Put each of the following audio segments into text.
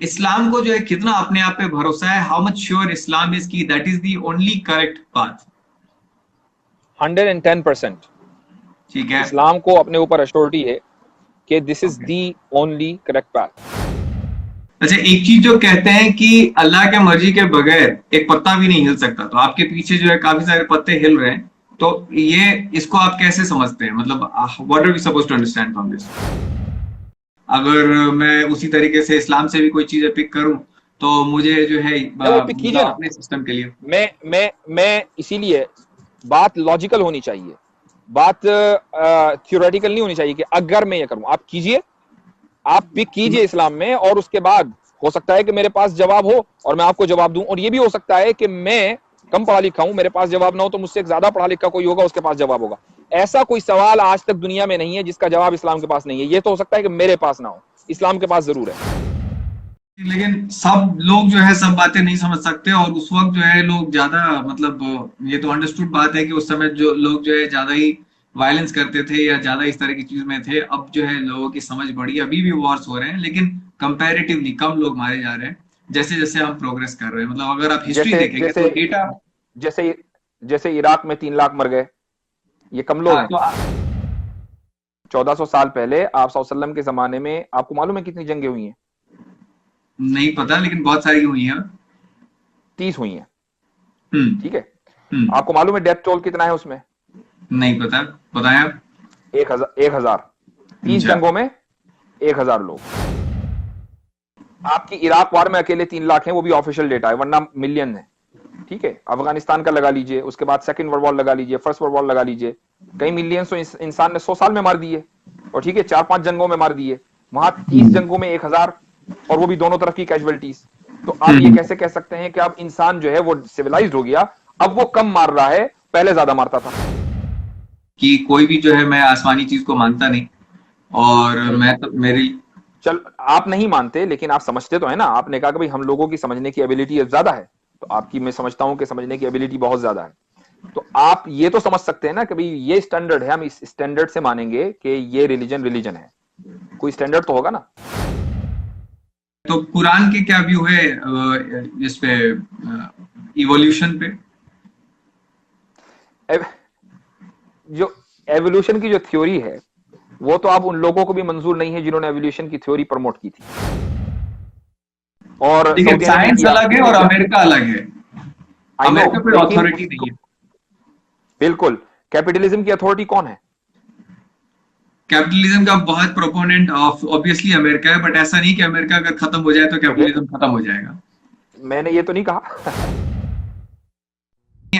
इस्लाम को जो है कितना अपने आप पे भरोसा है, how much sure Islam is की that is the only correct path? 110%। ठीक है। इस्लाम को अपने ऊपर अश्योरिटी है कि this is okay. The only correct path. अच्छा, एक चीज जो कहते हैं कि अल्लाह के मर्जी के बगैर एक पत्ता भी नहीं हिल सकता, तो आपके पीछे जो है काफी सारे पत्ते हिल रहे हैं, तो ये इसको आप कैसे समझते हैं? मतलब what are we suppose to understand from this? अगर मैं उसी तरीके से इस्लाम से भी कोई चीजें पिक करूं, तो मुझे जो है वो पिक मतलब कीजिए ना। अपने सिस्टम के लिए। मैं इसीलिए बात लॉजिकल होनी चाहिए, बात थियोरेटिकल नहीं होनी चाहिए कि अगर मैं ये करूं। आप कीजिए, आप पिक कीजिए इस्लाम में, और उसके बाद हो सकता है कि मेरे पास जवाब हो और मैं आपको जवाब दूं, और ये भी हो सकता है कि मैं कम पढ़ा लिखा हूं, मेरे पास जवाब ना हो, तो मुझसे एक ज्यादा पढ़ा लिखा कोई होगा, उसके पास जवाब होगा। ऐसा कोई सवाल आज तक दुनिया में नहीं है जिसका जवाब इस्लाम के पास नहीं है। ये तो हो सकता है कि मेरे पास ना हो, इस्लाम के पास जरूर है। लेकिन सब लोग जो है सब बातें नहीं समझ सकते, और उस वक्त जो है लोग ज्यादा मतलब ये तो अंडरस्टूड बात है कि उस समय जो लोग जो है ज्यादा ही वायलेंस करते थे या ज्यादा इस तरह की चीज में थे। अब जो है लोगों की समझ बढ़ी, अभी भी वॉर्स हो रहे हैं, लेकिन कंपैरेटिवली कम लोग मारे जा रहे हैं जैसे जैसे हम प्रोग्रेस कर रहे हैं। मतलब अगर आप हिस्ट्री जैसे देखेंगे तो जैसे डेटा। जैसे जैसे इराक में 3 लाख मर गए, ये कम लोग हाँ हैं? तो 1400 साल पहले आप सल्लम के जमाने में आपको मालूम है कितनी जंगें हुई हैं? नहीं पता, लेकिन बहुत सारी हुई हैं। 30 हुई हैं। हम्म। ठीक है। हम्म। आपको मालूम है डेथ टोल कितना है उसमें? नहीं पता, बताएं आप। 1,000। 30 अच्छा। जंगों में 1,000 लोग। आपकी इराक वार में अकेले 3 लाख हैं, वो भी ऑफिशियल डेटा है, वरना मिलियन है। ठीक है। अफगानिस्तान का लगा लीजिए, उसके बाद सेकंड वर्ल्ड वॉर लगा लीजिए, फर्स्ट वर्ल्ड वॉर लगा लीजिए, कई मिलियंस तो इंसान ने 100 साल में मार दिए। और ठीक है, 4-5 जंगों में मार दिए। वहां 30 हम्म। जंगों में 1,000, और वो भी दोनों तरफ की कैजुअलिटीज। तो आप ये हम्म। कैसे कह सकते हैं कि अब इंसान जो है वो सिविलाइज्ड हो गया? अब वो कम मार रहा है, पहले ज्यादा मारता था। कि कोई भी जो है, मैं आसमानी चीज को मानता नहीं, और नहीं, मैं तो मेरी। चल आप नहीं मानते, लेकिन आप समझते तो है ना। आपने कहा कि भाई हम लोगों की समझने की एबिलिटी ज्यादा है, तो आपकी मैं समझता हूं कि समझने की एबिलिटी बहुत ज्यादा है। तो आप ये तो समझ सकते हैं ना कि भाई ये स्टैंडर्ड है, हम इस स्टैंडर्ड से मानेंगे कि ये रिलीजन रिलीजन है। कोई स्टैंडर्ड तो होगा ना। तो कुरान के क्या व्यू है इस पे, इवोल्यूशन पे? एव, जो एवोल्यूशन की जो थ्योरी है, वो तो आप उन लोगों को भी मंजूर नहीं है जिन्होंने एवोल्यूशन की थ्योरी प्रमोट की थी। और देखिए, सऊदिया ने भी साइंस किया, अलग है किसने और किया? अमेरिका अलग है। आई नो, अमेरिका पे लेकिन अथॉरिटी नहीं उसको है। बिल्कुल कैपिटलिज्म की अथॉरिटी कौन है? कैपिटलिज्म का बहुत प्रोपोनेंट ऑफ ऑब्वियसली अमेरिका है, बट ऐसा नहीं कि अमेरिका अगर खत्म हो जाए तो मुझे, कैपिटलिज्म खत्म हो जाएगा। मैंने ये तो नहीं कहा।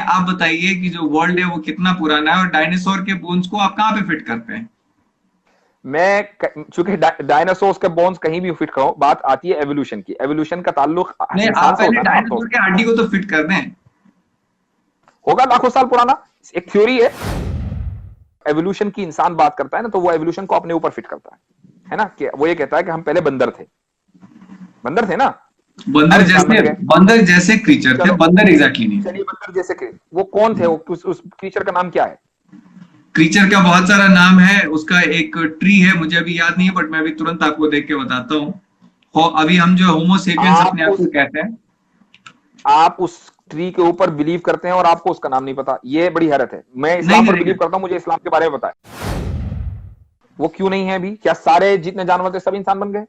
आप बताइए कि जो वर्ल्ड है वो कितना पुराना है, और डायनासोर के बोन्स को आप कहाँ पे फिट करते हैं? चूंकि डायनासोर्स के बोन्स कहीं भी फिट करो, बात आती है एवोल्यूशन की। एवोल्यूशन का ताल्लुक नहीं, आप इंसान से पहले होता है ना, आमतौर डायनासोर से। के हड्डी को तो फिट कर दें। होगा लाखों साल पुराना, एक थ्योरी है। एवोल्यूशन की इंसान बात करता है ना, तो वो एवोल्यूशन को अपने ऊपर फिट करता है ना, कि वो ये कहता है कि हम पहले बंदर थे ना, अब बंदर इंसान बन जैसे, गए। बंदर जैसे क्रीचर थे, चलो, बंदर एग्जैक्टली नहीं थे। चलिए बंदर जैसे वो कौन थे? वो उस क्रीचर का नाम क्या है? क्रीचर का बहुत सारा नाम है, उसका एक ट्री है, मुझे अभी याद नहीं है, बट मैं अभी तुरंत आपको देख के बताता हूँ। अभी हम जो होमोसेपियंस आप अपने आप को उस कहते हैं। आप उस ट्री के ऊपर बिलीव करते हैं और आपको उसका नाम नहीं पता, ये बड़ी हैरत है। मैं नहीं इस्लाम नहीं पर बिलीव नहीं करता हूं, मुझे इस्लाम के बारे में पता है। वो क्यों नहीं है अभी? क्या सारे जितने जानवर थे सब इंसान बन गए?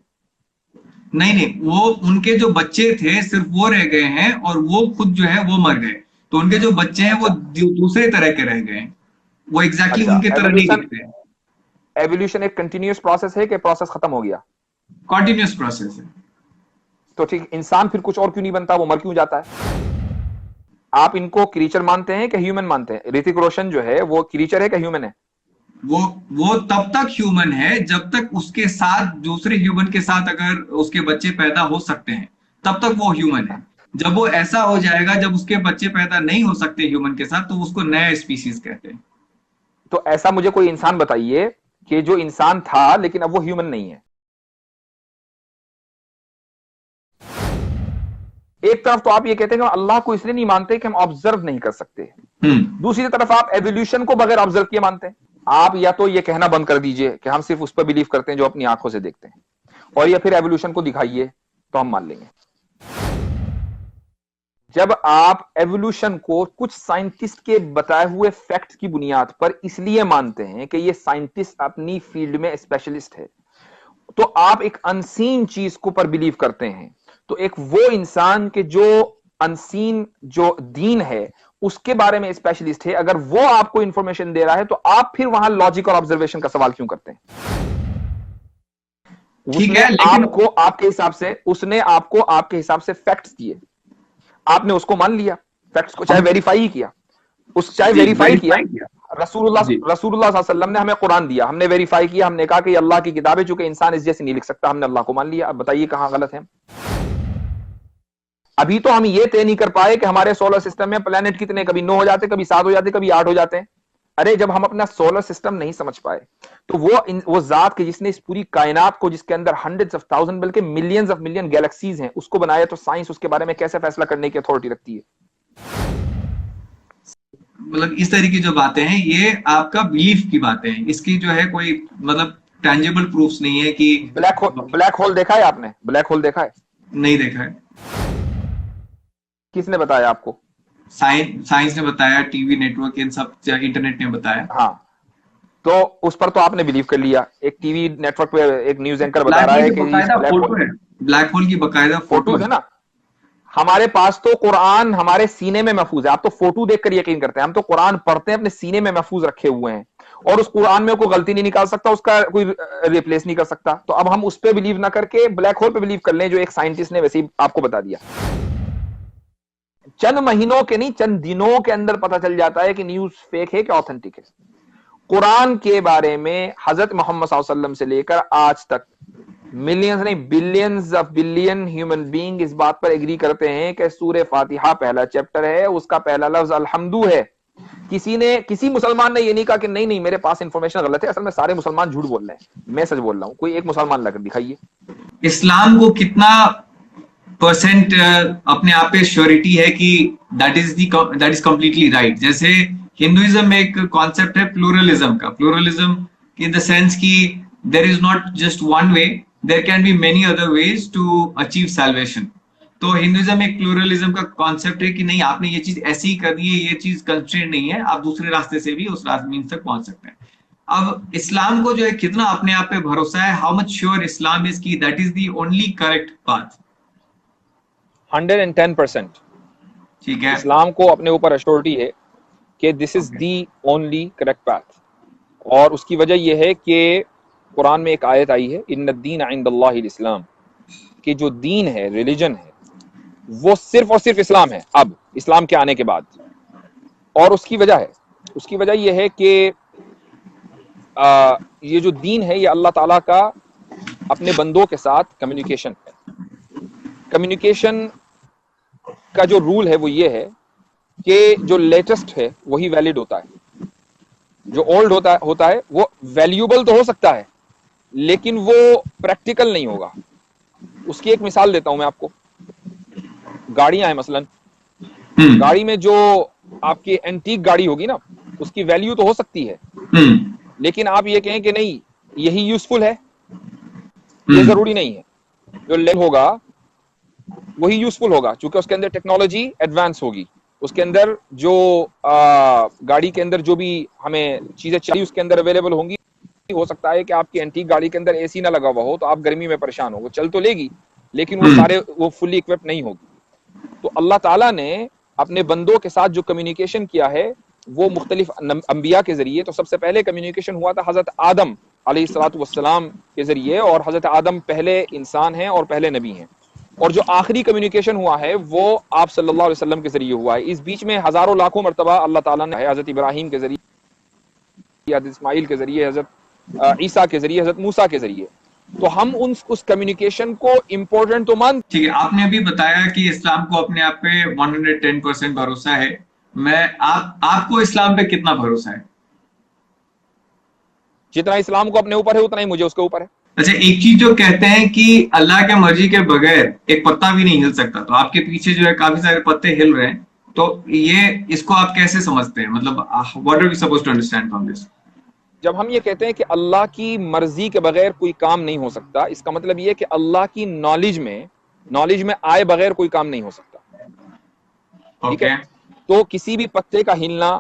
नहीं नहीं, वो उनके जो बच्चे थे सिर्फ वो रह गए हैं, और वो खुद जो है वो मर गए। तो उनके जो बच्चे हैं वो अच्छा। दूसरे तरह के रह गए हैं। वो एग्जैक्टली अच्छा, उनके तरह नहीं एवोल्यूशन, दिखते हैं। एवोल्यूशन एक कंटिन्यूअस प्रोसेस है कि प्रोसेस खत्म हो गया? कॉन्टिन्यूस प्रोसेस है। तो ठीक, इंसान फिर कुछ और क्यों नहीं बनता? वो मर क्यों जाता है? आप इनको क्रीचर मानते हैं कि ह्यूमन मानते हैं? ऋतिक रोशन जो है वो क्रीचर है कि ह्यूमन है? वो वो तब तक ह्यूमन है जब तक उसके साथ दूसरे ह्यूमन के साथ अगर उसके बच्चे पैदा हो सकते हैं, तब तक वो ह्यूमन है। जब वो ऐसा हो जाएगा जब उसके बच्चे पैदा नहीं हो सकते ह्यूमन के साथ, तो उसको नया स्पीसीज कहते हैं। तो ऐसा मुझे कोई इंसान बताइए कि जो इंसान था लेकिन अब वो ह्यूमन नहीं है। एक तरफ तो आप ये कहते हैं कि हम अल्लाह को इसलिए नहीं मानते कि हम ऑब्जर्व नहीं कर सकते, हम्म। दूसरी तरफ आप एवोल्यूशन को बगैर ऑब्जर्व किए मानते हैं। आप या तो ये कहना बंद कर दीजिए कि हम सिर्फ उस पर बिलीव करते हैं जो अपनी आंखों से देखते हैं, और या फिर एवोल्यूशन को दिखाइए तो हम मान लेंगे। जब आप एवोल्यूशन को कुछ साइंटिस्ट के बताए हुए फैक्ट्स की बुनियाद पर इसलिए मानते हैं कि ये साइंटिस्ट अपनी फील्ड में स्पेशलिस्ट है, तो आप एक अनसीन चीज को पर बिलीव करते हैं। तो एक वो इंसान के जो अनसीन जो दीन है उसके बारे में स्पेशलिस्ट है, अगर वो आपको इंफॉर्मेशन दे रहा है तो आप फिर वहां लॉजिक और ऑब्जर्वेशन का सवाल क्यों करते हैं? ठीक है, लेकिन उसने आपको आपके हिसाब से फैक्ट्स दिए, आपने उसको मान लिया, फैक्ट्स को चाहे वेरीफाई ही किया, चाहे वेरीफाई किया। रसूलुल्लाह सल्लल्लाहु अलैहि वसल्लम ने हमें कुरान दिया, हमने वेरीफाई किया, हमने कहा कि अल्लाह की किताब है, चूंकि इंसान इस जैसे नहीं लिख सकता, हमने अल्लाह को मान लिया। अब बताइए कहां गलत है? अभी तो हम ये तय नहीं कर पाए कि हमारे सोलर सिस्टम में प्लेनेट कितने, कभी 9 हो जाते, कभी 7 हो जाते, कभी 8 हो जाते हैं। अरे जब हम अपना सोलर सिस्टम नहीं समझ पाए तो वो जात के जिसने इस पूरी कायनात को, जिसके अंदर हंड्रेड्स ऑफ थाउजेंड बल्कि मिलियंस ऑफ मिलियन गैलेक्सीज हैं, उसको बनाया, तो साइंस उसके बारे में कैसे फैसला करने की अथॉरिटी रखती है? मतलब इस तरह की जो बातें हैं ये आपका बिलीफ की बातें हैं, इसकी जो है कोई मतलब टेंजिबल प्रूफ्स नहीं है कि ब्लैक होल देखा है आपने? ब्लैक होल देखा है? नहीं देखा है। किसने बताया आपको? साइंस ने बताया, टीवी नेटवर्क, इन सब इंटरनेट ने बताया। हाँ, तो उस पर तो आपने बिलीव कर लिया। एक टीवी नेटवर्क पे एक न्यूज एंकर बता रहा है कि ब्लैक होल की बकायदा फोटो है ना। हमारे पास तो कुरान हमारे सीने में महफूज है। आप तो फोटो देखकर यकीन करते हैं, हम तो कुरान पढ़ते हैं, अपने सीने में महफूज रखे हुए हैं, और उस कुरान में कोई गलती नहीं निकाल सकता, उसका कोई रिप्लेस नहीं कर सकता। तो अब हम उस पर बिलीव ना करके ब्लैक होल पे बिलीव कर लें, जो एक साइंटिस्ट ने वैसे ही आपको बता दिया। चंद महीनों के नहीं, चंद दिनों के अंदर पता चल जाता है कि न्यूज फेक है कि ऑथेंटिक है। कुरान के बारे में हजरत मोहम्मद सल्लल्लाहु अलैहि वसल्लम से लेकर आज तक मिलियंस नहीं billions of billion human being इस बात पर एग्री करते हैं कि सूरह फातिहा पहला चैप्टर है, उसका पहला लफ्ज अल्हम्दु है। किसी मुसलमान ने ये नहीं कहा कि नहीं नहीं मेरे पास इंफॉर्मेशन गलत है, असल में सारे मुसलमान झूठ बोल रहे हैं, मैं सच बोल रहा हूं। कोई एक मुसलमान लाकर दिखाइए। इस्लाम को कितना परसेंट अपने आप पे श्योरिटी है कि दैट इज कंप्लीटली राइट? जैसे हिंदुइज्म में एक कॉन्सेप्ट है प्लूरलिज्म का, प्लूरलिज्म इन द सेंस कि there is not just one way, there can be many other ways to achieve salvation. तो हिंदुइज्म में एक प्लूरलिज्म का कॉन्सेप्ट है कि नहीं, आपने ये चीज ऐसी ही करनी है, ये चीज कंस्ट्रेंट नहीं है, आप दूसरे रास्ते से भी उस रास्ते मीन तक पहुंच सकते हैं। अब इस्लाम को जो है कितना अपने आप पे भरोसा है, how much sure Islam is की that is the only correct path? 110%। ठीक है, इस्लाम को अपने ऊपर अश्योरिटी है कि this is the only correct path. और उसकी वजह यह है कि कुरान में एक आयत आई है, इन्नद्दीन इंदल्लाहिल इस्लाम, कि जो दीन है, रिलीजन है, वो सिर्फ और सिर्फ इस्लाम है, अब इस्लाम के आने के बाद। और उसकी वजह यह है कि ये जो दीन है ये अल्लाह ताला का अपने बंदों के साथ कम्युनिकेशन है। कम्युनिकेशन का जो रूल है वो ये है कि जो लेटेस्ट है वही वैलिड होता है, जो ओल्ड होता है वो वैल्यूएबल तो हो सकता है लेकिन वो प्रैक्टिकल नहीं होगा। उसकी एक मिसाल देता हूं मैं आपको। गाड़ियां हैं मसलन, गाड़ी में जो आपकी एंटीक गाड़ी होगी ना, उसकी वैल्यू तो हो सकती है, लेकिन आप ये कहें कि नहीं यही यूजफुल है, ये जरूरी नहीं है। जो ले होगा वही यूजफुल होगा, क्योंकि उसके अंदर टेक्नोलॉजी एडवांस होगी, उसके अंदर जो गाड़ी के अंदर जो भी हमें चीजें चाहिए उसके अंदर अवेलेबल होंगी। हो सकता है कि आपकी एंटीक गाड़ी के अंदर एसी ना लगा हुआ हो तो आप गर्मी में परेशान हो, वो चल तो लेगी लेकिन वो फुल्ली इक्विप्ड नहीं होगी। तो अल्लाह ताला ने अपने बंदों के साथ जो कम्युनिकेशन किया है वो मुख्तलिफ अंबिया के जरिए। तो सबसे पहले कम्युनिकेशन हुआ था हजरत आदम अलैहिस्सलातु वस्सलाम के जरिए, और हजरत आदम पहले इंसान हैं और पहले नबी हैं। और जो आखिरी कम्युनिकेशन हुआ है वो आप सल्लल्लाहु अलैहि वसल्लम के जरिए हुआ है। इस बीच में हजारों लाखों मरतबा अल्लाह ताला ने हजरत इब्राहिम के जरिए, हजरत इस्माइल के जरिए, हजरत ईसा के जरिए, हजरत मूसा के जरिए। तो हम उस कम्युनिकेशन को इम्पोर्टेंट तो मान। ठीक है, आपने अभी बताया कि इस्लाम को अपने आप पे 110% भरोसा है। आपको इस्लाम पे कितना भरोसा है? जितना इस्लाम को अपने ऊपर है उतना ही मुझे उसके ऊपर है। अच्छा, एक चीज जो कहते हैं कि अल्लाह के मर्जी के बगैर एक पत्ता भी नहीं हिल सकता, तो आपके पीछे जो है काफी सारे पत्ते हिल रहे हैं, तो ये इसको आप कैसे समझते हैं? मतलब what are we supposed to understand from this? जब हम ये कहते हैं कि अल्लाह की मर्जी के बगैर कोई काम नहीं हो सकता, इसका मतलब ये है कि अल्लाह की नॉलेज में नॉलेज में आए बगैर कोई काम नहीं हो सकता। ठीक है, तो किसी भी पत्ते का हिलना,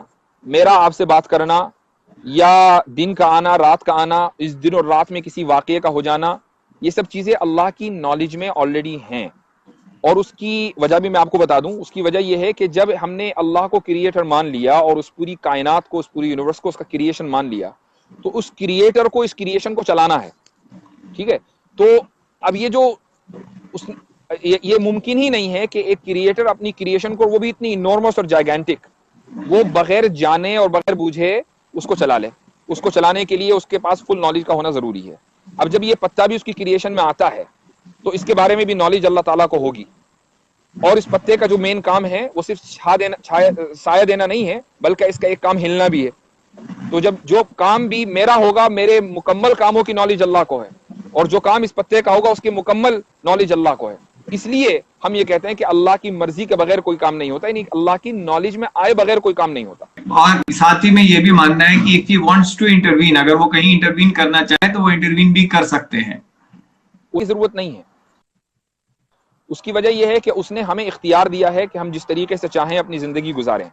मेरा आपसे बात करना, या दिन का आना, रात का आना, इस दिन और रात में किसी वाकये का हो जाना, ये सब चीजें अल्लाह की नॉलेज में ऑलरेडी हैं। और उसकी वजह भी मैं आपको बता दूं, उसकी वजह यह है कि जब हमने अल्लाह को क्रिएटर मान लिया और उस पूरी कायनात को, उस पूरी यूनिवर्स को उसका क्रिएशन मान लिया, तो उस क्रिएटर को इस क्रिएशन को चलाना है। ठीक है, तो अब ये जो उस ये मुमकिन ही नहीं है कि एक क्रिएटर अपनी क्रिएशन को, वो भी इतनी इनॉर्मस और जाइगेंटिक, वो बगैर जाने और बगैर बूझे उसको चला ले। उसको चलाने के लिए उसके पास फुल नॉलेज का होना जरूरी है। अब जब ये पत्ता भी उसकी क्रिएशन में आता है तो इसके बारे में भी नॉलेज अल्लाह ताला को होगी। और इस पत्ते का जो मेन काम है वो सिर्फ साया देना नहीं है, बल्कि इसका एक काम हिलना भी है। तो जब जो काम भी मेरा होगा, मेरे मुकम्मल कामों की नॉलेज अल्लाह को है, और जो काम इस पत्ते का होगा उसकी मुकम्मल नॉलेज अल्लाह को है। इसलिए हम ये कहते हैं कि अल्लाह की मर्जी के बगैर कोई काम नहीं होता, यानी अल्लाह की नॉलेज में आए बगैर कोई काम नहीं होता। और साथ ही में ये भी मानना है कि if he wants to intervene, अगर वो कहीं इंटरवीन करना चाहे तो वो इंटरवीन भी कर सकते हैं, उसकी जरूरत नहीं है। उसकी वजह यह है कि उसने हमें इख्तियार दिया है कि हम जिस तरीके से चाहें अपनी जिंदगी गुजारें।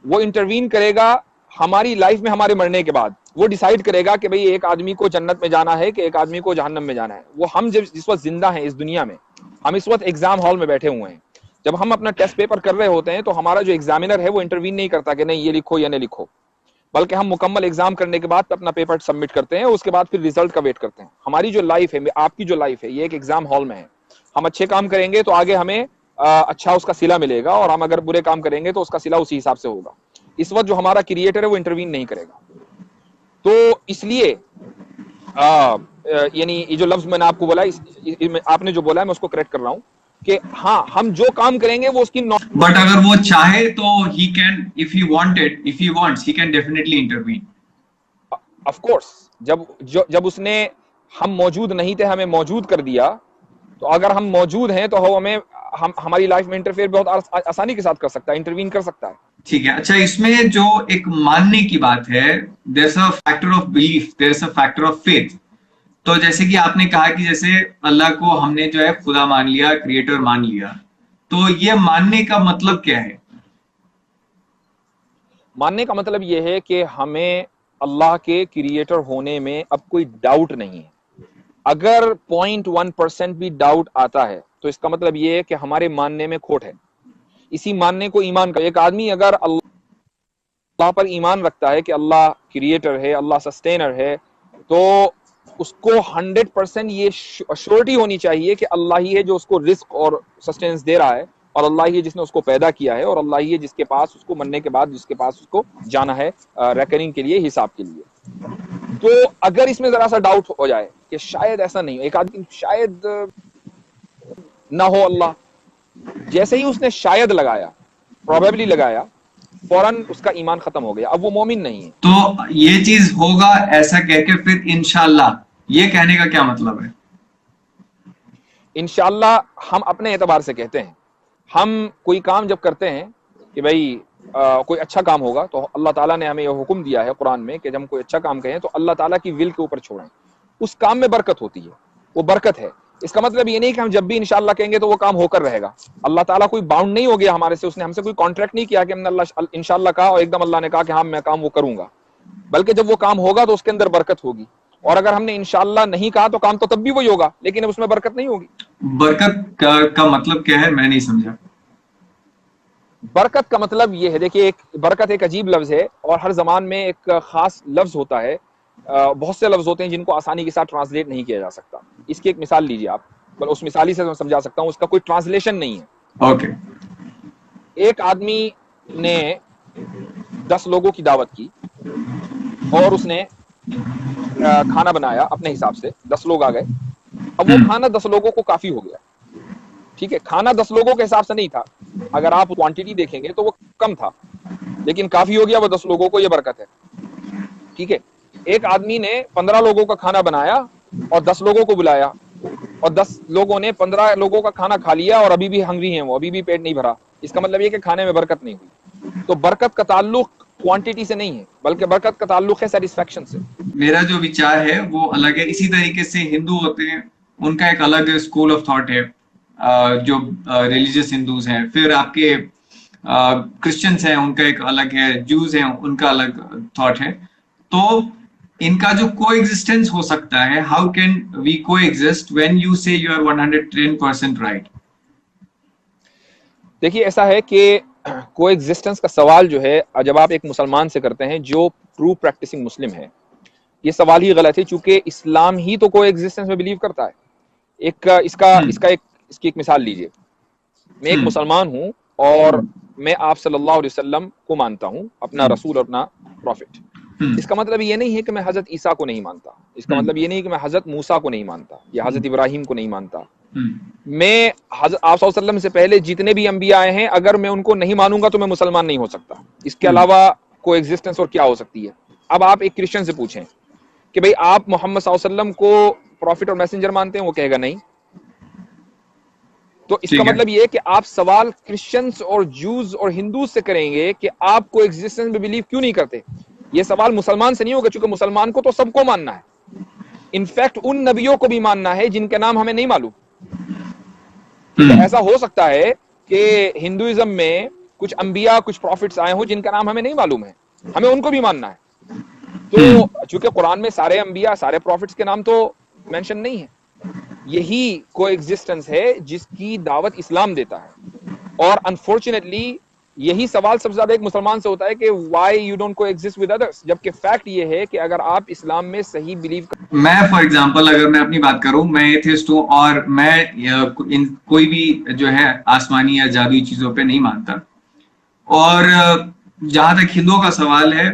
वो इंटरवीन करेगा हमारी लाइफ में, हमारे मरने के बाद वो डिसाइड करेगा कि भाई एक आदमी को जन्नत में जाना है कि एक आदमी को जहन्नम में जाना है। वो हम जब जिस वक्त जिंदा हैं इस दुनिया में, हम इस वक्त एग्जाम हॉल में बैठे हुए हैं, जब हम अपना टेस्ट पेपर कर रहे होते हैं तो हमारा जो एग्जामिनर है वो इंटरवीन नहीं करता कि नहीं ये लिखो या नहीं लिखो, बल्कि हम मुकम्मल एग्जाम करने के बाद अपना पेपर सबमिट करते हैं, उसके बाद फिर रिजल्ट का वेट करते हैं। हमारी जो लाइफ है, आपकी जो लाइफ है, ये एक एग्जाम हॉल में है। हम अच्छे काम करेंगे तो आगे हमें अच्छा उसका सिला मिलेगा, और हम अगर बुरे काम करेंगे तो उसका सिला उसी हिसाब से होगा। इस वक्त जो हमारा क्रिएटर है वो इंटरवीन नहीं करेगा। तो इसलिए यानी ये जो लफ्ज मैंने आपको बोला, आपने जो बोला है मैं उसको करेक्ट कर रहा हूं कि हाँ, हम जो काम करेंगे वो उसकी बट अगर वो चाहे तो he can, if he wanted, if he wants, he can definitely intervene. Of course, जब उसने, हम मौजूद नहीं थे, हमें मौजूद कर दिया, तो अगर हम मौजूद हैं तो हम हमारी लाइफ में इंटरफेयर बहुत आसानी के साथ कर सकता है, इंटरवीन कर सकता है। ठीक है, अच्छा, इसमें जो एक मानने की बात है, there is a factor of belief, there is a factor of faith. तो जैसे कि आपने कहा कि जैसे अल्लाह को हमने जो है खुदा मान लिया, क्रिएटर मान लिया, तो ये मानने का मतलब क्या है? मानने का मतलब यह है कि हमें अल्लाह के क्रिएटर होने में अब कोई डाउट नहीं है। अगर 0.1% भी डाउट आता है तो इसका मतलब यह है कि हमारे मानने में खोट है। इसी मानने को ईमान का, एक आदमी अगर अल्लाह पर ईमान रखता है कि अल्लाह क्रिएटर है, अल्लाह सस्टेनर है, तो उसको 100% ये अश्योरिटी होनी चाहिए कि अल्लाह ही है जो उसको रिस्क और सस्टेनेंस दे रहा है, और अल्लाह ही है जिसने उसको पैदा किया है, और अल्लाह ही है जिसके पास उसको मरने के बाद जिसके पास उसको जाना है रेकनिंग के लिए, हिसाब के लिए। तो अगर इसमें जरा सा डाउट हो जाए कि शायद ऐसा नहीं हो, एक आदमी शायद ना हो अल्लाह, जैसे ही उसने शायद लगाया, प्रोबेबली लगाया, फौरन उसका ईमान खत्म हो गया, अब वो मोमिन नहीं है। तो ये चीज होगा ऐसा कह के फिर इंशाल्लाह, ये कहने का क्या मतलब है? इंशाल्लाह हम अपने एतबार से कहते हैं। हम कोई काम जब करते हैं कि भाई कोई अच्छा काम होगा, तो अल्लाह ताला ने हमें यह हुक्म दिया है कुरान में कि जब हम कोई अच्छा काम करें तो अल्लाह ताला की विल के ऊपर छोड़ें। उस काम में बरकत होती है, वो बरकत है। इसका मतलब ये नहीं कि हम जब भी इंशाल्लाह कहेंगे तो वो काम होकर रहेगा। अल्लाह ताला कोई बाउंड नहीं हो गया हमारे से, उसने हमसे कोई कॉन्ट्रैक्ट नहीं किया कि हमने अल्लाह इंशाल्लाह कहा और एकदम अल्लाह ने कहा कि हाँ मैं काम वो करूंगा, बल्कि जब वो काम होगा तो उसके अंदर बरकत होगी। और अगर हमने इंशाल्लाह नहीं कहा तो काम तो तब भी वही होगा, लेकिन उसमें बरकत नहीं होगी। बरकत का मतलब क्या है, मैं नहीं समझा। बरकत का मतलब ये है, देखिए, एक बरकत एक अजीब लफ्ज है और हर जमान में एक खास लफ्ज होता है। बहुत से लफ्ज होते हैं जिनको आसानी के साथ ट्रांसलेट नहीं किया जा सकता। इसकी एक मिसाल लीजिए आप, बल उस मिसाली से मैं समझा सकता हूं, उसका कोई ट्रांसलेशन नहीं है। ओके। एक आदमी ने 10 लोगों की दावत की और उसने खाना बनाया अपने हिसाब से, 10 लोग आ गए। अब वो खाना 10 लोगों को काफी हो गया, ठीक है, खाना 10 लोगों के हिसाब से नहीं था, अगर आप क्वांटिटी देखेंगे तो वो कम था, लेकिन काफी हो गया वो 10 लोगों को, ये बरकत है, ठीक है। एक आदमी ने 15 लोगों का खाना बनाया और 10 लोगों को बुलाया, और 10 लोगों ने 15 लोगों का खाना खा लिया और अभी भी हंग्री हैं, वो अभी भी पेट नहीं भरा। इसका मतलब ये कि खाने में बरकत नहीं हुई। तो बरकत का ताल्लुक क्वांटिटी से नहीं है, बल्कि बरकत का ताल्लुक है सेटिस्फैक्शन से। मेरा जो विचार है वो अलग है। इसी तरीके से हिंदू होते हैं, उनका एक अलग स्कूल ऑफ थॉट है। जो रिलीजियस हिंदूज हैं, फिर आपके क्रिश्चियंस हैं, उनका एक अलग है, ज्यूज हैं, उनका अलग थॉट है। तो इनका जो को एग्जिस्टेंस हो सकता है, हाउ कैन वी को एग्जिस्ट व्हेन यू से यू आर 110% राइट? देखिए ऐसा है कि को एग्जिस्टेंस का सवाल जो है जब आप एक मुसलमान से करते हैं जो ट्रू प्रैक्टिसिंग मुस्लिम है, ये सवाल ही गलत है, चूंकि इस्लाम ही तो को एग्जिस्टेंस में बिलीव करता है। एक इसकी एक मिसाल लीजिए। मैं एक हम्म। मुसलमान हूं और मैं आप सल्लल्लाहु अलैहि वसल्लम को मानता हूं, अपना रसूल और अपना प्रॉफिट। हम्म। इसका मतलब ये नहीं है कि मैं हजरत ईसा को नहीं मानता, इसका मतलब ये नहीं कि मैं हजरत मूसा को नहीं मानता या हजरत इब्राहिम को नहीं मानता। मैं आप सल्लल्लाहु अलैहि वसल्लम से पहले जितने भी अंबिया आए हैं, अगर मैं उनको नहीं मानूंगा तो मैं मुसलमान नहीं हो सकता। इसके अलावा को एग्जिस्टेंस और क्या हो सकती है? अब आप एक क्रिश्चियन से पूछें कि भाई आप मोहम्मद सल्लल्लाहु अलैहि वसल्लम को प्रॉफिट और मैसेंजर मानते हैं, वो कहेगा नहीं। तो इसका ठीक है। मतलब ये है कि आप सवाल क्रिश्चियंस और जूस और हिंदूज से करेंगे कि आप को एग्जिस्टेंस में बिलीव क्यों नहीं करते। ये सवाल मुसलमान से नहीं होगा, क्योंकि मुसलमान को तो सबको मानना है, इनफैक्ट उन नबियों को भी मानना है जिनके नाम हमें नहीं मालूम। ठीक है, ऐसा हो सकता है कि हिंदुइज्म में कुछ अंबिया कुछ प्रॉफिट्स आए हो जिनका नाम हमें नहीं मालूम है, हमें उनको भी मानना है। तो चूंकि कुरान में सारे अंबिया सारे प्रॉफिट्स के नाम तो मेंशन नहीं है, यही को एग्जिस्टेंस है जिसकी दावत इस्लाम देता है। और अनफॉर्चुनेटली यही सवाल सबसे ज्यादा एक मुसलमान से होता है कि व्हाई यू डोंट को एग्जिस्ट विद अदर्स, जबकि फैक्ट ये है कि अगर आप इस्लाम में सही बिलीव मैं फॉर एग्जांपल अगर मैं अपनी बात करूं, मैं एथिस्ट हूं और मैं कोई भी जो है आसमानी या जादुई चीजों पे नहीं मानता। और जहां तक हिंदुओं का सवाल है,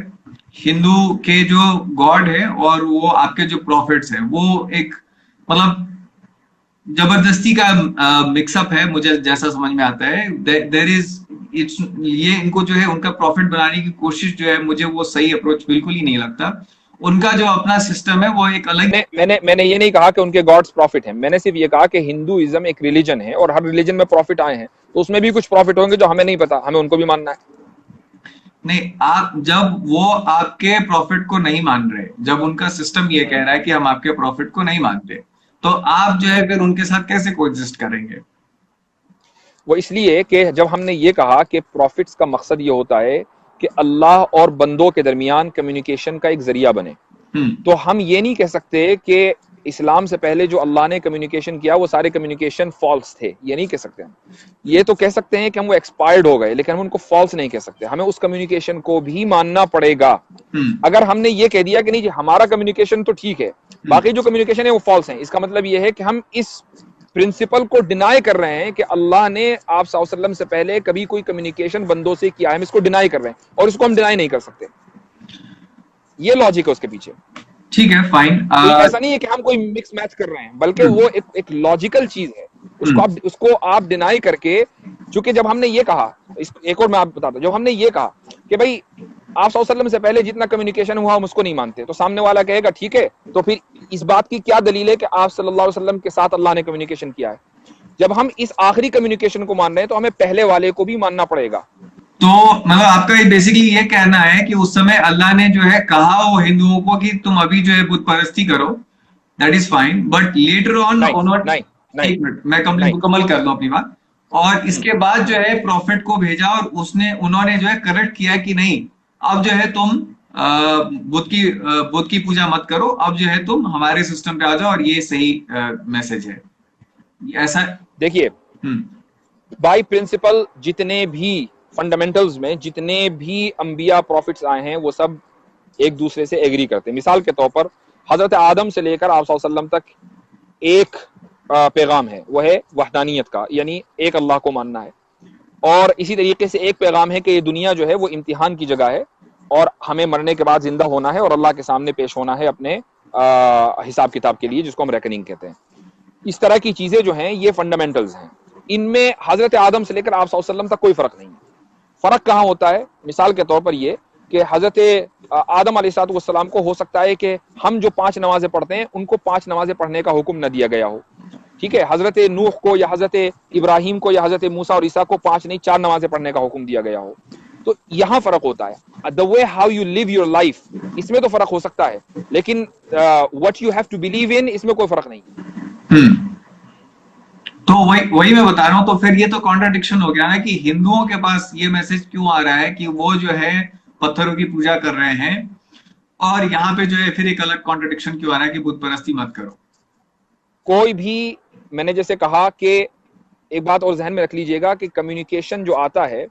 हिंदू के जो गॉड है और वो आपके जो प्रॉफिट्स है, वो एक मतलब जबरदस्ती का मिक्सअप है, मुझे जैसा समझ में आता है। देर इज इट्स ये इनको जो है उनका प्रॉफिट बनाने की कोशिश जो है, मुझे वो सही अप्रोच बिल्कुल ही नहीं लगता। उनका जो अपना सिस्टम है वो एक अलग। मैंने ये नहीं कहा कि उनके गॉड्स प्रॉफिट हैं, मैंने सिर्फ ये कहा कि हिंदुइज्म एक रिलीजन है और हर रिलीजन में प्रॉफिट आए हैं, तो उसमें भी कुछ प्रॉफिट होंगे जो हमें नहीं पता, हमें उनको भी मानना है। नहीं, आप जब वो आपके प्रॉफिट को नहीं मान रहे, जब उनका सिस्टम ये कह रहा है कि हम आपके प्रॉफिट को नहीं मानते, तो आप जो है फिर उनके साथ कैसे कोएग्जिस्ट करेंगे? वो इसलिए कि जब हमने ये कहा कि प्रॉफिट्स का मकसद ये होता है कि अल्लाह और बंदों के दरमियान कम्युनिकेशन का एक जरिया बने, तो हम ये नहीं कह सकते कि इस्लाम से पहले जो अल्लाह ने कम्युनिकेशन किया वो सारे कम्युनिकेशन फॉल्स थे, ये नहीं कह सकते हम। ये तो कह सकते हैं कि हम वो एक्सपायर्ड हो गए, लेकिन हम उनको फॉल्स नहीं कह सकते, हमें उस कम्युनिकेशन को भी मानना पड़ेगा। अगर हमने ये कह दिया कि नहीं जी हमारा कम्युनिकेशन तो ठीक है, बाकी जो कम्युनिकेशन है वो फॉल्स है, इसका मतलब ये है कि हम इस प्रिंसिपल को डिनाई कर रहे हैं कि अल्लाह ने आप सल्लल्लाहु अलैहि वसल्लम से पहले कभी कोई कम्युनिकेशन बंदों से किया है, हम इसको डिनाई कर रहे हैं और इसको हम डिनाई नहीं कर सकते। ये लॉजिक है उसके पीछे। ठीक है, फाइन। तो ऐसा नहीं है कि हम कोई मिक्स मैच कर रहे हैं, बल्कि वो एक लॉजिकल चीज है, उसको आप डिनाई करके। चूंकि जब हमने ये कहा, एक और मैं आप बताता हूं, जब हमने ये कहा कि भाई आप सल्लल्लाहु अलैहि वसल्लम से पहले जितना कम्युनिकेशन हुआ हम उसको नहीं मानते, तो सामने वाला कहेगा ठीक है, तो फिर इस बात की क्या दलील है कि आप सल्लल्लाहु अलैहि वसल्लम के साथ अल्लाह ने कम्युनिकेशन किया है? जब हम इस आखिरी कम्युनिकेशन को मान रहे हैं तो हमें पहले वाले को भी मानना पड़ेगा। तो मतलब आपका बेसिकली ये कहना है कि उस समय अल्लाह ने जो है कहा वो हिंदुओं को कि तुम अभी जो है बुत परस्ती करो, that is fine, but later on नहीं नॉट। नहीं नहीं एक मिनट, मैं नहीं। मुकम्मल कर लूं अपनी बात। और इसके बाद जो है प्रॉफिट को भेजा और उन्होंने जो है करेक्ट किया कि नहीं, अब जो है तुम बुत की पूजा मत करो, अब जो है तुम हमारे सिस्टम पे आ जाओ और ये सही मैसेज है, ऐसा। देखिए, बाय प्रिंसिपल जितने भी फंडामेंटल्स में जितने भी अंबिया प्रॉफिट्स आए हैं वो सब एक दूसरे से एग्री करते हैं। मिसाल के तौर पर हजरत आदम से लेकर आप सल्लल्लाहु अलैहि वसल्लम तक एक पैगाम है, वो है वहदानियत का, यानी एक अल्लाह को मानना है। और इसी तरीके से एक पैगाम है कि ये दुनिया जो है वो इम्तिहान की जगह है और हमें मरने के बाद जिंदा होना है और अल्लाह के सामने पेश होना है अपने हिसाब किताब के लिए, जिसको हम रेकनिंग कहते हैं। इस तरह की चीजें जो हैं ये फंडामेंटल्स हैं, इनमें हजरत आदम से लेकर आप सल्लल्लाहु अलैहि वसल्लम तक कोई फर्क नहीं है। फर्क कहाँ होता है? मिसाल के तौर पर ये कि हजरत आदम अलैहिस्सलाम को हो सकता है कि हम जो 5 नमाजें पढ़ते हैं उनको 5 नमाजें पढ़ने का हुक्म न दिया गया हो, ठीक है। हजरत नूह को या हजरत इब्राहिम को या हजरत मूसा और ईसा को 5 नहीं 4 नमाजें पढ़ने का हुक्म दिया गया हो। तो यहाँ फर्क होता है। The way how you live your life, इसमें तो फर्क हो सकता है, लेकिन what you have to believe in, इसमें कोई फर्क नहीं। तो वही वही मैं बता रहा हूँ। तो फिर ये तो कॉन्ट्राडिक्शन हो गया ना कि हिंदुओं के पास ये मैसेज क्यों आ रहा है कि वो जो है पत्थरों की पूजा कर रहे हैं, और यहाँ पे जो है फिर एक अलग कॉन्ट्रडिक्शन क्यों आ रहा है कि बुत परस्ती मत करो। कोई भी, मैंने जैसे कहा कि एक बात और जहन में रख लीजिएगा कि कम्युनिकेशन जो आता है,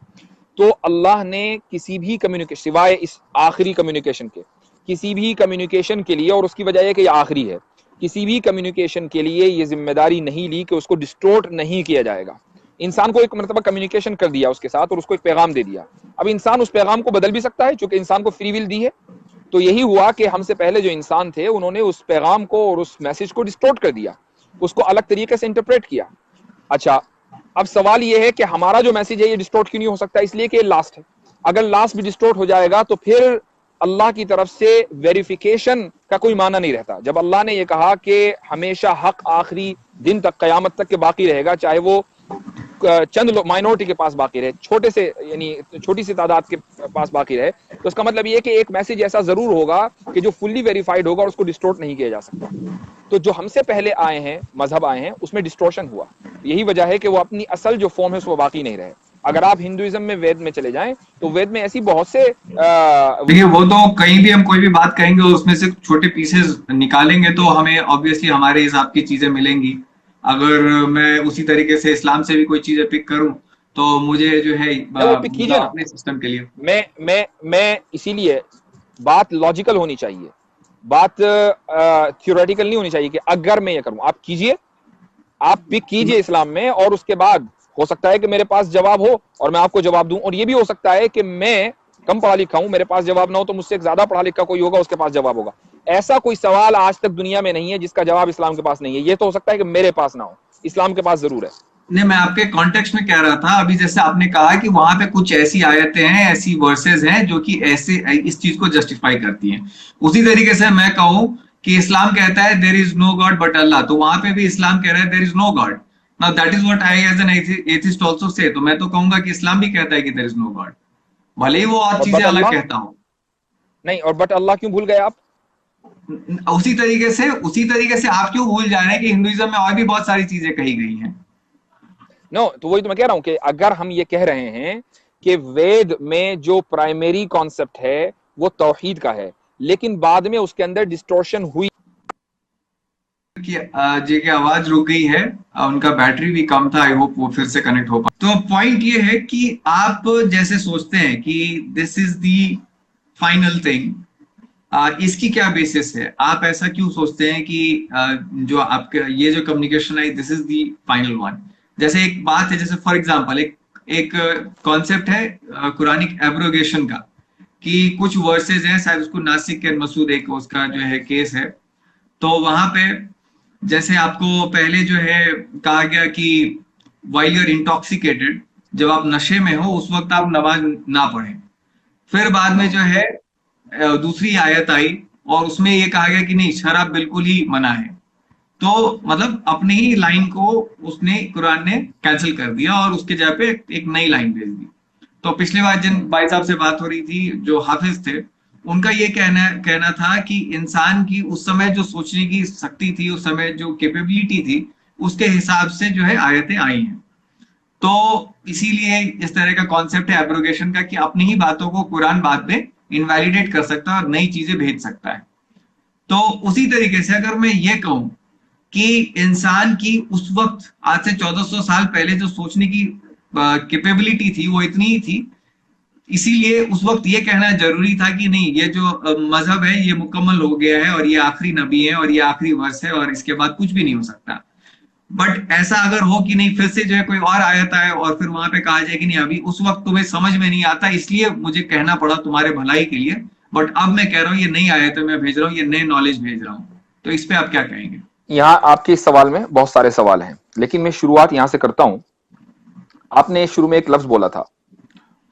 तो अल्लाह ने किसी भी कम्युनिकेशन, सिवाय इस आखिरी कम्युनिकेशन के, किसी भी कम्युनिकेशन के लिए, और उसकी वजह है कि ये आखिरी है, किसी भी कम्युनिकेशन के लिए ये जिम्मेदारी नहीं ली कि उसको डिस्टोर्ट नहीं किया जाएगा। इंसान को एक मरतबा कम्युनिकेशन कर दिया उसके साथ और उसको एक पैगाम दे दिया, अब इंसान उस पैगाम को बदल भी सकता है, क्योंकि इंसान को फ्री विल दी है। तो यही हुआ कि हमसे पहले जो इंसान थे उन्होंने उस पैगाम को और उस मैसेज को डिस्टोर्ट कर दिया, उसको अलग तरीके से इंटरप्रेट किया। अच्छा, अब सवाल ये है कि हमारा जो मैसेज है ये डिस्टोर्ट क्यों नहीं हो सकता? इसलिए कि लास्ट है। अगर लास्ट भी डिस्टोर्ट हो जाएगा तो फिर अल्लाह की तरफ से वेरिफिकेशन का कोई माना नहीं रहता। जब अल्लाह ने ये कहा कि हमेशा हक आखिरी दिन तक, कयामत तक के बाकी रहेगा, चाहे वो चंद लोग माइनॉरिटी के पास बाकी रहे, छोटे से यानी छोटी सी तादाद के पास बाकी रहे, तो इसका मतलब ये है कि एक मैसेज ऐसा जरूर होगा कि जो फुल्ली वेरीफाइड होगा और उसको डिस्टोर्ट नहीं किया जा सकता। तो जो हमसे पहले आए हैं, मजहब आए हैं, उसमें डिस्टोर्शन हुआ। यही वजह है कि वो अपनी असल जो फॉर्म है उसको बाकी नहीं रहे। अगर आप हिंदुइज्म में, वेद में चले जाएं, तो वेद में ऐसी बहुत से देखिए वो तो कहीं भी हम कोई भी बात कहेंगे और उसमें से छोटे पीसेस निकालेंगे तो हमें ऑब्वियसली हमारे हिसाब की चीजें मिलेंगी। अगर मैं उसी तरीके से इस्लाम से भी कोई चीजें पिक करूं तो मुझे जो है वो पिक मतलब कीजिए ना। अपने सिस्टम के लिए। मैं इसीलिए, बात लॉजिकल होनी चाहिए, बात थियोरेटिकल नहीं होनी चाहिए कि अगर मैं ये करूं। आप कीजिए, आप पिक कीजिए इस्लाम में, और उसके बाद हो सकता है कि मेरे पास जवाब हो और मैं आपको जवाब दूं, और ये भी हो सकता है कि मैं कम पढ़ा लिखा हूं, मेरे पास जवाब ना हो, तो मुझसे ज्यादा पढ़ा लिखा कोई होगा, उसके पास जवाब होगा। ऐसा कोई सवाल आज तक दुनिया में नहीं है जिसका जवाब इस्लाम के पास नहीं है। ये तो हो सकता है कि मेरे पास ना हो, इस्लाम के पास जरूर है। नहीं, मैं आपके कॉन्टेक्स्ट में कह रहा था। अभी जैसे आपने कहा कि वहां पे कुछ ऐसी आयतें हैं, ऐसी वर्सेस हैं जो कि ऐसे इस चीज को जस्टिफाई करती हैं। उसी तरीके से मैं कहूं कि इस्लाम कहता है there is no God but Allah, तो वहां पे भी इस्लाम कह रहा है there is no God. Now that is what I as an atheist also say. तो मैं तो कहूंगा कि इस्लाम भी कहता है कि देयर इज नो गॉड, भले ही वो और और चीजें बट अलग अल्लाह कहता हो। नहीं, और बट अल्लाह क्यों भूल गए आप? उसी तरीके से आप क्यों भूल जा रहे हैं कि हिंदुइज्म में और भी बहुत सारी चीजें कही गई हैं। नो, तो वही तो मैं कह रहा हूं कि अगर हम ये कह रहे हैं कि वेद में जो प्राइमरी कॉन्सेप्ट है वो तौहीद का है, लेकिन बाद में उसके अंदर डिस्टोर्शन हुई। कि जे की आवाज रुक गई है। उनका बैटरी भी कम था, आई होप वो फिर से कनेक्ट हो पाए। तो पॉइंट ये है कि आप जैसे सोचते हैं कि this is the final thing, इसकी क्या बेसिस है? आप ऐसा क्यों सोचते हैं कि जो आपके ये जो कम्युनिकेशन है this is the final one? जैसे एक बात है, जैसे फॉर एग्जांपल एक एक कॉन्सेप्ट है कुरानिक एब्रोगेशन का, कि कुछ वर्सेस हैं, शायद उसको नासिक एंड मसूद एक उसका जो है केस है। तो वहां पे जैसे आपको पहले जो है कहा गया कि वाइल यूर इंटॉक्सिकेटेड, जब आप नशे में हो उस वक्त आप नमाज ना पढ़ें। फिर बाद में जो है दूसरी आयत आई और उसमें ये कहा गया कि नहीं, शराब बिल्कुल ही मना है। तो मतलब अपनी ही लाइन को उसने, कुरान ने कैंसिल कर दिया और उसके जगह पे एक नई लाइन भेज दी। तो पिछली बार जिन भाई साहब से बात हो रही थी जो हाफिज थे, उनका ये कहना कहना था कि इंसान की उस समय जो सोचने की शक्ति थी, उस समय जो कैपेबिलिटी थी, उसके हिसाब से जो है आयतें आई हैं। तो इसीलिए इस तरह का कॉन्सेप्ट है एब्रोगेशन का कि अपनी ही बातों को कुरान बाद में इनवैलिडेट कर सकता है और नई चीजें भेज सकता है। तो उसी तरीके से अगर मैं ये कहूं कि इंसान की उस वक्त आज से 1400 साल पहले जो सोचने की कैपेबिलिटी थी वो इतनी ही थी, इसीलिए उस वक्त ये कहना जरूरी था कि नहीं, ये जो मजहब है ये मुकम्मल हो गया है और ये आखिरी नबी है और ये आखिरी वर्ष है और इसके बाद कुछ भी नहीं हो सकता। बट ऐसा अगर हो कि नहीं, फिर से जो है कोई और आयत आए और फिर वहां पे कहा जाए कि नहीं अभी उस वक्त तुम्हें समझ में नहीं आता, इसलिए मुझे कहना पड़ा तुम्हारे भलाई के लिए, बट अब मैं कह रहा हूँ ये नई आयत है, मैं भेज रहा हूँ, ये नए नॉलेज भेज रहा हूँ। तो इस पे आप क्या कहेंगे? यहाँ आपके इस सवाल में बहुत सारे सवाल हैं, लेकिन मैं शुरुआत यहां से करता हूं। आपने शुरू में एक लफ्ज बोला था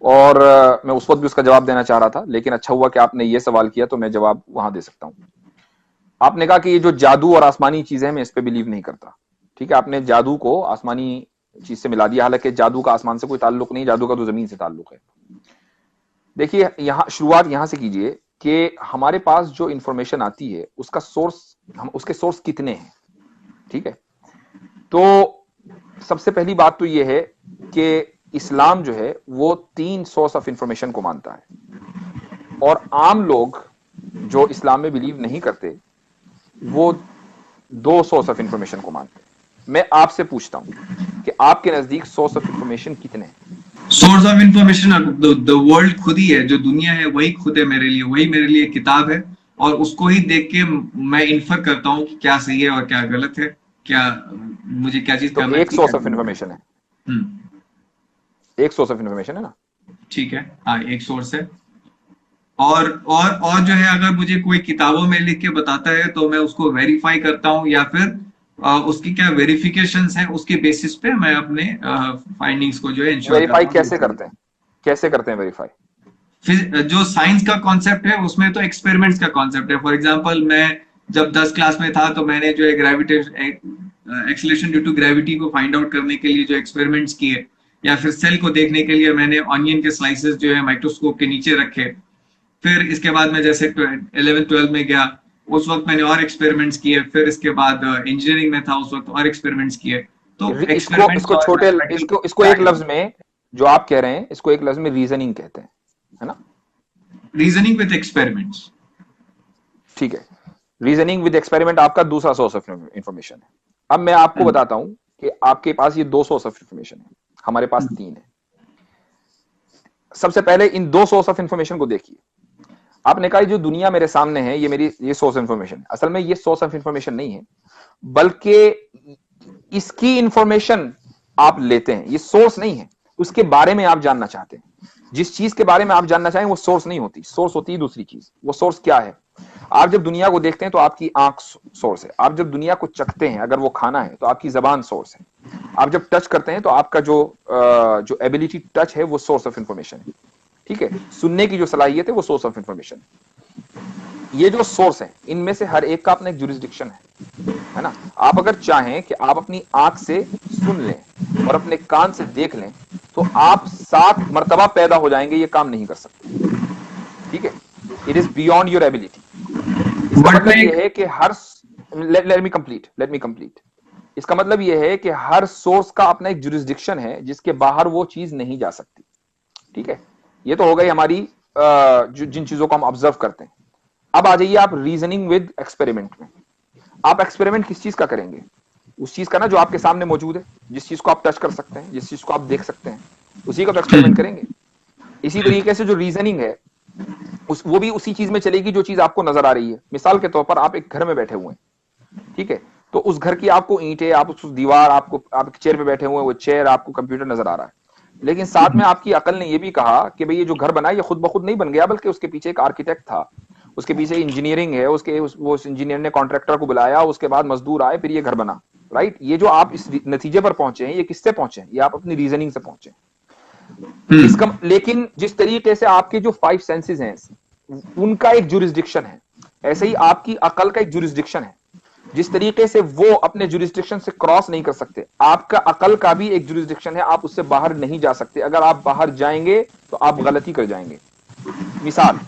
और मैं उस वक्त भी उसका जवाब देना चाह रहा था, लेकिन अच्छा हुआ कि आपने ये सवाल किया तो मैं जवाब वहां दे सकता हूं। आपने कहा कि ये जो जादू और आसमानी चीजें हैं मैं इस पे बिलीव नहीं करता। ठीक है, आपने जादू को आसमानी चीज से मिला दिया, हालांकि जादू का आसमान से कोई ताल्लुक नहीं, जादू का तो जमीन से ताल्लुक है। देखिए, यहां शुरुआत यहां से कीजिए कि हमारे पास जो इंफॉर्मेशन आती है उसका सोर्स, हम उसके सोर्स कितने हैं। ठीक है, तो सबसे पहली बात तो ये है कि इस्लाम जो है वो 3 सोर्स ऑफ इंफॉर्मेशन को मानता है, और आम लोग जो इस्लाम में बिलीव नहीं करते वो 2 सोर्स ऑफ इंफॉर्मेशन को मानते हैं। मैं आपसे पूछता हूं कि आपके नजदीक सोर्स ऑफ इंफॉर्मेशन कितने हैं? Source of information the world खुद ही है, जो दुनिया है वही खुद है मेरे लिए, वही मेरे लिए किताब है, और उसको ही देख के मैं इन्फर करता हूँ कि क्या सही है और क्या गलत है, क्या मुझे क्या चीज तो करना एक चाहिए, सोर्स क्या ऑफ नहीं। इंफॉर्मेशन है, हम्म। एक सोर्स ऑफ इंफॉर्मेशन है ना? ठीक है, हाँ एक सोर्स है। और जो है, अगर मुझे कोई किताबों में लिख के बताता है तो मैं उसको वेरीफाई करता हूँ, या फिर उसकी क्या वेरिफिकेशंस है, उसके बेसिस पे मैं अपने फाइंडिंग्स को जो है इंश्योर वेरीफाई करता हूँ कि वो कैसे सही करते हैं, कैसे करते हैं वेरीफाई? है। जो साइंस का कॉन्सेप्ट है उसमें तो एक्सपेरिमेंट्स का कॉन्सेप्ट है। फॉर एग्जांपल, मैं जब 10 क्लास में था तो मैंने जो है gravitation acceleration due to gravity को फाइंड आउट करने के लिए जो एक्सपेरिमेंट्स किए, या फिर सेल को देखने के लिए मैंने ऑनियन के स्लाइसेस जो है माइक्रोस्कोप के नीचे रखे। फिर इसके बाद मैं जैसे 11 12 में गया, उस वक्त मैंने और एक्सपेरिमेंट्स किए। फिर इसके बाद इंजीनियरिंग में था, उस वक्त और एक्सपेरिमेंट्स किए। तो इसको एक्सपेरिमेंट्स इसको और छोटे मैथमेटिकल इसको एक लफ्ज में, जो आप कह रहे हैं इसको एक लफ्ज में रीजनिंग कहते हैं, है ना? Reasoning with experiments. ठीक है, रीजनिंग विद एक्सपेरिमेंट आपका दूसरा सोर्स ऑफ इंफॉर्मेशन है। अब मैं आपको बताता हूं कि आपके पास ये 2 सोर्स ऑफ इंफॉर्मेशन है, हमारे पास 3 है। सबसे पहले इन 2 सोर्स ऑफ इंफॉर्मेशन को देखिए। आपने कहा जो दुनिया मेरे सामने है ये सोर्स ऑफ इंफॉर्मेशन, असल में ये सोर्स ऑफ इंफॉर्मेशन नहीं है, बल्कि इसकी इंफॉर्मेशन आप लेते हैं, ये सोर्स नहीं है। उसके बारे में आप जानना चाहते हैं, जिस चीज के बारे में आप जानना चाहें वो सोर्स नहीं होती, सोर्स होती है दूसरी चीज। वो सोर्स क्या है? आप जब दुनिया को देखते हैं तो आपकी आंख सोर्स है। आप जब दुनिया को चखते हैं, अगर वो खाना है, तो आपकी जबान सोर्स है। आप जब टच करते हैं तो आपका जो एबिलिटी टच है वो सोर्स ऑफ इंफॉर्मेशन है। ठीक है, सुनने की जो सलाहियत है वो सोर्स ऑफ इंफॉर्मेशन है। ये जो सोर्स है इनमें से हर एक का अपना एक जुरिस्डिक्शन है ना? आप अगर चाहें कि आप अपनी आंख से सुन लें और अपने कान से देख लें तो आप 7 मर्तबा पैदा हो जाएंगे, ये काम नहीं कर सकते। ठीक है, it is beyond your ability. इसका मतलब यह है कि हर लेट मी कंप्लीट। इसका मतलब यह है कि हर सोर्स का अपना एक जुरिस्डिक्शन है जिसके बाहर वो चीज नहीं जा सकती। ठीक है, ये तो हो गई हमारी जिन चीजों को हम ऑब्जर्व करते हैं। अब आ जाइए आप रीजनिंग विद एक्सपेरिमेंट में। आप एक्सपेरिमेंट किस चीज का करेंगे? उस चीज का ना जो आपके सामने मौजूद है, जिस चीज को आप टच कर सकते हैं, जिस चीज को आप देख सकते हैं, उसी का तो एक्सपेरिमेंट करेंगे। इसी तरीके से जो रीजनिंग है वो भी उसी चीज में चलेगी जो चीज आपको नजर आ रही है। मिसाल के तौर पर आप एक घर में बैठे हुए हैं, ठीक है, तो उस घर की आपको ईंटें, आप उस दीवार, आपको आप चेयर पे बैठे हुए हैं, वो चेयर, आपको कंप्यूटर नजर आ रहा है। लेकिन साथ में आपकी अकल ने यह भी कहा कि भाई ये जो घर बना है ये खुद ब खुद नहीं बन गया, बल्कि उसके पीछे एक आर्किटेक्ट था, उसके पीछे इंजीनियरिंग है, वो इंजीनियर ने कॉन्ट्रैक्टर को बुलाया, उसके बाद मजदूर आए, फिर ये घर बना। राइट, ये जो आप इस नतीजे पर पहुंचे हैं ये किससे पहुंचे हैं? ये आप अपनी रीजनिंग से पहुंचे। इसका लेकिन जिस तरीके से आपके जो 5 सेंसेस हैं उनका एक जुरिस्डिक्शन है, ऐसे ही आपकी अकल का एक जुरिस्डिक्शन है। जिस तरीके से वो अपने जुरिस्डिक्शन से क्रॉस नहीं कर सकते, आपका अकल का भी एक जुरिस्डिक्शन है, आप उससे बाहर नहीं जा सकते। अगर आप बाहर जाएंगे तो आप गलती कर जाएंगे। मिसाल,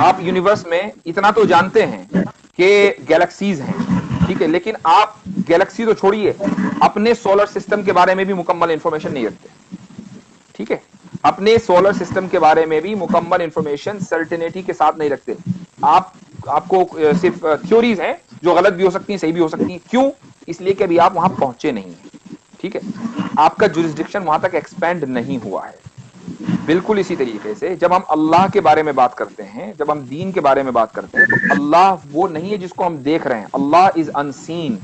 आप यूनिवर्स में इतना तो जानते हैं कि गैलेक्सीज हैं, ठीक है, लेकिन आप गैलेक्सी तो छोड़िए, अपने सोलर सिस्टम के बारे में भी मुकम्मल इंफॉर्मेशन नहीं रखते। ठीक है, अपने सोलर सिस्टम के बारे में भी मुकम्मल इंफॉर्मेशन सर्टेनिटी के साथ नहीं रखते। आपको सिर्फ थ्योरीज हैं जो गलत भी हो सकती हैं, सही भी हो सकती हैं। क्यों? इसलिए कि अभी आप वहां पहुंचे नहीं हैं। ठीक है, आपका जुरिस्डिक्शन वहां तक एक्सपेंड नहीं हुआ है। बिल्कुल इसी तरीके से जब हम अल्लाह के बारे में बात करते हैं, जब हम दीन के बारे में बात करते हैं, तो अल्लाह वो नहीं है जिसको हम देख रहे हैं। अल्लाह इज अनसीन,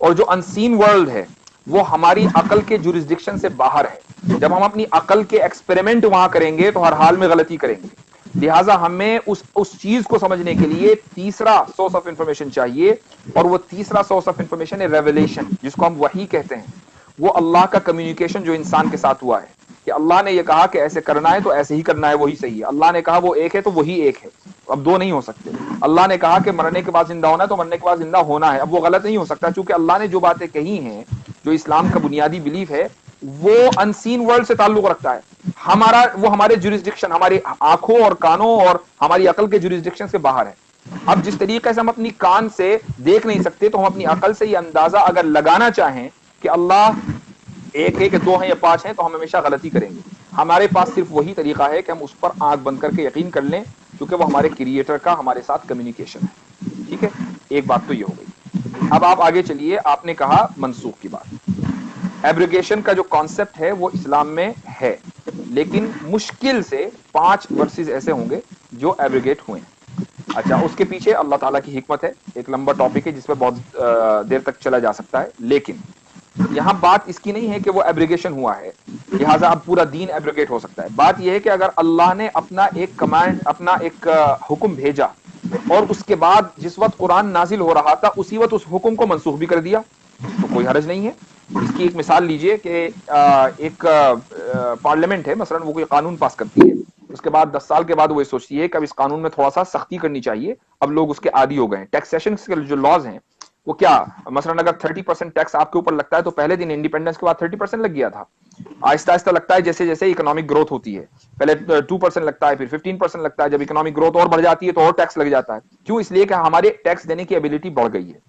और जो अनसीन वर्ल्ड है वो हमारी अकल के जुरिस्डिक्शन से बाहर है। जब हम अपनी अकल के एक्सपेरिमेंट वहां करेंगे तो हर हाल में गलती करेंगे। लिहाजा हमें उस चीज को समझने के लिए तीसरा सोर्स ऑफ इंफॉर्मेशन चाहिए, और वो तीसरा सोर्स ऑफ इंफॉर्मेशन है रेवलेशन, जिसको हम वही कहते हैं। वो अल्लाह का कम्युनिकेशन जो इंसान के साथ हुआ है कि अल्लाह ने ये कहा कि ऐसे करना है तो ऐसे ही करना है, वही सही है। अल्लाह ने कहा वो एक है तो वही एक है, अब 2 नहीं हो सकते। अल्लाह ने कहा कि मरने के बाद जिंदा होना है तो मरने के बाद जिंदा होना है, अब वो गलत नहीं हो सकता, क्योंकि अल्लाह ने जो बातें कही हैं, जो इस्लाम का बुनियादी बिलीफ है, वो अनसीन वर्ल्ड से ताल्लुक रखता है। वो हमारे जुरिस्डिक्शन, हमारी आंखों और कानों और हमारी अकल के जुरिस्डिक्शन से बाहर है। अब जिस तरीके से हम अपनी कान से देख नहीं सकते, तो हम अपनी अकल से ये अंदाजा अगर लगाना चाहें कि अल्लाह एक है कि दो हैं या पांच हैं, तो हम हमेशा गलती करेंगे। हमारे पास सिर्फ वही तरीका है कि हम उस पर आंख बंद करके यकीन कर लें, क्योंकि वो हमारे क्रिएटर का हमारे साथ कम्युनिकेशन है। ठीक है, एक बात तो ये हो गई। अब आप आगे चलिए, आपने कहा मनसूख की बात। एब्रिगेशन का जो कॉन्सेप्ट है वो इस्लाम में है, लेकिन मुश्किल से 5 वर्सेस ऐसे होंगे जो एब्रिगेट हुए हैं। अच्छा, उसके पीछे अल्लाह ताला की हिकमत है, एक लंबा टॉपिक है जिसपे बहुत देर तक चला जा सकता है। लेकिन यहां बात इसकी नहीं है कि वो एब्रिगेशन हुआ है, लिहाजा अब पूरा दीन एब्रिगेट हो सकता है। बात यह है कि अगर अल्लाह ने अपना एक कमांड, अपना एक हुक्म भेजा और उसके बाद जिस वक्त कुरान नाजिल हो रहा था उसी वक्त उस हुक्म को मनसूख भी कर दिया, तो कोई हर्ज नहीं है। इसकी एक मिसाल लीजिए कि एक पार्लियामेंट है मसलन, वो कोई कानून पास करती है, उसके बाद 10 साल के बाद वो ये सोचती है कि अब इस कानून में थोड़ा सा सख्ती करनी चाहिए, अब लोग उसके आदी हो गए हैं। टैक्सेशन के जो लॉज हैं वो क्या, मसलन अगर 30% टैक्स आपके ऊपर लगता है, तो पहले दिन इंडिपेंडेंस के बाद 30% लग गया था, आहिस्ता आहिस्ता लगता है जैसे जैसे इकोनॉमिक ग्रोथ होती है, पहले 2% लगता है, फिर 15% लगता है, जब इकोनॉमिक ग्रोथ और बढ़ जाती है तो और टैक्स लग जाता है। क्यों? इसलिए कि हमारे टैक्स देने की एबिलिटी बढ़ गई है।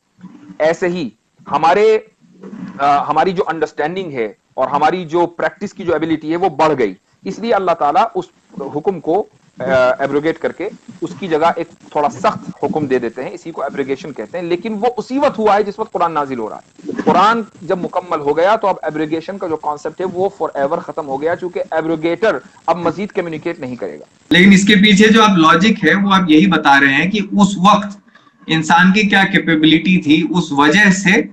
ऐसे ही हमारी जो अंडरस्टैंडिंग है और हमारी जो प्रैक्टिस की जो एबिलिटी है वो बढ़ गई, इसलिए अल्लाह ताला उस हुक्म को एब्रोगेट करके उसकी जगह एक थोड़ा सख्त हुक्म दे देते हैं, इसी को एब्रोगेशन कहते हैं। लेकिन वो उसी वक्त हुआ है जिस वक्त कुरान नाजिल हो रहा है। कुरान जब मुकम्मल हो गया तो अब एब्रोगेशन का जो कॉन्सेप्ट है वो फॉर एवर खत्म हो गया, क्योंकि एब्रोगेटर अब मजीद कम्युनिकेट नहीं करेगा। लेकिन इसके पीछे जो आप लॉजिक है वो आप यही बता रहे हैं कि उस वक्त इंसान की क्या कैपेबिलिटी थी, उस वजह से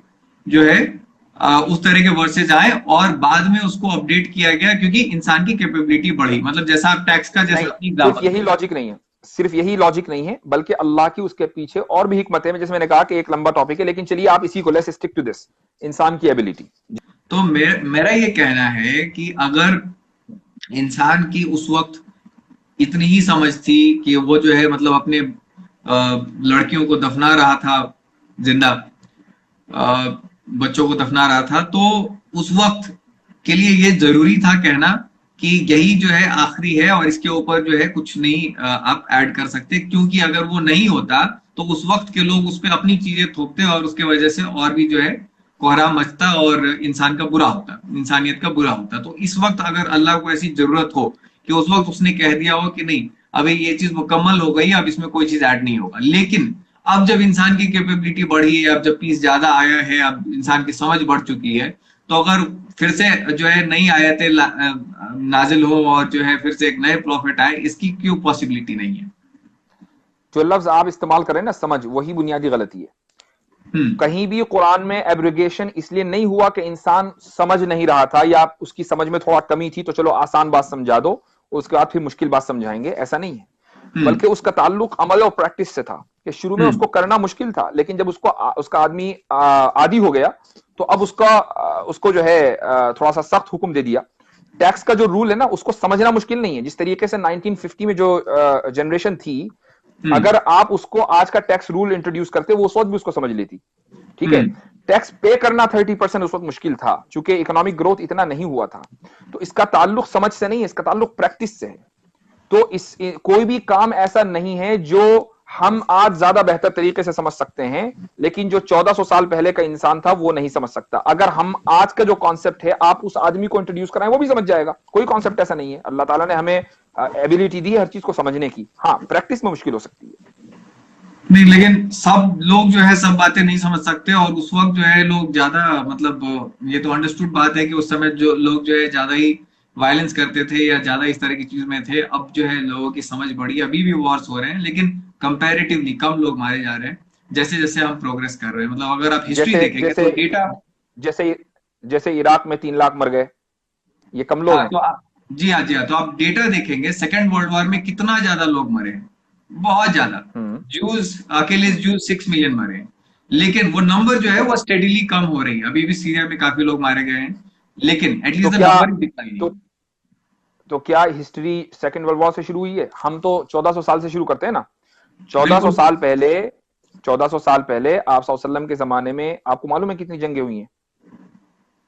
जो है उस तरह के वर्सेज आए और बाद में उसको अपडेट किया गया क्योंकि इंसान की कैपेबिलिटी बढ़ी। मतलब जैसा आप टैक्स का जैसा सिर्फ यही लॉजिक नहीं है, सिर्फ यही लॉजिक नहीं है, बल्कि अल्लाह की उसके पीछे और भी हिकमत है, जैसे मैंने कहा कि एक लंबा टॉपिक है, लेकिन चलिए आप इसी को लेट्स स्टिक टू दिस, इंसान की एबिलिटी। तो मेरा ये कहना है कि अगर इंसान की उस वक्त इतनी ही समझ थी कि वो जो है मतलब अपने लड़कियों को दफना रहा था, जिंदा बच्चों को दफना रहा था, तो उस वक्त के लिए ये जरूरी था कहना कि यही जो है आखिरी है और इसके ऊपर जो है कुछ नहीं आप ऐड कर सकते, क्योंकि अगर वो नहीं होता तो उस वक्त के लोग उस पर अपनी चीजें थोपते और उसके वजह से और भी जो है कोहराम मचता और इंसान का बुरा होता, इंसानियत का बुरा होता। तो इस वक्त अगर अल्लाह को ऐसी जरूरत हो कि उस वक्त उसने कह दिया हो कि नहीं अभी ये चीज मुकम्मल हो गई, अब इसमें कोई चीज ऐड नहीं होगा, लेकिन अब जब इंसान की कैपेबिलिटी बढ़ी है, अब जब पीस ज्यादा आया है, अब इंसान की समझ बढ़ चुकी है, तो अगर फिर से जो है नई आयतें नाजिल हो और जो है फिर से एक नए प्रॉफिट आए, इसकी क्यों पॉसिबिलिटी नहीं है? जो लफ्ज आप इस्तेमाल करें ना, समझ, वही बुनियादी गलती है। कहीं भी कुरान में एब्रिगेशन इसलिए नहीं हुआ कि इंसान समझ नहीं रहा था या उसकी समझ में थोड़ा कमी थी तो चलो आसान बात समझा दो, उसके बाद फिर मुश्किल बात समझाएंगे, ऐसा नहीं है। बल्कि उसका ताल्लुक अमल और प्रैक्टिस से था कि शुरू में उसको करना मुश्किल था, लेकिन जब उसका आदमी आदी हो गया तो अब उसको जो है थोड़ा सा सख्त हुक्म दे दिया। टैक्स का जो रूल है ना उसको समझना मुश्किल नहीं है। जिस तरीके से 1950 में जो जनरेशन थी, अगर आप उसको आज का टैक्स रूल इंट्रोड्यूस करते वो उस वक्त भी उसको समझ लेती। ठीक है, टैक्स पे करना 30% उस वक्त मुश्किल था क्योंकि इकोनॉमिक ग्रोथ इतना नहीं हुआ था। तो इसका ताल्लुक समझ से नहीं है, इसका ताल्लुक प्रैक्टिस से है। तो कोई भी काम ऐसा नहीं है जो हम आज ज्यादा बेहतर तरीके से समझ सकते हैं, लेकिन जो 1400 साल पहले का इंसान था वो नहीं समझ सकता। अगर हम आज का जो कॉन्सेप्ट है आप उस आदमी को इंट्रोड्यूस कराएं वो भी समझ जाएगा। कोई कॉन्सेप्ट ऐसा नहीं है, अल्लाह ताला ने हमें एबिलिटी दी है हर चीज को समझने की। हाँ, प्रैक्टिस में मुश्किल हो सकती है। नहीं, लेकिन सब लोग जो है सब बातें नहीं समझ सकते और उस वक्त जो है लोग ज्यादा मतलब ये तो अंडरस्टूड बात है कि उस समय जो लोग जो है ज्यादा ही वायलेंस करते थे या ज्यादा इस तरह की चीज में थे। अब जो है लोगों की समझ बढ़ी, अभी भी वॉर्स हो रहे हैं लेकिन कंपैरेटिवली कम लोग मारे जा रहे हैं जैसे जैसे हम प्रोग्रेस कर रहे हैं। मतलब अगर आप हिस्ट्री देखेंगे तो डेटा जैसे इराक में 3 लाख मर गए, ये कम लोग हैं। तो जी हाँ, तो आप डेटा देखेंगे सेकेंड वर्ल्ड वॉर में कितना ज्यादा लोग मरे हैं, बहुत ज्यादा। जूस, अकेले जूस 6 मिलियन मरे हैं, लेकिन वो नंबर जो है वो स्टेडीली कम हो रही है। अभी भी सीरिया में काफी लोग मारे गए हैं, लेकिन एटलीस्ट नंबर दिखता ही नहीं। तो क्या हिस्ट्री सेकंड वर्ल्ड वॉर से शुरू हुई है? हम तो 1400 साल से शुरू करते हैं ना। 1400 साल पहले आप सल्लल्लाहु अलैहि वसल्लम के जमाने में आपको मालूम है कितनी जंगें हुई हैं?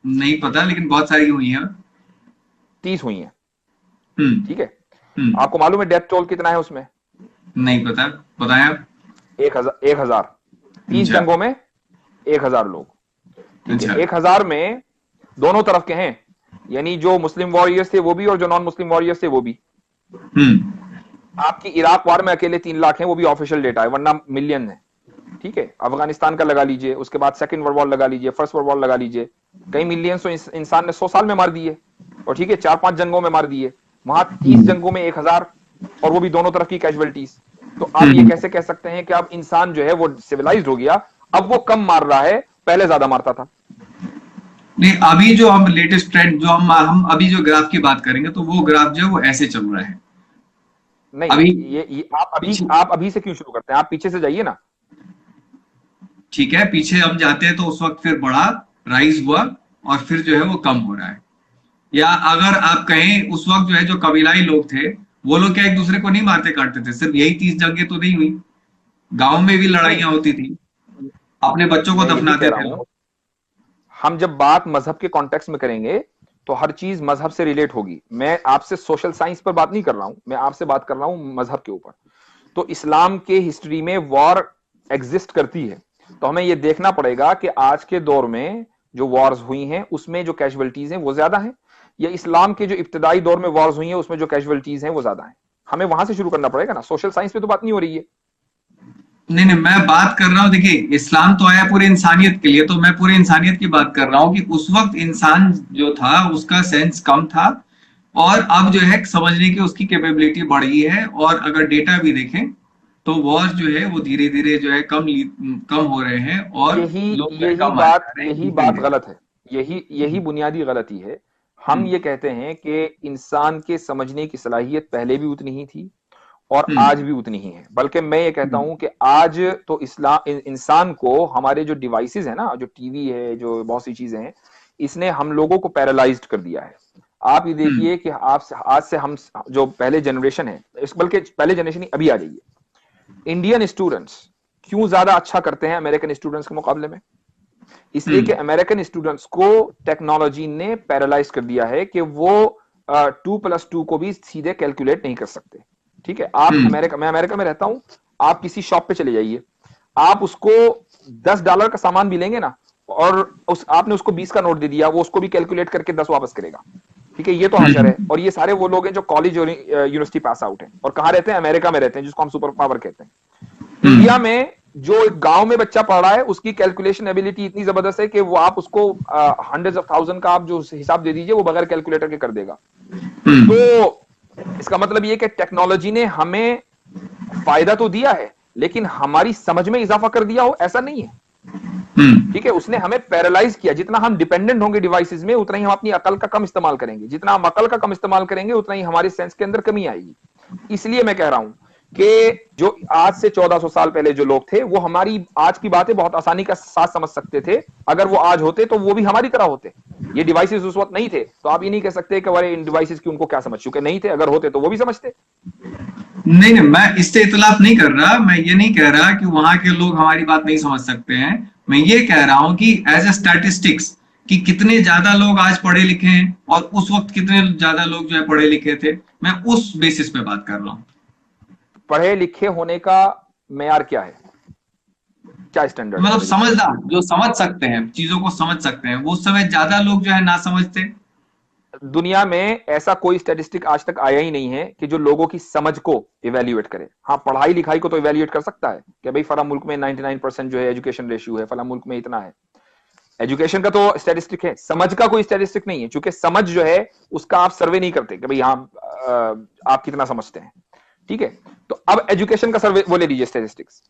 नहीं पता, लेकिन बहुत सारी हुई हैं। 30 हुई हैं। ठीक है, आपको मालूम है डेथ टोल कितना है उसमें? नहीं पता, बताएं आप। 1000। 30 जंगों में 1000 लोग। ठीक है, अच्छा। 1000 में दोनों तरफ के हैं, यानी जो मुस्लिम वॉरियर्स थे वो भी और जो नॉन मुस्लिम वॉरियर्स थे वो भी। आपकी इराक वार में अकेले 3 लाख हैं, वो भी ऑफिशियल डेटा है, वरना मिलियन है। ठीक है, अफगानिस्तान का लगा लीजिए, उसके बाद सेकंड वर्ल्ड वॉर लगा लीजिए, फर्स्ट वर्ल्ड वॉर लगा लीजिए, कई मिलियन तो इंसान ने 100 साल में मार दिए, और ठीक है 4-5 जंगों में मार दिए, वहां 30 जंगों में 1000, और वो भी दोनों तरफ की कैजुअलिटीज। तो आप ये कैसे कह सकते हैं कि अब इंसान जो है वो सिविलाइज्ड हो गया, अब वो कम मार रहा है, पहले ज्यादा मारता था? नहीं, अभी जो हम लेटेस्ट ट्रेंड जो हम अभी जो ग्राफ की बात करेंगे तो वो ग्राफ जो है वो ऐसे चल रहा है नहीं, अभी। ये आप अभी से क्यों शुरू करते हैं? आप पीछे से जाइए ना। ठीक है, पीछे हम जाते हैं तो उस वक्त फिर बड़ा राइज हुआ और फिर जो है वो कम हो रहा है। या अगर आप कहें उस वक्त जो है जो कबीलाई लोग थे वो लोग क्या एक दूसरे को नहीं मारते काटते थे? सिर्फ यही 30 जंगें तो नहीं हुई, गांव में भी नहीं, लड़ाइयां होती थी, अपने बच्चों को मैं यही कह दफनाते रहा थे हूं, लोग। हम जब बात मजहब के कॉन्टेक्स्ट में करेंगे तो हर चीज मजहब से रिलेट होगी। मैं आपसे सोशल साइंस पर बात नहीं कर रहा हूं, मैं आपसे बात कर रहा हूं मजहब के ऊपर। तो इस्लाम के हिस्ट्री में वॉर एग्जिस्ट करती है, तो हमें यह देखना पड़ेगा कि आज के दौर में जो वॉर्स हुई हैं उसमें जो कैजुअलिटीज हैं वो ज्यादा हैं, या इस्लाम के जो इब्तदाई दौर में वॉर्स हुई हैं उसमें जो कैजुअलिटीज हैं वो ज्यादा हैं। हमें वहां से शुरू करना पड़ेगा ना, सोशल साइंस पे तो बात नहीं हो रही है। नहीं नहीं, मैं बात कर रहा हूँ, देखिए इस्लाम तो आया पूरी इंसानियत के लिए, तो मैं पूरी इंसानियत की बात कर रहा हूँ कि उस वक्त इंसान जो था उसका सेंस कम था, और अब जो है समझने की उसकी कैपेबिलिटी बढ़ी है। और अगर डेटा भी देखें तो वॉर जो है वो धीरे धीरे जो है कम हो रहे हैं और यही लोग जो है यही कम मारे बात जा रहे हैं यही धीरे बात धीरे। गलत है। यही बुनियादी गलती है। हम ये कहते हैं कि इंसान के समझने की सलाहियत पहले भी उतनी ही थी और हम्म आज भी उतनी ही है। बल्कि मैं ये कहता हम्म हूं कि आज तो इंसान को हमारे जो डिवाइसेस है ना, जो टीवी है, जो बहुत सी चीजें हैं, इसने हम लोगों को पैरालाइज्ड कर दिया है। आप ये हम्म देखिए कि आज से हम जो पहले जनरेशन है, बल्कि पहले जनरेशन ही अभी आ जाइए, इंडियन स्टूडेंट्स क्यों ज्यादा अच्छा करते हैं अमेरिकन स्टूडेंट्स के मुकाबले में? इसलिए कि हम्म अमेरिकन स्टूडेंट्स को टेक्नोलॉजी ने पैरालाइज कर दिया है कि वो 2+2 को भी सीधे कैलकुलेट नहीं कर सकते। ठीक है, मैं अमेरिका में रहता हूं, आप किसी शॉप पे चले जाइए, आप उसको $10 का सामान भी लेंगे ना, और आपने उसको 20 का नोट दे दिया, वो उसको भी कैलकुलेट करके 10 वापस करेगा। ठीक है, ये तो हशर है। और ये सारे वो लोग हैं जो कॉलेज और यूनिवर्सिटी पास आउट हैं, और कहां रहते हैं? अमेरिका में रहते हैं, जिसको हम सुपर पावर कहते हैं। इंडिया में जो एक गांव में बच्चा पढ़ रहा है, उसकी कैलकुलेशन एबिलिटी इतनी जबरदस्त है कि वो आप उसको हंड्रेड्स ऑफ थाउजेंड का आप जो हिसाब दे दीजिए, वो बगैर कैलकुलेटर के कर देगा। तो इसका मतलब ये कि टेक्नोलॉजी ने हमें फायदा तो दिया है, लेकिन हमारी समझ में इजाफा कर दिया हो ऐसा नहीं है। ठीक है, उसने हमें पैरालाइज किया। जितना हम डिपेंडेंट होंगे डिवाइसेस में, उतना ही हम अपनी अकल का कम इस्तेमाल करेंगे। जितना हम अकल का कम इस्तेमाल करेंगे, उतना ही हमारे सेंस के अंदर कमी आएगी। इसलिए मैं कह रहा हूं कि जो आज से 1400 साल पहले जो लोग थे, वो हमारी आज की बातें बहुत आसानी का साथ समझ सकते थे। अगर वो आज होते तो वो भी हमारी तरह होते। ये डिवाइसेस उस वक्त नहीं थे, तो आप ये नहीं कह सकते कि अरे इन डिवाइसेस की उनको क्या समझ, चुके नहीं थे। अगर होते तो वो भी समझते। नहीं नहीं, मैं इससे इतलाफ नहीं कर रहा, मैं ये नहीं कह रहा कि वहां के लोग हमारी बात नहीं समझ सकते हैं। मैं ये कह रहा हूं कि एज ए स्टैटिस्टिक्स कि कितने ज्यादा लोग आज पढ़े लिखे हैं और उस वक्त कितने ज्यादा लोग जो है पढ़े लिखे थे, मैं उस बेसिस पे बात कर रहा हूं। पढ़े लिखे होने का मेयार क्या है? क्या स्टैंडर्ड है मतलब पढ़े लिखे होने समझदार, का? जो समझ सकते हैं, चीजों को समझ सकते हैं, वो उस समय ज्यादा लोग जो है ना समझते। दुनिया में ऐसा कोई स्टैटिस्टिक आज तक आया ही नहीं है कि जो लोगों की समझ को इवेल्युएट करे। हाँ, पढ़ाई लिखाई को तो इवेल्युएट कर सकता है कि भाई फला मुल्क में 99% जो है एजुकेशन रेशियो है, फला मुल्क में इतना है। एजुकेशन का तो स्टैटिस्टिक है, समझ का कोई स्टैटिस्टिक नहीं है, क्योंकि समझ जो है उसका आप सर्वे नहीं करते कि भाई हाँ आप कितना समझते हैं। ठीक है, तो अब एजुकेशन का सर्वे वो ले लीजिए स्टैटिस्टिक्स।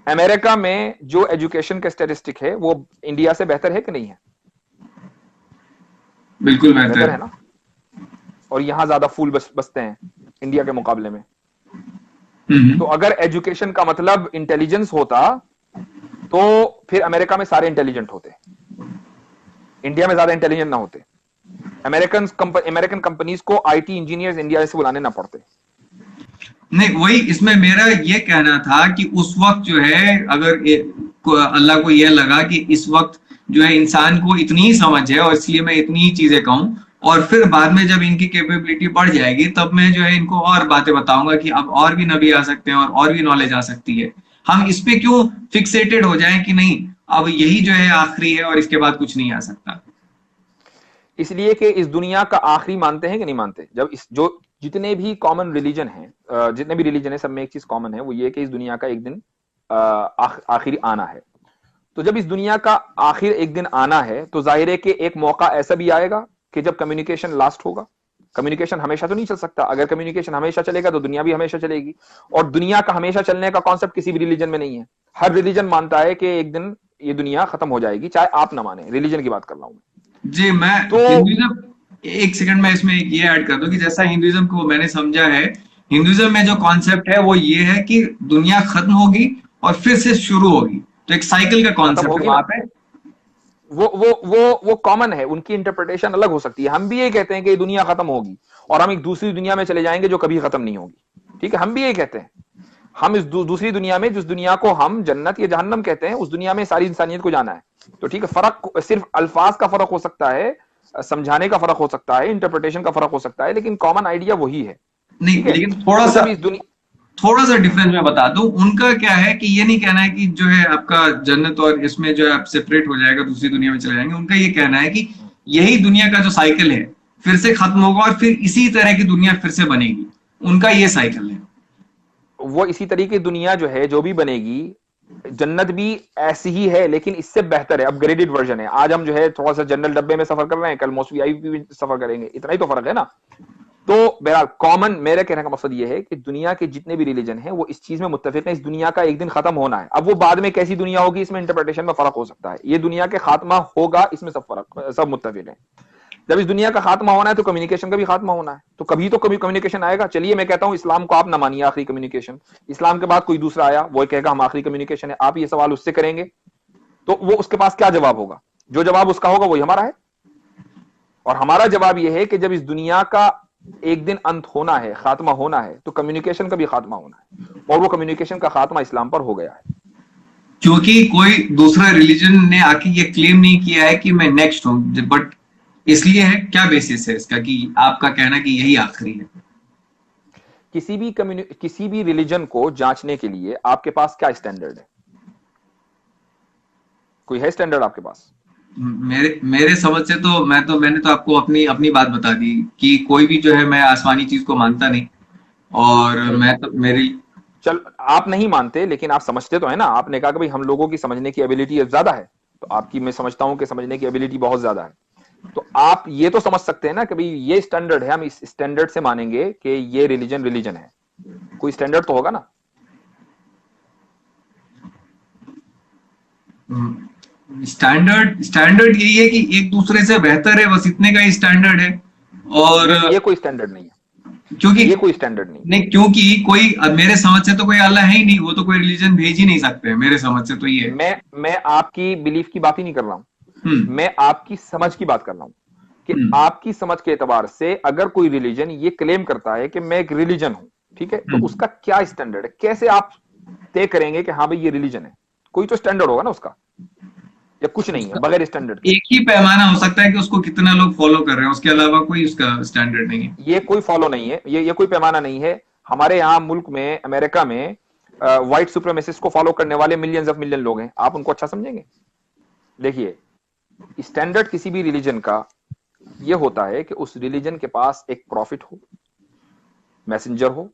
अमेरिका में जो एजुकेशन का स्टैटिस्टिक है वो इंडिया से बेहतर है कि नहीं है? बिल्कुल बेहतर बेहतर। है ना। और यहां ज्यादा फूल बसते हैं इंडिया के मुकाबले में। तो अगर एजुकेशन का मतलब इंटेलिजेंस होता तो फिर अमेरिका में सारे इंटेलिजेंट होते, इंडिया में ज्यादा इंटेलिजेंट ना होते। अमेरिकन कंपनीज को आईटी इंजीनियर्स इंडिया से बुलाने ना पड़ते। नहीं, वही इसमें मेरा ये कहना था कि उस वक्त जो है अगर अल्लाह को यह लगा कि इस वक्त जो है इंसान को इतनी ही समझ है और इसलिए मैं इतनी ही चीजें कहूं, और फिर बाद में जब इनकी कैपेबिलिटी बढ़ जाएगी तब मैं जो है इनको और बातें बताऊंगा कि अब और भी नबी आ सकते हैं और भी नॉलेज आ सकती है। हम इस पे क्यों फिक्सेटेड हो जाएं कि नहीं अब यही जो है आखिरी है और इसके बाद कुछ नहीं आ सकता। इसलिए कि इस दुनिया का आखिरी मानते हैं कि नहीं मानते? जब इस जो जितने भी कॉमन रिलीजन हैं, जितने भी रिलीजन है, सब में एक चीज कॉमन है, वो ये कि इस दुनिया का एक दिन आखिरी आना है। तो जब इस दुनिया का आखिर एक दिन आना है, तो जाहिर है कि एक मौका ऐसा भी आएगा कि जब कम्युनिकेशन लास्ट होगा। कम्युनिकेशन हमेशा तो नहीं चल सकता। अगर कम्युनिकेशन हमेशा चलेगा तो दुनिया भी हमेशा चलेगी, और दुनिया का हमेशा चलने का कॉन्सेप्ट किसी भी रिलीजन में नहीं है। हर रिलीजन मानता है कि एक दिन ये दुनिया खत्म हो जाएगी, चाहे आप ना माने। रिलीजन की बात कर रहा हूं मैं। जी, मैं तो हिंदुइज्म, एक सेकंड में इसमें एक ये ऐड कर दूं कि जैसा हिंदुइज्म को मैंने समझा है, हिंदुइज्म में जो कॉन्सेप्ट है वो ये है कि दुनिया खत्म होगी और फिर से शुरू होगी, तो एक साइकिल का खत्म कॉन्सेप्ट है होगी वहां ना, पे। वो कॉमन है। उनकी इंटरप्रिटेशन अलग हो सकती है। हम भी ये कहते हैं कि ये दुनिया खत्म होगी और हम एक दूसरी दुनिया में चले जाएंगे जो कभी खत्म नहीं होगी। ठीक है, हम भी ये कहते हैं। हम इस दूसरी दुनिया में, जिस दुनिया को हम जन्नत या जहन्नम कहते हैं, उस दुनिया में सारी इंसानियत को जाना है। तो ठीक है, फर्क सिर्फ अल्फाज का फर्क हो सकता है, समझाने का फर्क हो सकता है, इंटरप्रिटेशन का फर्क हो सकता है, लेकिन कॉमन आइडिया वही है। नहीं, ठीक है, लेकिन थोड़ा तो सा, जब इस दुनिया थोड़ा सा डिफरेंस मैं बता दूं। उनका क्या है कि ये नहीं कहना है कि जो है आपका जन्नत और इसमें जो है आप सेपरेट हो जाएगा, दूसरी दुनिया में चले जाएंगे। उनका ये कहना है कि यही दुनिया का जो साइकिल है फिर से खत्म होगा और फिर इसी तरह की दुनिया फिर से बनेगी। उनका ये साइकिल है। वो इसी तरीके दुनिया जो है, जो भी बनेगी, जन्नत भी ऐसी ही है लेकिन इससे बेहतर है, अपग्रेडेड वर्जन है। आज हम जो है थोड़ा सा जनरल डब्बे में सफर कर रहे हैं, कल मोस्ट वीआईपी में सफर करेंगे, इतना ही तो फर्क है ना। तो बहरहाल कॉमन, मेरे कहने का मकसद ये है कि दुनिया के जितने भी रिलीजन हैं वो इस चीज में मुत्तफिक हैं, इस दुनिया का एक दिन खत्म होना है। अब वो बाद में कैसी दुनिया होगी, इसमें इंटरप्रिटेशन में फर्क हो सकता है। ये दुनिया के खात्मा होगा, इसमें सब मुत्तफिक हैं। जब इस दुनिया का खात्मा होना है तो कम्युनिकेशन का भी खात्मा होना है, तो कभी तो कभी कम्युनिकेशन आएगा। चलिए मैं कहता हूं इस्लाम को आप ना मानिए आखिरी कम्युनिकेशन, इस्लाम के बाद कोई दूसरा आया, वो कहेगा हम आखिरी कम्युनिकेशन है, आप ये सवाल उससे करेंगे तो वो उसके पास क्या जवाब होगा? जो जवाब उसका होगा वही हमारा है। और हमारा जवाब यह है कि जब इस दुनिया का एक दिन अंत होना है, खात्मा होना है, तो कम्युनिकेशन का भी खात्मा होना है, और वो कम्युनिकेशन का खात्मा इस्लाम पर हो गया है। क्योंकि कोई दूसरा रिलीजन ने आके ये क्लेम नहीं किया है कि मैं नेक्स्ट हूं, बट इसलिए है, क्या बेसिस है इसका कि आपका कहना कि यही आखिरी है? किसी भी रिलीजन को जांचने के लिए आपके पास क्या स्टैंडर्ड है? कोई है स्टैंडर्ड आपके पास? मेरे मेरे समझ से तो मैंने तो आपको अपनी अपनी बात बता दी कि कोई भी जो है, मैं आसमानी चीज को मानता नहीं। और नहीं, मैं तो मेरी, चल आप नहीं मानते लेकिन आप समझते तो है ना। आपने कहा कि भाई हम लोगों की समझने की एबिलिटी ज्यादा है, तो आपकी मैं समझता हूं कि समझने की एबिलिटी बहुत ज्यादा है। तो आप ये तो समझ सकते हैं ना कि भाई ये स्टैंडर्ड है, हम इस स्टैंडर्ड से मानेंगे कि ये रिलीजन रिलीजन है। कोई स्टैंडर्ड तो होगा ना। स्टैंडर्ड स्टैंडर्ड यही है कि एक दूसरे से बेहतर है, बस इतने का ही स्टैंडर्ड है। और नहीं, ये कोई स्टैंडर्ड नहीं है। क्योंकि, ये कोई स्टैंडर्ड नहीं। नहीं, क्योंकि कोई, अब मेरे समझ से तो कोई अल्लाह है ही नहीं, वो तो कोई रिलीजन भेज ही नहीं सकते, मेरे समझ से तो ये है। मैं आपकी बिलीफ की बात ही नहीं कर रहा हूं, हम्म। मैं आपकी समझ की बात कर रहा हूं कि हम्म। आपकी समझ के एतबार से अगर कोई रिलीजन ये क्लेम करता है कि मैं एक रिलीजन हूं, ठीक है, तो हम्म। उसका क्या स्टैंडर्ड है? कैसे आप तय करेंगे कि हाँ भाई ये रिलीजन है? कोई तो स्टैंडर्ड होगा ना उसका, या कुछ नहीं है बगैर स्टैंडर्ड के? एक ही पैमाना हो सकता है कि उसको कितना लोग फॉलो कर रहे हैं, उसके अलावा कोई उसका स्टैंडर्ड नहीं है। ये कोई फॉलो नहीं है, ये कोई पैमाना नहीं है। हमारे यहाँ मुल्क में, अमेरिका में, व्हाइट सुप्रीमेसिस्ट को फॉलो करने वाले मिलियंस ऑफ मिलियन लोग हैं। आप उनको अच्छा समझेंगे? देखिए, स्टैंडर्ड किसी भी रिलीजन का ये होता है कि उस रिलीजन के पास एक प्रॉफिट हो, मैसेंजर हो,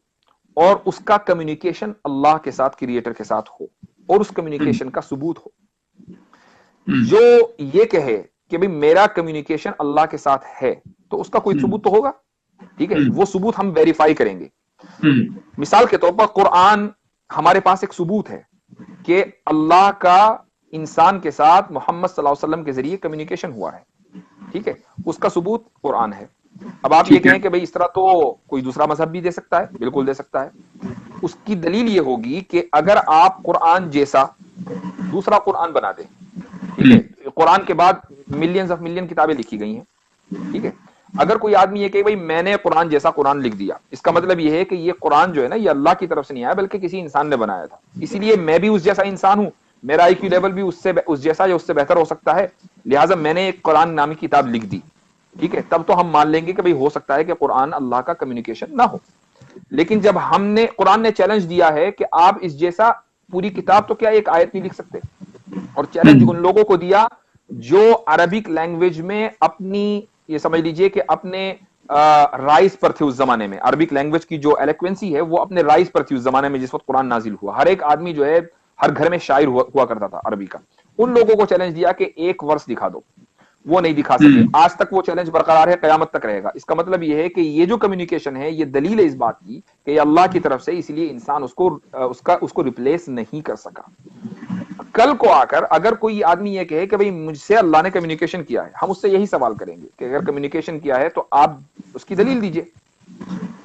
और उसका कम्युनिकेशन अल्लाह के साथ, क्रिएटर के साथ हो, और उस हम्म। कम्युनिकेशन का सबूत हो। हम्म। जो ये कहे कि भाई मेरा कम्युनिकेशन अल्लाह के साथ है, तो उसका कोई हम्म। सबूत तो होगा। ठीक है, हम्म। वो सबूत हम वेरीफाई करेंगे। हम्म। मिसाल के तौर पर कुरान हमारे पास एक सबूत है कि अल्लाह का इंसान के साथ मोहम्मद सल्लल्लाहु अलैहि वसल्लम के जरिए कम्युनिकेशन हुआ है। ठीक है, उसका सबूत कुरान है। अब आप ये ठीक है। कहें कि भाई इस तरह तो कोई दूसरा मजहब भी दे सकता है, बिल्कुल दे सकता है। उसकी दलील ये होगी कि अगर आप कुरान जैसा दूसरा कुरान बना दें, ठीक है, हम्म। कुरान के बाद मिलियंस ऑफ मिलियन किताबें लिखी गई हैं, ठीक है, अगर कोई आदमी ये कहे भाई मैंने कुरान जैसा कुरान लिख दिया, इसका मतलब ये है कि ये कुरान जो है ना, ये अल्लाह की तरफ से नहीं आया बल्कि किसी इंसान ने बनाया था, इसीलिए मैं भी उस जैसा इंसान हूं, मेरा आईक्यू लेवल भी उस जैसा या उससे बेहतर हो सकता है, लिहाजा मैंने एक कुरान नामी किताब लिख दी। ठीक है, तब तो हम मान लेंगे कि भाई हो सकता है कि कुरान अल्लाह का कम्युनिकेशन ना हो। लेकिन जब कुरान ने चैलेंज दिया है कि आप इस जैसा पूरी किताब, तो क्या एक आयत नहीं लिख सकते? और चैलेंज उन लोगों को दिया जो अरबिक लैंग्वेज में अपनी, ये समझ लीजिए कि अपने राइज पर थे उस जमाने में। अरबिक लैंग्वेज की जो एलोक्वेंसी है वो अपने राइज पर थी उस जमाने में जिस वक्त कुरान नाजिल हुआ। हर एक आदमी जो है हर घर में शायर हुआ करता था अरबी का। उन लोगों को चैलेंज दिया कि एक वर्ष दिखा दो, वो नहीं दिखा सके। आज तक वो चैलेंज बरकरार है, कयामत तक रहेगा। इसका मतलब ये है कि ये जो कम्युनिकेशन है ये दलील है इस बात की कि ये अल्लाह की तरफ से, इसलिए इंसान उसको रिप्लेस नहीं कर सका। कल को आकर अगर कोई आदमी ये कहे कि भाई मुझसे अल्लाह ने कम्युनिकेशन किया है, हम उससे यही सवाल करेंगे कि अगर कम्युनिकेशन किया है तो आप उसकी दलील दीजिए।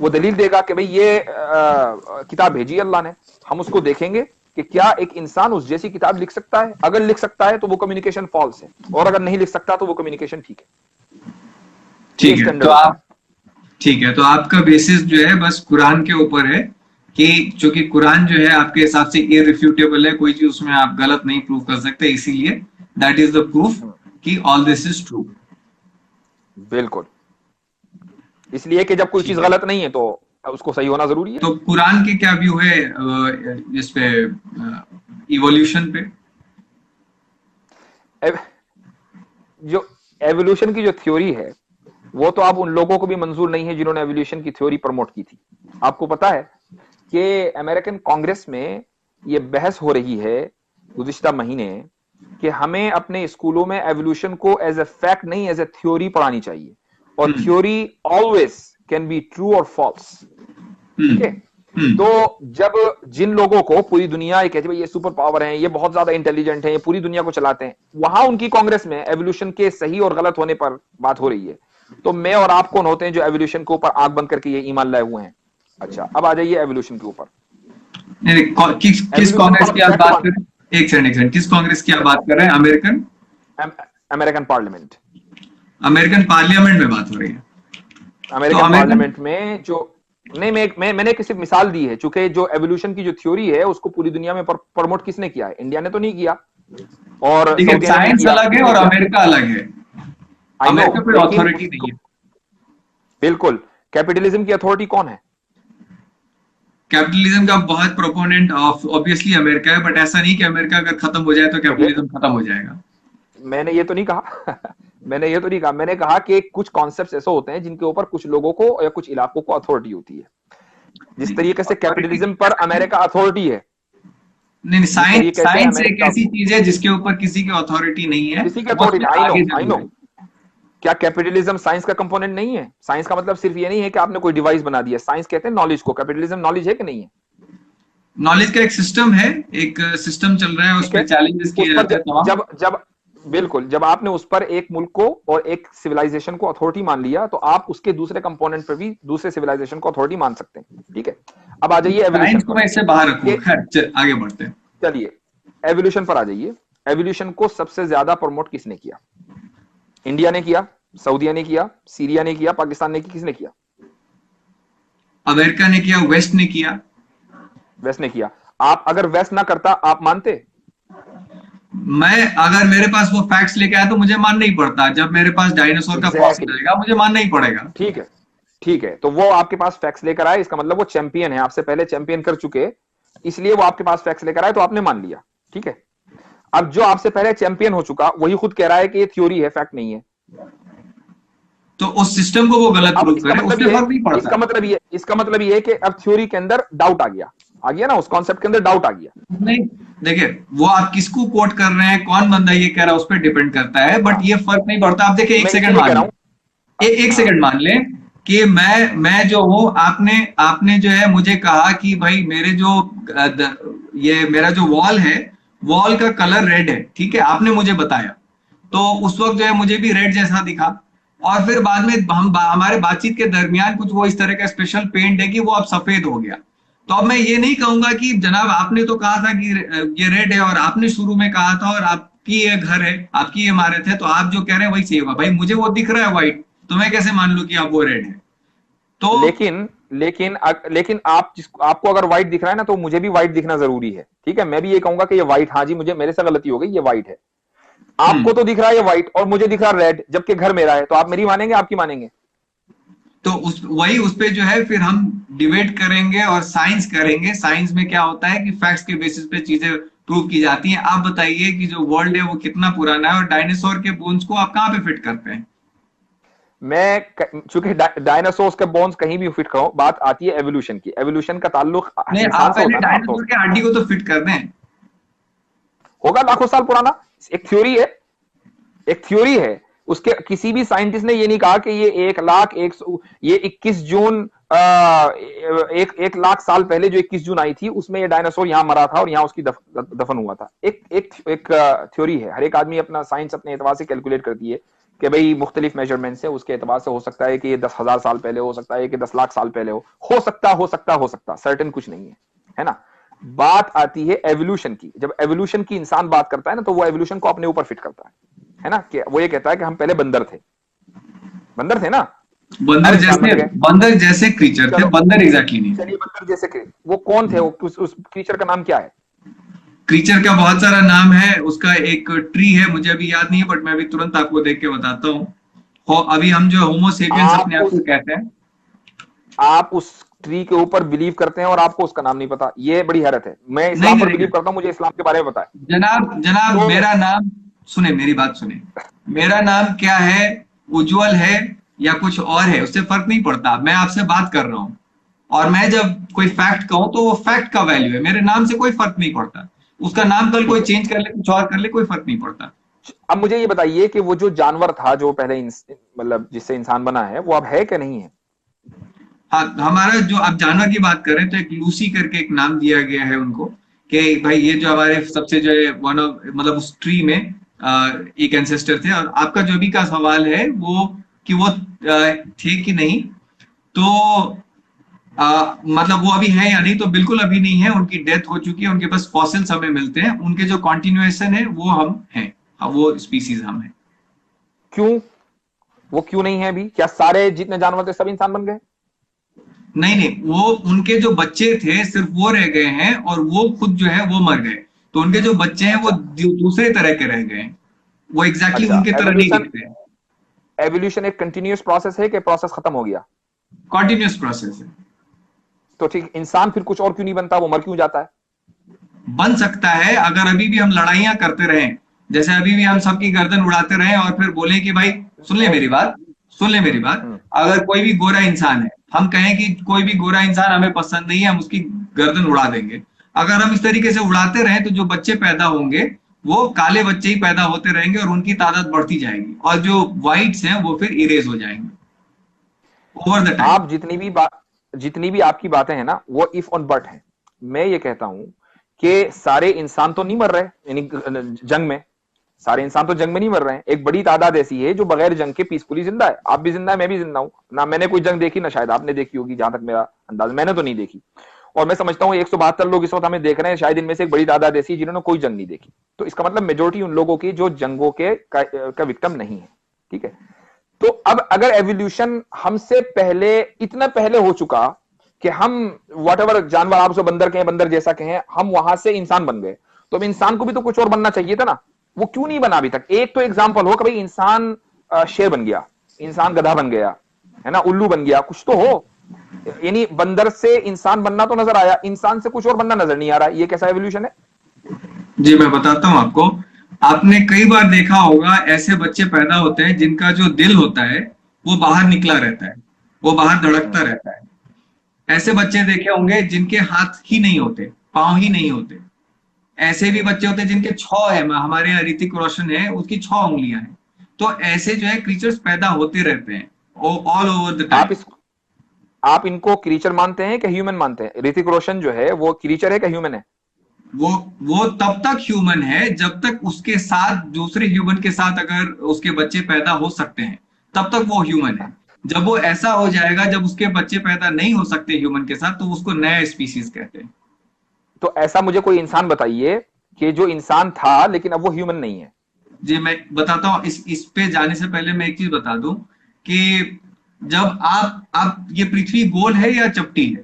वो दलील देगा कि भाई ये किताब भेजी अल्लाह ने, हम उसको देखेंगे कि क्या एक इंसान उस जैसी किताब लिख सकता है। अगर लिख सकता है तो वो कम्युनिकेशन फॉल्स है, और अगर नहीं लिख सकता तो वो कम्युनिकेशन ठीक है। ठीक है, तो आपका बेसिस जो है बस कुरान के ऊपर है कि चूंकि कुरान जो है आपके हिसाब से इररिफ्यूटेबल है, कोई चीज उसमें आप गलत नहीं प्रूव कर सकते, इसीलिए दैट इज द प्रूफ कि ऑल दिस इज ट्रू। बिल्कुल, इसलिए कि जब कोई चीज गलत नहीं है तो उसको सही होना जरूरी है। तो कुरान के क्या व्यू है इस पे, इवोल्यूशन पे? जो एवोल्यूशन की जो थ्योरी है वो तो अब उन लोगों को भी मंजूर नहीं है जिन्होंने एवोल्यूशन की थ्योरी प्रमोट की थी। आपको पता है कि अमेरिकन कांग्रेस में ये बहस हो रही है गुज़िश्ता महीने कि हमें अपने स्कूलों में एवोल्यूशन को एज ए फैक्ट नहीं, एज ए थ्योरी पढ़ानी चाहिए, और theory always can be true और फॉल्स। ठीक है, तो जब जिन लोगों को पूरी दुनिया ये कहती है ये सुपर पावर हैं, ये बहुत ज्यादा इंटेलिजेंट हैं, ये पूरी दुनिया को चलाते हैं, वहां उनकी कांग्रेस में एवोल्यूशन के सही और गलत होने पर बात हो रही है। तो मैं और आप कौन होते हैं जो एवोल्यूशन के ऊपर आंख बंद करके ये ईमान लाए हुए हैं? अच्छा, अब आ जाइए एवोल्यूशन के ऊपर। किस कांग्रेस की आप बात कर रहे हैं? एक सेकंड, किस कांग्रेस की आप बात कर रहे हैं? American parliament. अमेरिकन पार्लियामेंट में बात हो रही है? अमेरिकन पार्लियामेंट में जो नहीं, मैंने किसी मिसाल दी है, चूंकि जो एवोल्यूशन की जो थ्योरी है उसको पूरी दुनिया में प्रमोट किसने किया है? इंडिया ने तो नहीं किया, और साइंस अलग है और अमेरिका अलग है। अमेरिका कोई अथॉरिटी नहीं है। बिल्कुल, कैपिटलिज्म की अथॉरिटी कौन है? कैपिटलिज्म का बहुत प्रोपोनेंट ऑब्वियसली अमेरिका है, बट ऐसा नहीं कि अमेरिका अगर खत्म हो जाए तो कैपिटलिज्म खत्म हो जाएगा। मैंने ये तो नहीं कहा मैंने कहा कि कुछ कॉन्सेप्ट्स ऐसे होते हैं जिनके ऊपर कुछ लोगों को या कुछ इलाकों को अथॉरिटी होती है। जिस तरीके से कैपिटलिज्म पर अमेरिका अथॉरिटी है। नहीं, साइंस एक ऐसी चीज है जिसके ऊपर किसी की अथॉरिटी नहीं है, किसी की अथॉरिटी। आई नो, क्या कैपिटलिज्म साइंस का कंपोनेंट नहीं है? साइंस का मतलब सिर्फ ये नहीं है कि आपने कोई डिवाइस बना दिया। साइंस कहते हैं नॉलेज को। कैपिटलिज्म नॉलेज है कि नहीं है? नॉलेज का एक सिस्टम है, एक सिस्टम चल रहा है, उस पर चैलेंजेस किए जाते हैं। जब आपने उस पर एक मुल्क को और एक सिविलाइजेशन को अथॉरिटी मान लिया तो आप उसके दूसरे कंपोनेंट पर भी दूसरे सिविलाइजेशन को अथॉरिटी मान सकते हैं। ठीक है, अब आ जाइए एवोल्यूशन को। मैं इससे बाहर रखूंगा, आगे बढ़ते हैं। चलिए एवोल्यूशन पर आ जाइए। एवोल्यूशन को सबसे ज्यादा प्रमोट किसने किया? इंडिया ने किया, सऊदीया ने किया, सीरिया ने किया, पाकिस्तान ने किया, किसने किया? अमेरिका ने किया, वेस्ट ने किया। वेस्ट ने किया। आप अगर वेस्ट ना करता आप मानते? मैं अगर मेरे पास वो फैक्ट्स लेके आया तो मुझे मानना ही पड़ता। जब मेरे पास डायनासोर का फॉसिल आएगा मुझे मानना ही पड़ेगा। ठीक है, तो वो आपके पास फैक्ट्स लेकर आए, इसका मतलब वो चैंपियन है, आपसे पहले चैंपियन कर चुके, इसलिए वो आपके पास फैक्ट्स लेकर आए तो आपने मान लिया। ठीक है, अब जो आपसे पहले चैंपियन हो चुका वही खुद कह रहा है कि ये थ्योरी है, फैक्ट नहीं है, तो उस सिस्टम को वो गलत प्रूव करे, उससे फर्क नहीं पड़ता। इसका मतलब ये है कि अब थ्योरी के अंदर डाउट आ गया ना, उस कॉन्सेप्ट के अंदर डाउट आ गया। नहीं, देखिए वो आप किसको कोट कर रहे हैं, कौन बंदा ये कह रहा है, उस पर डिपेंड करता है, बट ये फर्क नहीं पड़ता। आप देखिए, एक सेकंड मान लें कि मैं जो हूं, आपने जो है मुझे कहा कि भाई मेरे जो ये मेरा जो वॉल है, वॉल का कलर रेड है। ठीक है, आपने मुझे बताया, तो उस वक्त जो है मुझे भी रेड जैसा दिखा, और फिर बाद में हमारे बातचीत के दरमियान कुछ वो इस तरह का स्पेशल पेंट है कि वो अब सफेद हो गया। तो अब मैं ये नहीं कहूंगा कि जनाब आपने तो कहा था कि ये रेड है, और आपने शुरू में कहा था, और आपकी ये घर है, आपकी ये इमारत है, तो आप जो कह रहे हैं वही सही होगा। भाई मुझे वो दिख रहा है व्हाइट, तो मैं कैसे मान लूं कि आप वो रेड है? तो लेकिन आपको अगर व्हाइट दिख रहा है ना, तो मुझे भी व्हाइट दिखना जरूरी है। ठीक है, मैं भी ये कहूंगा कि ये व्हाइट, हाँ जी मेरे से गलती हो गई, ये व्हाइट है। आपको तो दिख रहा है ये व्हाइट और मुझे दिख रहा है रेड, जबकि घर मेरा है, तो आप मेरी मानेंगे, आपकी मानेंगे? तो उस पे जो है फिर हम डिबेट करेंगे और साइंस करेंगे। साइंस में क्या होता है कि फैक्ट्स के बेसिस पे चीजें प्रूव की जाती हैं। आप बताइए कि जो वर्ल्ड है वो कितना पुराना है, और डायनासोर के बोन्स को आप कहाँ पे फिट करते हैं? चूंकि डायनासोर्स के बोन्स कहीं भी फिट करो, बात आती है एवोल्यूशन की। एवोल्यूशन का ताल्लुक नहीं, इंसान आप से पहले होता है ना आमतौर डायनासोर पर। के हड्डी को तो फिट कर दें। होगा लाखों साल पुराना, एक थ्योरी है, एक थ्योरी है। उसके किसी भी साइंटिस्ट ने ये नहीं कहा कि ये 1 लाख ये 21 जून एक लाख साल पहले जो 21 जून आई थी उसमें ये डायनासोर यहां मरा था और यहां उसकी दफन हुआ था। एक थ्योरी है। हर एक आदमी अपना साइंस अपने एतबार से कैलकुलेट करती है कि भाई मुख्तलिफ मेजरमेंट है, उसके एतबार से हो सकता है कि ये 10,000 साल पहले हो सकता है कि 10 लाख साल पहले हो सकता सर्टेन कुछ नहीं है ना। बात आती है एवोल्यूशन की। जब एवोल्यूशन की इंसान बात करता है ना, तो वो एवोल्यूशन को अपने ऊपर फिट करता है ना, कि वो ये कहता है कि हम पहले बंदर थे ना, अब इंसान बन गए। बंदर जैसे क्रीचर थे, चलो, बंदर एग्जैक्टली नहीं थे। चलिए बंदर जैसे वो कौन थे, वो उस क्रीचर का नाम क्या है? क्रीचर का बहुत सारा नाम है, उसका एक ट्री है, मुझे अभी याद नहीं है, बट मैं अभी तुरंत आपको देख के बताता हूँ। अभी हम जो होमोसेपियंस अपने आप आप को उस कहते हैं। आप उस ट्री के ऊपर बिलीव करते हैं और आपको उसका नाम नहीं पता, ये बड़ी हैरत है। मैं नहीं इस्लाम नहीं पर बिलीव नहीं, करता हूं, मुझे इस्लाम के बारे में पता है। जनाब जनाब, तो मेरा नाम सुने, मेरी बात सुने। मेरा नाम क्या है, उज्जवल है या कुछ और है, उससे फर्क नहीं पड़ता। मैं आपसे बात कर रहा हूँ, और मैं जब कोई फैक्ट कहूं तो वो फैक्ट का वैल्यू है, मेरे नाम से कोई फर्क नहीं पड़ता। उसका नाम कल कोई ठीक है, चेंज कर ले, कुछ और कर ले, कोई फर्क नहीं पड़ता। अब मुझे ये बताइए कि वो जो जानवर था जो पहले मतलब जिससे इंसान बना है, वो अब है कि नहीं है? हाँ, हमारा जो आप जानवर की बात कर रहे हैं, तो एक लूसी करके एक नाम दिया गया है उनको, कि भाई ये जो हमारे सबसे जो है वन ऑफ, मतलब उस ट्री में एक एंसेस्टर थे। और आपका जो भी का सवाल है वो, कि वो थे कि नहीं, तो मतलब वो अभी है या नहीं, तो बिल्कुल अभी नहीं है, उनकी डेथ हो चुकी है। उनके पास फॉसिल्स हमें मिलते हैं, उनके जो कॉन्टिन्यूएशन है वो हम हैं। हाँ, वो स्पीसीज हम हैं। क्यों? वो क्यों नहीं है अभी? क्या सारे जितने जानवर थे सब इंसान बन गए? नहीं नहीं, वो उनके जो बच्चे थे सिर्फ वो रह गए हैं, और वो खुद जो है वो मर गए। तो उनके जो बच्चे हैं वो अच्छा, दूसरे तरह के रह गए हैं, वो एग्जैक्टली अच्छा। उनके तरह नहीं एवोल्यूशन दिखते हैं। एवोल्यूशन एक कंटिन्यूअस प्रोसेस है कि प्रोसेस खत्म हो गया? कॉन्टिन्यूस प्रोसेस है। तो ठीक, इंसान फिर कुछ और क्यों नहीं बनता, वो मर क्यों जाता है? बन सकता है अगर अभी भी हम लड़ाइयां करते रहें, जैसे अभी भी हम सबकी गर्दन उड़ाते रहें और फिर बोले कि भाई सुन ले मेरी बात, सुन ले मेरी बात। हम्म, अगर कोई भी गोरा इंसान है, हम कहें कि कोई भी गोरा इंसान हमें पसंद नहीं है, हम उसकी गर्दन उड़ा देंगे। अगर हम इस तरीके से उड़ाते रहें तो जो बच्चे पैदा होंगे वो काले बच्चे ही पैदा होते रहेंगे, और उनकी तादाद बढ़ती जाएगी, और जो व्हाइट्स हैं वो फिर इरेज हो जाएंगे ओवर द टाइम। आप जितनी भी आपकी बातें हैं ना, वो इफ और बट हैं। मैं ये कहता हूं कि सारे इंसान तो नहीं मर रहे, यानी जंग में सारे इंसान तो जंग में नहीं मर रहे हैं। एक बड़ी तादाद ऐसी है जो बगैर जंग के पीसफुली जिंदा है। आप भी जिंदा है, मैं भी जिंदा हूं ना। मैंने कोई जंग देखी ना शायद आपने देखी होगी, जहां तक मेरा अंदाज, मैंने तो नहीं देखी। और मैं समझता हूं 172 लोग इस वक्त हमें देख रहे हैं, शायद इनमें से एक बड़ी तादाद ऐसी है जिन्होंने कोई जंग नहीं देखी। तो इसका मतलब मेजोरिटी उन लोगों की जो जंगों का विक्टिम नहीं है। ठीक है, तो अब अगर एवोल्यूशन हमसे पहले, इतना पहले हो चुका कि हम वट एवर जानवर, आप उसे बंदर कहें, बंदर जैसा कहें, हम वहां से इंसान बन गए, तो अब इंसान को भी तो कुछ और बनना चाहिए था ना। वो क्यों नहीं बना अभी तक? एक तो एग्जाम्पल हो कि भाई इंसान शेर बन गया, इंसान गधा बन गया, है ना, उल्लू बन गया, कुछ तो हो। यानी बंदर से इंसान बनना तो नजर आया, इंसान से कुछ और बनना नजर नहीं आ रहा। ये कैसा एवोल्यूशन है? जी, मैं बताता हूँ आपको। आपने कई बार देखा होगा, ऐसे बच्चे पैदा होते हैं जिनका जो दिल होता है वो बाहर निकला रहता है, वो बाहर धड़कता रहता है। ऐसे बच्चे देखे होंगे जिनके हाथ ही नहीं होते, पांव ही नहीं होते। ऐसे भी बच्चे होते हैं जिनके 6 है, हमारे यहाँ ऋतिक रोशन है, उसकी 6 उंगलियां हैं। तो ऐसे जो है क्रीचर्स पैदा होते रहते हैं ऑल ओवर द आप टाइम। इस आप इनको क्रीचर मानते हैं कि ह्यूमन मानते हैं? ऋतिक रोशन जो है वो क्रीचर है कि ह्यूमन है? वो वो तब तक ह्यूमन है जब तक उसके साथ, दूसरे ह्यूमन के साथ अगर उसके बच्चे पैदा हो सकते हैं, तब तक वो ह्यूमन है। जब वो ऐसा हो जाएगा जब उसके बच्चे पैदा नहीं हो सकते ह्यूमन के साथ, तो उसको नया स्पीसीज कहते हैं। तो ऐसा मुझे कोई इंसान बताइए कि जो इंसान था लेकिन अब वो ह्यूमन नहीं है। जी, मैं बताता हूँ। इस पे जाने से पहले मैं एक चीज बता दूं कि जब आप ये पृथ्वी गोल है या चपटी है?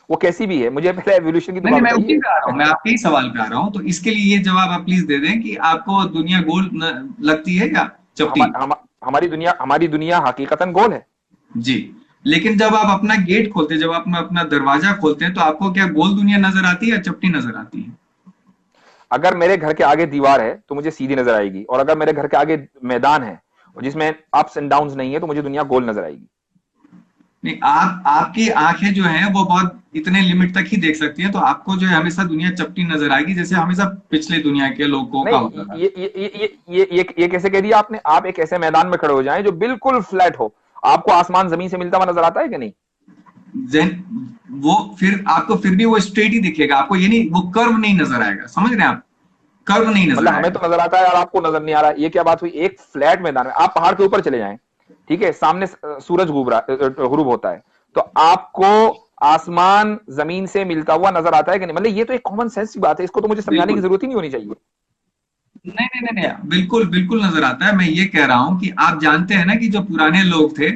वो कैसी भी है, मुझे पहले एवोल्यूशन की तो नहीं बात नहीं, मैं उसी बताइए। पे आ रहा हूँ, मैं आपके ही सवाल पे आ रहा हूँ। तो इसके लिए ये जवाब आप प्लीज दे दें कि आपको दुनिया गोल लगती है या हम, चपटी? हम, हमारी दुनिया हकीकतन गोल है। जी। लेकिन जब आप अपना गेट खोलते हैं, जब आप अपना दरवाजा खोलते हैं, तो आपको क्या गोल दुनिया नजर आती है या चपटी नजर आती है? अगर मेरे घर के आगे दीवार है तो मुझे सीधी नजर आएगी, और अगर मेरे घर के आगे मैदान है और जिसमें अप्स एंड डाउन्स नहीं है तो मुझे दुनिया गोल नजर आएगी। नहीं, आपकी आंखें जो हैं वो बहुत इतने लिमिट तक ही देख सकती हैं, तो आपको जो है हमेशा दुनिया चपटी नजर आएगी, जैसे हमेशा पिछले दुनिया के लोगों का होता नहीं, था। ये कैसे कह दिया आपने? आप एक ऐसे मैदान में खड़े हो जाएं जो बिल्कुल फ्लैट हो, आपको आसमान जमीन से मिलता हुआ नजर आता है कि नहीं? देन वो फिर आपको फिर भी वो स्ट्रेट ही दिखेगा, आपको ये नहीं, वो कर्व नहीं नजर आएगा, समझ रहे हैं आप? कर्व नहीं नजर मतलब हमें आएगा। तो नजर आता है और आपको नजर नहीं आ रहा, ये क्या बात हुई? एक फ्लैट मैदान में आप पहाड़ के ऊपर चले जाएं, ठीक है, सामने सूरज गुरूब होता है, तो आपको आसमान जमीन से मिलता हुआ नजर आता है कि नहीं? मतलब ये तो एक कॉमन सेंस की बात है, इसको तो मुझे समझाने की बिल्कुल। जरूरत ही नहीं होनी चाहिए। नहीं नहीं नहीं नहीं, बिल्कुल बिल्कुल नजर आता है। मैं ये कह रहा हूं कि आप जानते हैं ना कि जो पुराने लोग थे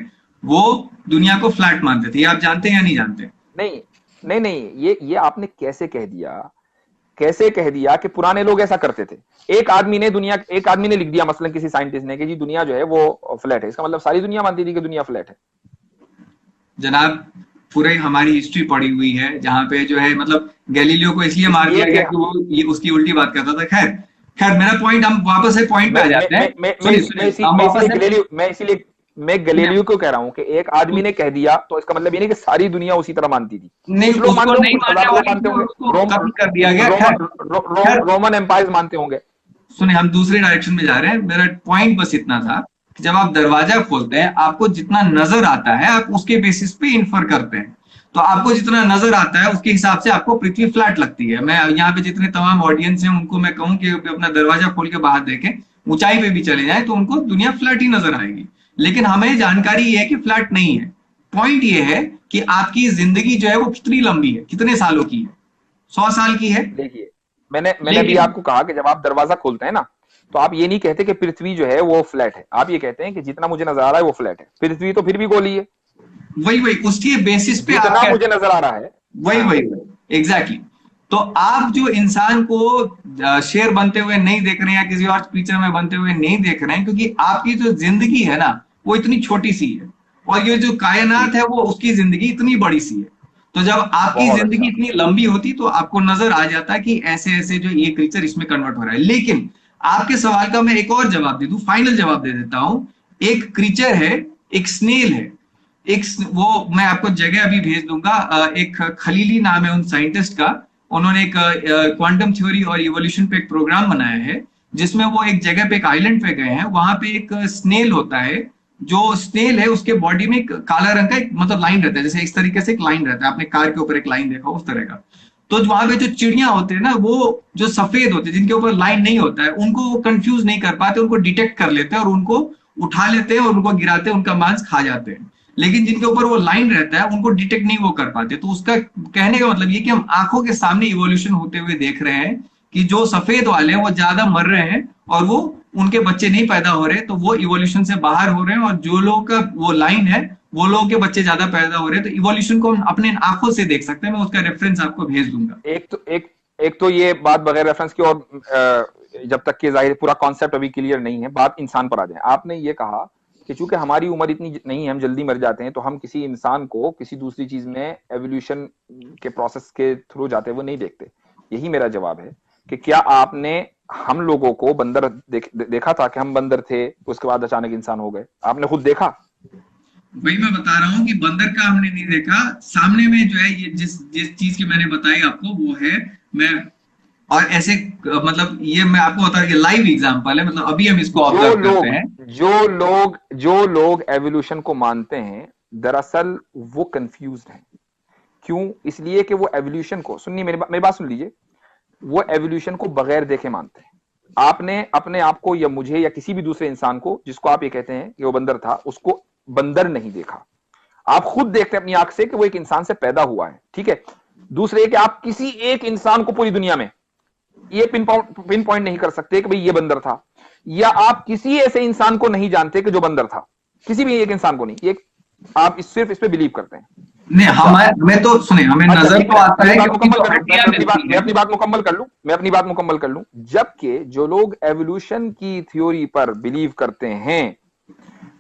वो दुनिया को फ्लैट मानते थे, ये आप जानते हैं या नहीं जानते? नहीं नहीं नहीं, ये आपने कैसे कह दिया? कैसे कह दिया कि पुराने लोग ऐसा करते थे? एक आदमी ने लिख दिया मसलन किसी साइंटिस्ट ने कि जी दुनिया जो है वो फ्लैट है, इसका मतलब सारी दुनिया मानती थी कि दुनिया फ्लैट है? जनाब, पूरे हमारी हिस्ट्री पड़ी हुई है जहां पे जो है मतलब गैलीलियो को इसलिए मार ये दिया कि गया कि वो ये उसकी उल्टी बात करता था। खैर खैर, मेरा पॉइंट, हम वापस से पॉइंट पे आ जाते हैं। सुनिए सुनिए, हम वापस से। मैं गैलीलियो को कह रहा हूं कि एक आदमी ने कह दिया तो इसका मतलब ये नहीं कि सारी दुनिया उसी तरह मानती थी। नहीं, कुछ लोग उसको मानते होंगे, नहीं कुछ मानने हजार लोग वाले मानते थे और होंगे, उसको कत्ल कर दिया गया। खैर खैर, रोमन एम्पायर मानते होंगे। सुनिए, हम दूसरे डायरेक्शन में जा रहे हैं। मेरा पॉइंट बस इतना था कि जब आप दरवाजा खोलते हैं, आपको जितना नजर आता है आप उसके बेसिस पे इंफर करते हैं। तो आपको जितना नजर आता है उसके हिसाब से आपको पृथ्वी फ्लैट लगती है। मैं यहाँ पे जितने तमाम ऑडियंस हैं उनको मैं कहूँ कि अपना दरवाजा खोल के बाहर देखें, ऊंचाई पे भी चले जाएं, तो उनको दुनिया फ्लैट ही नजर आएगी। लेकिन हमें जानकारी ये है कि फ्लैट नहीं है। पॉइंट ये है कि आपकी जिंदगी जो है वो कितनी लंबी है, कितने सालों की है? 100 साल की है। देखिए, मैंने अभी लेकिन आपको कहा कि जब आप दरवाजा खोलते हैं ना, तो आप ये नहीं कहते कि पृथ्वी जो है वो फ्लैट है, आप ये कहते हैं कि जितना मुझे नजर आ रहा है वो फ्लैट है। पृथ्वी तो फिर भी गोली है, वही वही उसके बेसिस पे आप जितना कहते मुझे हैं। नजर आ रहा है। वही हाँ, वही वही एग्जैक्टली। तो आप जो इंसान को शेर बनते हुए नहीं देख रहे हैं या किसी और क्रीचर में बनते हुए नहीं देख रहे हैं, क्योंकि आपकी जो जिंदगी है ना वो इतनी छोटी सी है, और ये जो जी, कायनात है वो उसकी जिंदगी इतनी बड़ी सी है। तो जब आपकी बहुत जिंदगी अच्छा। इतनी लंबी होती तो आपको नजर आ जाता कि ऐसे ऐसे जो ये क्रीचर इसमें कन्वर्ट हो रहा है। लेकिन आपके सवाल का मैं एक और जवाब दे दूं, फाइनल जवाब दे देता हूं। एक क्रीचर है, एक स्नेल है, वो मैं आपको जगह अभी भेज दूंगा। एक खलीली नाम है उन साइंटिस्ट का। उन्होंने एक क्वांटम थ्योरी और इवोल्यूशन पे एक प्रोग्राम बनाया है, जिसमें वो एक जगह पे, एक आइलैंड पे गए हैं। वहां पे एक स्नेल होता है। जो स्नेल है उसके बॉडी में एक काला रंग का एक मतलब लाइन रहता है, जैसे इस तरीके से एक लाइन रहता है, आपने कार के ऊपर एक लाइन देखा उस तरह का। तो वहां पे जो चिड़िया होते हैं ना, वो जो सफेद होते हैं जिनके ऊपर लाइन नहीं होता है, उनको वो कंफ्यूज नहीं कर पाते, उनको डिटेक्ट कर लेते हैं और उनको उठा लेते हैं और उनको गिराते हैं, उनका मांस खा जाते हैं। लेकिन जिनके ऊपर वो लाइन रहता है उनको डिटेक्ट नहीं वो कर पाते। तो उसका कहने का मतलब ये कि हम आंखों के सामने इवोल्यूशन होते हुए देख रहे हैं कि जो सफेद वाले हैं वो ज्यादा मर रहे हैं और वो उनके बच्चे नहीं पैदा हो रहे, तो वो इवोल्यूशन से बाहर हो रहे हैं। और जो लोगों का वो लाइन है वो लोगों के बच्चे ज्यादा पैदा हो रहे हैं। तो इवोल्यूशन को हम अपने आंखों से देख सकते हैं। मैं उसका रेफरेंस आपको भेज दूंगा। एक तो ये बात बगैर रेफरेंस की, और जब तक कि जाहिर पूरा कॉन्सेप्ट अभी क्लियर नहीं है, बात इंसान पर आ जाए। आपने ये कहा कि चूंकि हमारी उम्र इतनी नहीं है, हम जल्दी मर जाते हैं, तो हम किसी इंसान को किसी दूसरी चीज में एवोल्यूशन के प्रोसेस के थ्रू जाते हुए नहीं देखते। यही मेरा जवाब है कि क्या आपने हम लोगों को बंदर देखा था कि हम बंदर थे, उसके बाद अचानक इंसान हो गए? आपने खुद देखा? वही मैं बता रहा हूँ कि बंदर का हमने नहीं देखा। सामने में जो है ये जिस जिस चीज की मैंने बताई आपको वो है। मैं और ऐसे मतलब ये मैं आपको बता, ये लाइव एग्जांपल है, मतलब अभी हम इसको जो ऑब्जर्व करते लोग हैं। जो लोग एवोल्यूशन को मानते हैं, दरअसल वो कंफ्यूज्ड हैं। क्यों? इसलिए कि वो एवोल्यूशन को, सुनिए मेरी बात सुन लीजिए, वो एवोल्यूशन को बगैर देखे मानते हैं। आपने अपने आप को या मुझे या किसी भी दूसरे इंसान को जिसको आप ये कहते हैं कि वो बंदर था, उसको बंदर नहीं देखा। आप खुद देखते हैं अपनी आंख से कि वो एक इंसान से पैदा हुआ है, ठीक है। दूसरे कि आप किसी एक इंसान को पूरी दुनिया में ये पिन पॉइंट नहीं कर सकते कि भाई ये बंदर था, या आप किसी ऐसे इंसान को नहीं जानते कि जो बंदर था, किसी भी एक इंसान को नहीं। ये आप सिर्फ इस पे बिलीव करते हैं। नहीं, अच्छा, हमें तो सुने, हमें अच्छा नजर ठीक तो है, आता है कि उसकी जो हड्डियां मिलती मैं हैं। अपनी बात मुकम्मल कर लूं, जबकि जो लोग एवोल्यूशन की थ्योरी पर बिलीव करते हैं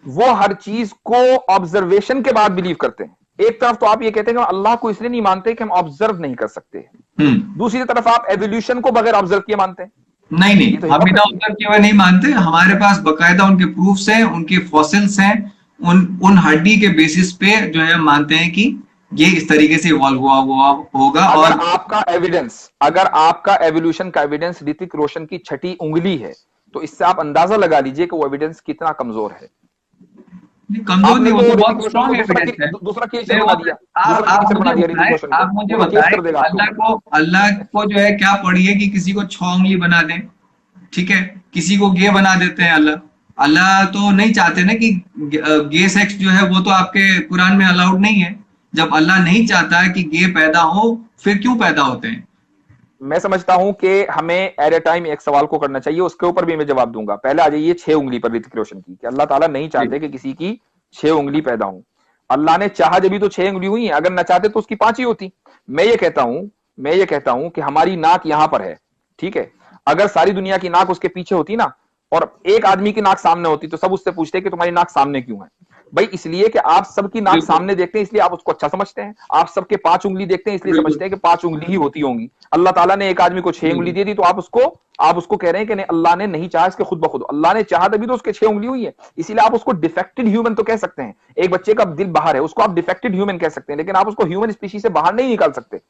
वो हर चीज को ऑब्जर्वेशन के बाद बिलीव करते हैं। एक तरफ तो आप ये कहते हैं कि हम अल्लाह को इसलिए नहीं मानते कि हम ऑब्जर्व नहीं कर सकते, दूसरी तरफ आप एवोल्यूशन को बगैर ऑब्जर्व किए मानते हैं। नहीं नहीं, ये तो हम बिना hypocrisy है। ऑब्जर्व किए हुए नहीं मानते, हमारे पास बकायदा उनके प्रूफ्स हैं, उनके फॉसिल्स हैं, उन हड्डी के बेसिस पे जो है मानते हैं कि ये इस तरीके से इवॉल्व हुआ होगा। और अगर आपका एवोल्यूशन का एविडेंस ऋतिक रोशन की छठी उंगली है, तो इससे आप अंदाजा लगा लीजिए कि वो एविडेंस कितना कमजोर है। कमजोर आपने नहीं, वो तो तो ऋतिक बहुत रोशन को स्ट्रॉन्ग एविडेंस है। दूसरा कीचड़ नहीं, बना दिया, आप मुझे ऋतिक बताएं, रोशन को। आप मुझे वो तो केस बताएं, कर देगा आपके ऊपर। अल्लाह को जो है क्या पड़ी है कि किसी को 6 उंगली बना दे, ठीक है, किसी को गे बना देते हैं अल्लाह। अल्लाह तो नहीं चाहते ना कि गे सेक्स जो है वो तो आपके कुरान में अलाउड नहीं है। जब अल्लाह नहीं चाहता है कि गे पैदा हो, फिर क्यों पैदा होते हैं? मैं समझता हूं कि हमें एट ए टाइम एक सवाल को करना चाहिए, उसके ऊपर भी मैं जवाब दूंगा। पहले आ जाइए 6 उंगली पर ऋतिक रोशन की, कि अल्लाह ताला नहीं जी चाहते कि किसी की 6 उंगली पैदा हो। अल्लाह ने चाहा जब भी तो 6 उंगली हुई है, अगर न चाहते तो उसकी 5 ही होती। मैं ये कहता हूं कि हमारी नाक यहां पर है, ठीक है। अगर सारी दुनिया की नाक उसके पीछे होती ना, और एक आदमी की नाक सामने होती, तो सब उससे पूछते कि तुम्हारी नाक सामने क्यों है। भाई इसलिए कि आप सबकी नाक बिल्कुल सामने देखते हैं, इसलिए आप उसको अच्छा समझते हैं। आप सबके 5 उंगली देखते हैं, इसलिए बिल्कुल समझते हैं कि 5 उंगली ही होती होंगी। अल्लाह ताला ने एक आदमी को 6 उंगली बिल्कुल। दे दी, तो आप उसको कह रहे हैं कि नहीं, अल्लाह ने नहीं चाहा, इसके खुद ब खुद अल्लाह ने चाहा तभी तो उसके 6 उंगली हुई है। इसीलिए आप उसको डिफेक्टेड ह्यूमन तो कह सकते हैं। एक बच्चे का दिल बाहर है, उसको आप डिफेक्टेड ह्यूमन कह सकते हैं, लेकिन आप उसको ह्यूमन स्पीशीज से बाहर नहीं निकाल सकते।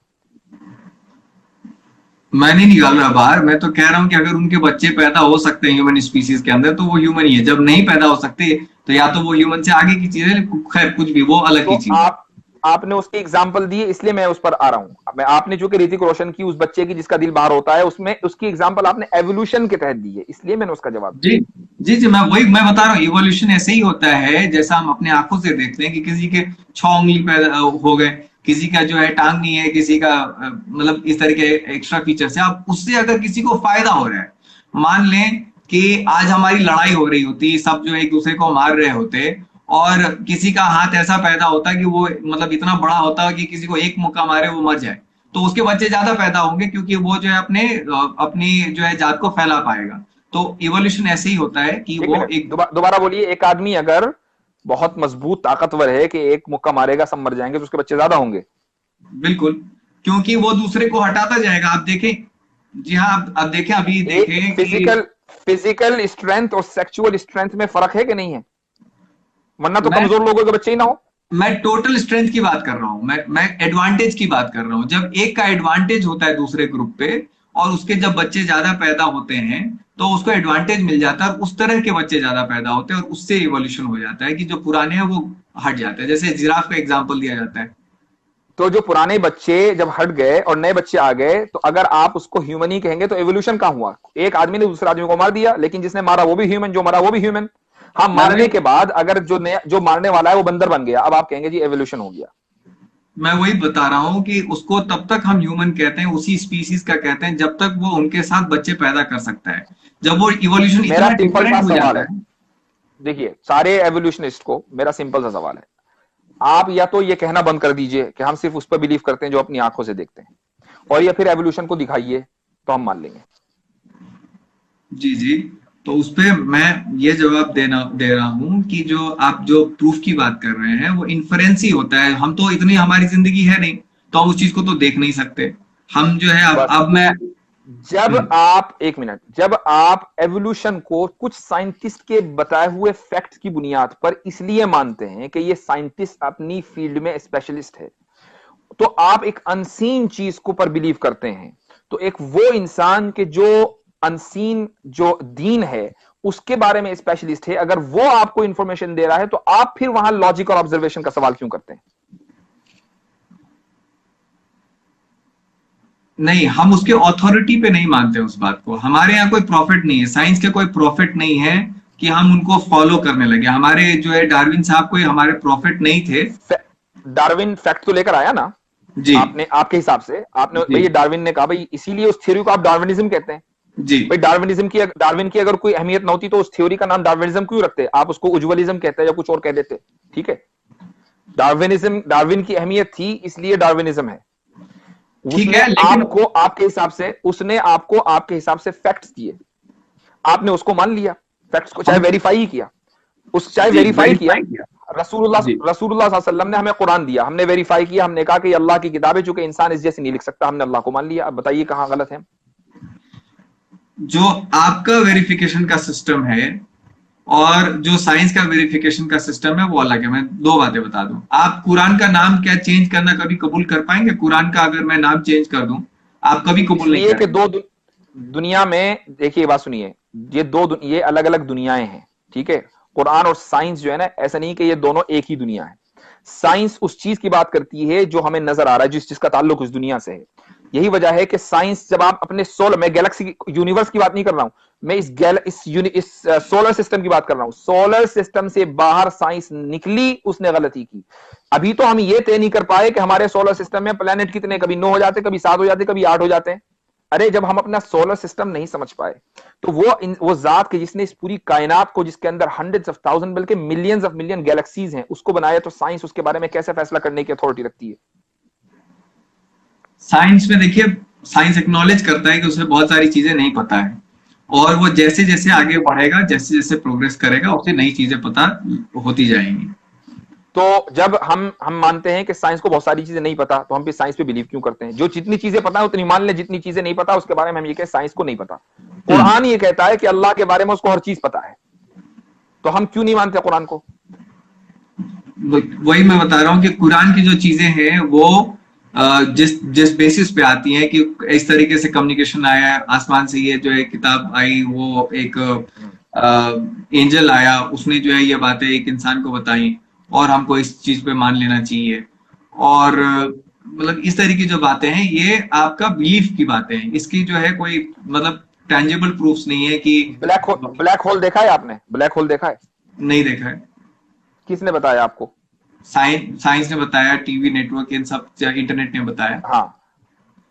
मैं नहीं निकाल रहा बाहर, मैं तो कह रहा हूं कि अगर उनके बच्चे पैदा हो सकते हैं ह्यूमन स्पीसीज के अंदर, तो वो ह्यूमन ही है। जब नहीं पैदा हो सकते, तो या तो वो ह्यूमन से आगे की चीज है, खैर कुछ भी, वो अलग तो की चीज है। आपने उसकी एग्जाम्पल दी है, इसलिए मैं उस पर आ रहा हूं। मैं आपने चूंकि ऋतिक रोशन की उस बच्चे की जिसका दिल बाहर होता है, उसमें उसकी एग्जाम्पल आपने एवोल्यूशन के तहत दी है, इसलिए मैंने उसका जवाब जी दिया। जी, मैं बता रहा हूँ, इवोल्यूशन ऐसे ही होता है जैसा हम अपने आंखों से देखते हैं कि किसी के 6 उंगली पैदा हो गए, किसी का जो है टांग नहीं है, किसी का मतलब इस तरह के एक्स्ट्रा फीचर्स है। अब उससे अगर किसी को फायदा हो रहा है, मान लें कि आज हमारी लड़ाई हो रही होती, सब जो एक दूसरे को मार रहे होते, और किसी का हाथ ऐसा पैदा होता कि वो मतलब इतना बड़ा होता कि किसी को एक मुक्का मारे वो मर जाए, तो उसके बच्चे ज्यादा पैदा होंगे, क्योंकि वो जो है अपनी जो है जात को फैला पाएगा। तो इवोल्यूशन ऐसे ही होता है कि एक वो मिनट, एक। दोबारा बोलिए। एक आदमी अगर बहुत मजबूत ताकतवर है कि एक मुक्का मारेगा सब मर जाएंगे, तो उसके बच्चे ज्यादा होंगे। बिल्कुल, क्योंकि वो दूसरे को हटाता जाएगा। आप देखें, जी हाँ, आप देखें, अभी एक देखें कि फिजिकल स्ट्रेंथ और सेक्सुअल स्ट्रेंथ में फर्क है कि नहीं है? वरना तो मैं कमजोर लोगों के बच्चे ही ना हो। मैं टोटल स्ट्रेंथ की बात कर रहा हूं, मैं एडवांटेज की बात कर रहा हूं। जब एक का एडवांटेज होता है दूसरे ग्रुप पे, और उसके जब बच्चे ज्यादा पैदा होते हैं, तो उसको एडवांटेज मिल जाता है, और उस तरह के बच्चे ज्यादा पैदा होते हैं, और उससे इवोल्यूशन हो जाता है कि जो पुराने हैं वो हट जाते हैं। जैसे जिराफ का एग्जाम्पल दिया जाता है। तो जो पुराने बच्चे जब हट गए और नए बच्चे आ गए, तो अगर आप उसको ह्यूमन ही कहेंगे, तो एवोल्यूशन कहां हुआ? एक आदमी ने दूसरे आदमी को मार दिया, लेकिन जिसने मारा वो भी ह्यूमन, जो मारा वो भी ह्यूमन। हाँ, मैं मारने वही के बाद अगर जो मारने वाला है वो बंदर बन गया, अब आप कहेंगे जी एवोल्यूशन हो गया। मैं वही बता रहा हूं कि उसको तब तक हम ह्यूमन कहते हैं, उसी स्पीसीज का कहते हैं, जब तक वो उनके साथ बच्चे पैदा कर सकता है। जब वो इवोल्यूशन मेरा इतना सिंपल सा डिफरेंट हो सवाल जाता है, है। देखिए सारे एवोल्यूशनिस्ट को मेरा सिंपल सा सवाल है। आप या तो ये कहना बंद कर दीजिए कि हम सिर्फ उस पर बिलीव करते हैं जो अपनी आंखों से देखते हैं, और या फिर एवोल्यूशन को दिखाइए, तो हम मान लेंगे। जी जी, तो उस पे मैं ये जवाब दे रहा हूं कि जो आप जो प्रूफ की बात कर रहे हैं वो इन्फरेंस ही होता है। हम तो इतनी हमारी जिंदगी है नहीं, तो हम उस चीज को तो देख नहीं सकते। हम जो है बस, अब मैं जब आप एक मिनट, जब आप एवोल्यूशन को कुछ साइंटिस्ट के बताए हुए फैक्ट्स की बुनियाद पर इसलिए मानते हैं कि ये साइंटिस्ट अपनी फील्ड में स्पेशलिस्ट है, तो आप एक अनसीन चीज को पर बिलीव करते हैं। तो एक वो इंसान के जो अनसीन जो दीन है उसके बारे में स्पेशलिस्ट है, अगर वो आपको इंफॉर्मेशन दे रहा है, तो आप फिर वहां लॉजिक और ऑब्जर्वेशन का सवाल क्यों करते हैं? नहीं, हम उसके ऑथोरिटी पे नहीं मानते उस बात को। हमारे यहाँ कोई प्रॉफिट नहीं है, साइंस के कोई प्रॉफिट नहीं है कि हम उनको फॉलो करने लगे। हमारे जो है डार्विन साहब कोई हमारे प्रॉफिट नहीं थे। डार्विन फैक्ट तो लेकर आया ना जी आपने, आपके हिसाब से आपने, भाई जी ये डार्विन ने कहा, भाई इसीलिए उस थ्योरी को आप डार्विनिज्म कहते हैं। जी। भाई डार्विन की अगर कोई अहमियत न होती, तो उस थ्योरी का नाम डार्विनिज्म क्यों रखते? आप उसको उज्ज्वलिज्म कहते हैं या कुछ और कह देते, ठीक है। डार्विन की अहमियत थी, इसलिए डार्विनिज्म है। ठीक है, लेकिन उसने आपको आपके हिसाब से फैक्ट्स दिए, आपने उसको मान लिया, फैक्ट्स को चाहे हम वेरीफाई ही किया, चाहे जी वेरीफाई किया। वेरीफाई किया। रसूलुल्लाह जी। रसूलुल्लाह सल्लल्लाहु अलैहि वसल्लम ने हमें कुरान दिया, हमने वेरीफाई किया, हमने कहा कि ये अल्लाह की किताब है, चूंकि इंसान इस जैसे नहीं लिख सकता, हमने अल्लाह को मान लिया। अब बताइए कहां गलत है? जो आपका वेरिफिकेशन का सिस्टम है और जो साइंस का वेरिफिकेशन का सिस्टम है वो अलग है। मैं दो बातें बता दूं, आप कुरान का नाम क्या चेंज करना कभी कबूल कर पाएंगे? कुरान का अगर मैं नाम चेंज कर दूं, आप कभी कबूल नहीं इसलिए कि करेंगे। दुनिया में, देखिए ये बात सुनिए, ये अलग अलग दुनियाएं हैं, ठीक है? कुरान और साइंस जो है ना, ऐसा नहीं कि ये दोनों एक ही दुनिया है। साइंस उस चीज की बात करती है जो हमें नजर आ रहा है, जिस चीज का ताल्लुक उस दुनिया से है। यही वजह है कि साइंस, जब आप अपने सोलर, मैं गैलेक्सी यूनिवर्स की बात नहीं कर रहा हूं, मैं इस सोलर सिस्टम की बात कर रहा हूं। सोलर सिस्टम से बाहर साइंस निकली, उसने गलती की। अभी तो हम ये तय नहीं कर पाए कि हमारे सोलर सिस्टम में प्लेनेट कितने, कभी 9 हो जाते, कभी 7 हो जाते, कभी 8 हो जाते हैं। अरे जब हम अपना सोलर सिस्टम नहीं समझ पाए, तो वो जात के जिसने इस पूरी कायनात को, जिसके अंदर हंड्रेड्स ऑफ थाउजेंड बल्कि मिलियंस ऑफ मिलियन गैलेक्सीज हैं, उसको बनाया, तो साइंस उसके बारे में कैसे फैसला करने की अथॉरिटी रखती है? साइंस में देखिए, साइंस एक्नॉलेज करता है कि उसे बहुत सारी चीजें नहीं पता है, और वो जैसे जैसे आगे बढ़ेगा, जैसे जैसे प्रोग्रेस करेगा, उसे नई चीजें पता होती जाएंगी। तो जब हम मानते हैं कि साइंस को बहुत सारी चीजें नहीं पता, तो हम भी साइंस पे बिलीव क्यों करते हैं? जो जितनी चीजें पता है उतनी मान ले, जितनी चीजें नहीं पता उसके बारे में हम ये कहें साइंस को नहीं पता। हम्म। कुरान ये कहता है कि अल्लाह के बारे में उसको हर चीज पता है, तो हम क्यों नहीं मानते कुरान को? वही मैं बता रहा हूँ कि कुरान की जो चीजें हैं वो जिस जिस बेसिस पे आती हैं कि इस तरीके से कम्युनिकेशन आया है आसमान से, ये जो है किताब आई, वो एक एंजल आया, उसने जो है ये बातें एक इंसान को बताई, और हमको इस चीज पे मान लेना चाहिए। और मतलब इस तरह की जो बातें हैं, ये आपका बिलीफ की बातें हैं, इसकी जो है कोई मतलब टेंजिबल प्रूफ्स नहीं है कि। ब्लैक होल देखा है आपने? ब्लैक होल देखा है? नहीं देखा है। किसने बताया आपको? साइंस ने बताया, टीवी नेटवर्क, इन सब इंटरनेट ने बताया। हाँ,